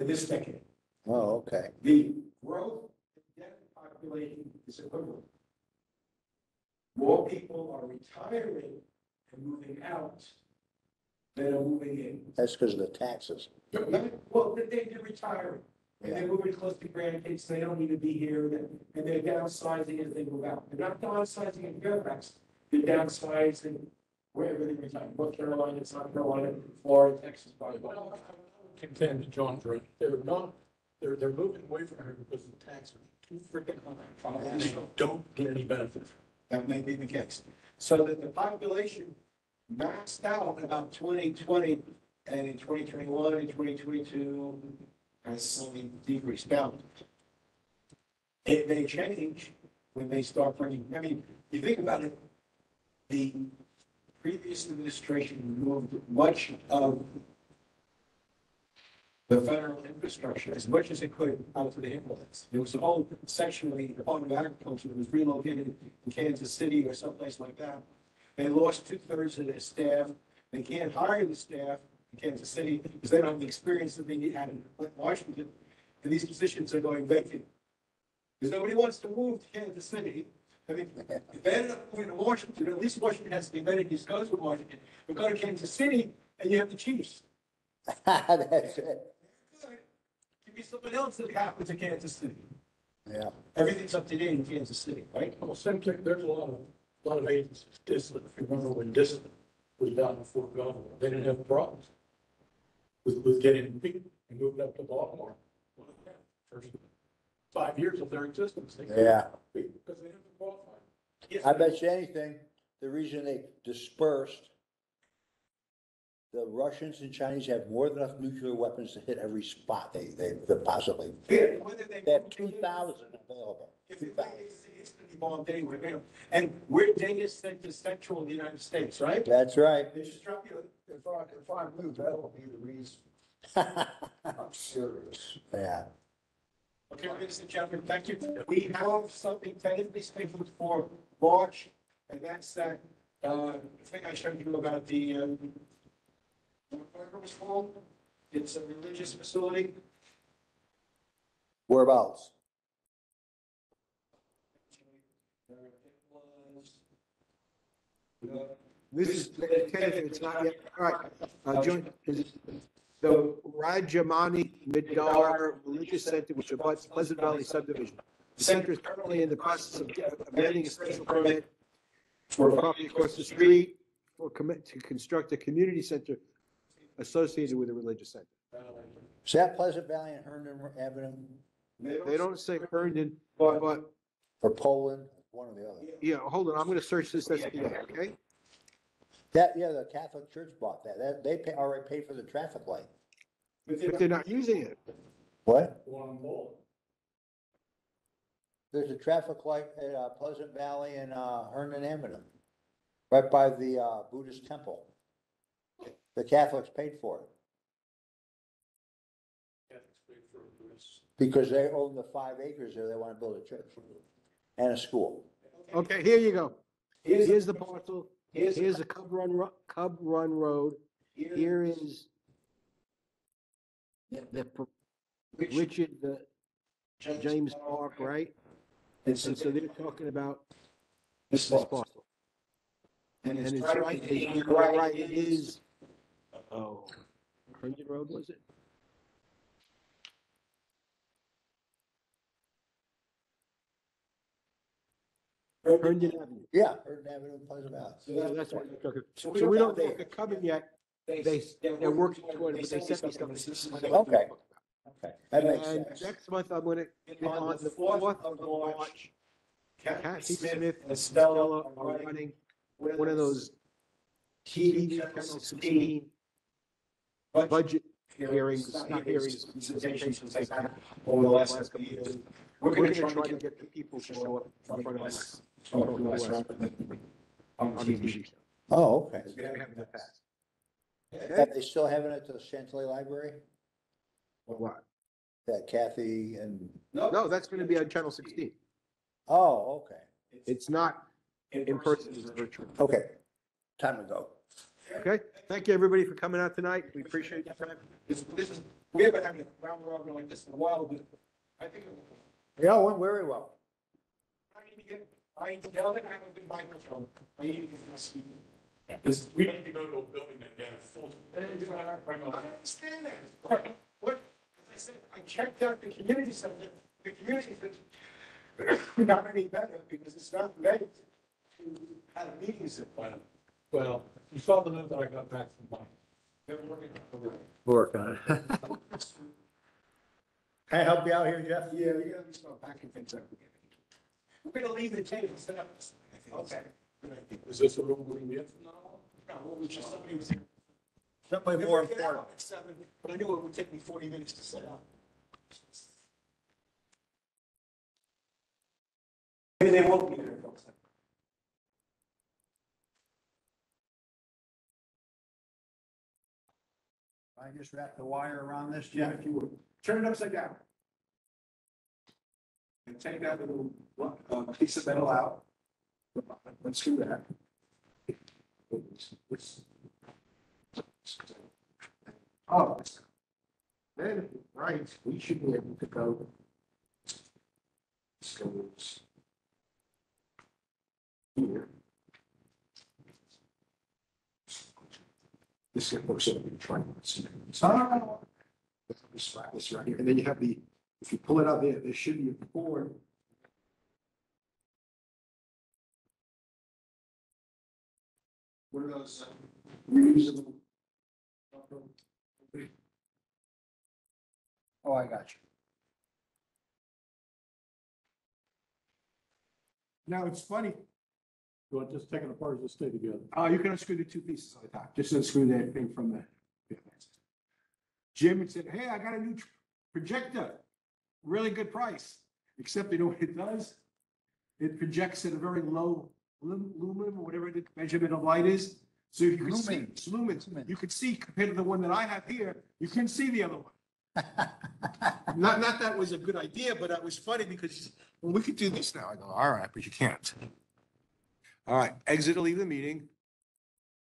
this decade. Oh, okay. The growth in debt population is equivalent. More people are retiring and moving out than are moving in. That's because of the taxes. Well, they're retiring. And they're moving close to grandkids, they don't need to be here, and they're downsizing as they move out. They're not downsizing in Fairfax, they're downsizing wherever they retire, North Carolina, South Carolina, Florida, Texas, probably. Contend to John's right. They're moving away from here because the taxes are too freaking high. And they don't get any benefit. That may be the case. So that the population maxed out in about 2020, and in 2021 and 2022 has slowly decreased. Now, it may change when they start bringing, I mean, you think about it, the previous administration moved much of the federal infrastructure as much as it could out to the hinterlands. There was a whole section of the Department of Agriculture that was relocated in Kansas City or someplace like that. They lost 2/3 of their staff. They can't hire the staff in Kansas City because they don't have the experience that they had in Washington. And these positions are going vacant. Because nobody wants to move to Kansas City. I mean, if they ended up moving to Washington, at least Washington has the amenities goes with Washington. But go to Kansas City and you have the Chiefs. That's it. Give me something else that happens in Kansas City. Yeah. Everything's up to date in Kansas City, right? Well, same thing, there's a lot of agencies, Discipline, if you remember when Discipline was down before governor, they didn't have problems with getting people, and moved up to Baltimore. First 5 years of their existence. Yeah. Because they didn't qualify. I bet you anything, the reason they dispersed, the Russians and Chinese have more than enough nuclear weapons to hit every spot they possibly. They have 2,000 available. It's going to be bombed anyway. And we're data center central in the United States, right? That's right. They just drop you. If I move, that'll be the reason. I'm serious. Yeah. Okay, ladies and gentlemen, thank you. We have something tentatively scheduled for March, and that's that, thing I showed you about the, whatever it was called. It's a religious facility. Whereabouts? This is, it's not yet, all right, joint, the Rajamani Midar Religious Center, which abuts Pleasant Valley subdivision. The center is currently in the process of getting a special permit for a property across the street to construct a community center associated with a religious center. Is that Pleasant Valley and Herndon Avenue? They don't say Herndon, but, or Poland, one or the other. yeah, hold on, I'm gonna search this SPA, okay? That, yeah, the Catholic Church bought that. They already paid for the traffic light. But they're not using it. What? One on both. There's a traffic light at Pleasant Valley and Herndon Avenue, right by the Buddhist temple. The Catholics paid for it because they own the 5 acres there. They want to build a church and a school. Okay, here you go. Here's the parcel. Here's the Cub Run Road. Here is the Richard, the James Park, right? And so they're talking about this parcel. And it's right, you're right, it is, oh, Herndon Road, was it? Herndon Avenue. Yeah, Herndon Avenue and Pleasant Valley. So that's what we're talking. So we don't know if they're coming yet. They're working toward it, but they sent me stuff. Okay. Okay, that makes And sense. next month, I'm gonna, on the 4th of March, Kathy Smith and Stella are running one of those TV Channel 16 budget hearings, not hearings, presentations they've had over the last couple of years. We're gonna try to get the people to show up in front of us. On TV. Oh, okay. We haven't had in the past. Are they still having it at the Chantilly Library? What? That Kathy and, No, that's gonna be on Channel 16. oh, okay. It's not in person, it's virtual. Okay, time to go. Okay, thank you, everybody, for coming out tonight. We appreciate your time. We haven't had a round robin like this in a while, but I think. Yeah, it went very well. I yelled at him with the microphone. I need to get this. Because we need to go to a building that they have full. I understand that. What, as I said, I checked out the community center. The community center, not any better because it's not ready to have meetings at one. Well, you saw the news that I got back from mine. They're working on it. Work on it. Can I help you out here, Jeff? Yeah, we gotta start backing things up. We're gonna leave the table set up. Okay. Is this a room we get? No, well, we just, somebody was. Somebody more important. At 7, but I knew it would take me 40 minutes to set up. Maybe they won't be there, folks. I just wrap the wire around this, Jeff? If you would, turn it upside down. And take that little piece of metal out. Let's do that. Oh, then, right, we should be able to go. This goes here. This is supposed to be trying. No. This right here, and then you have the, if you pull it out there should be a cord. What are those reusable? Oh, I got you. Now, it's funny. You want this taken apart or just stay together? You can unscrew the 2 pieces on the top, just unscrew that thing from the. Jim had said, hey, I got a new projector, really good price, except you know what it does? It projects at a very low lumen, or whatever the measurement of light is. So if you can see, lumens, you could see compared to the one that I have here, you can see the other one. Not that was a good idea, but that was funny because, well, we could do this now. I go, all right, but you can't. All right, exit or leave the meeting.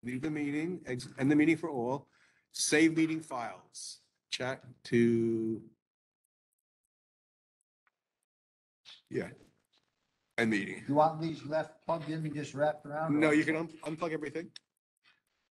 Leave the meeting, exit, end the meeting for all. Save meeting files. Chat to. Yeah. End meeting. You want these left plugged in and just wrapped around? No, you can unplug everything.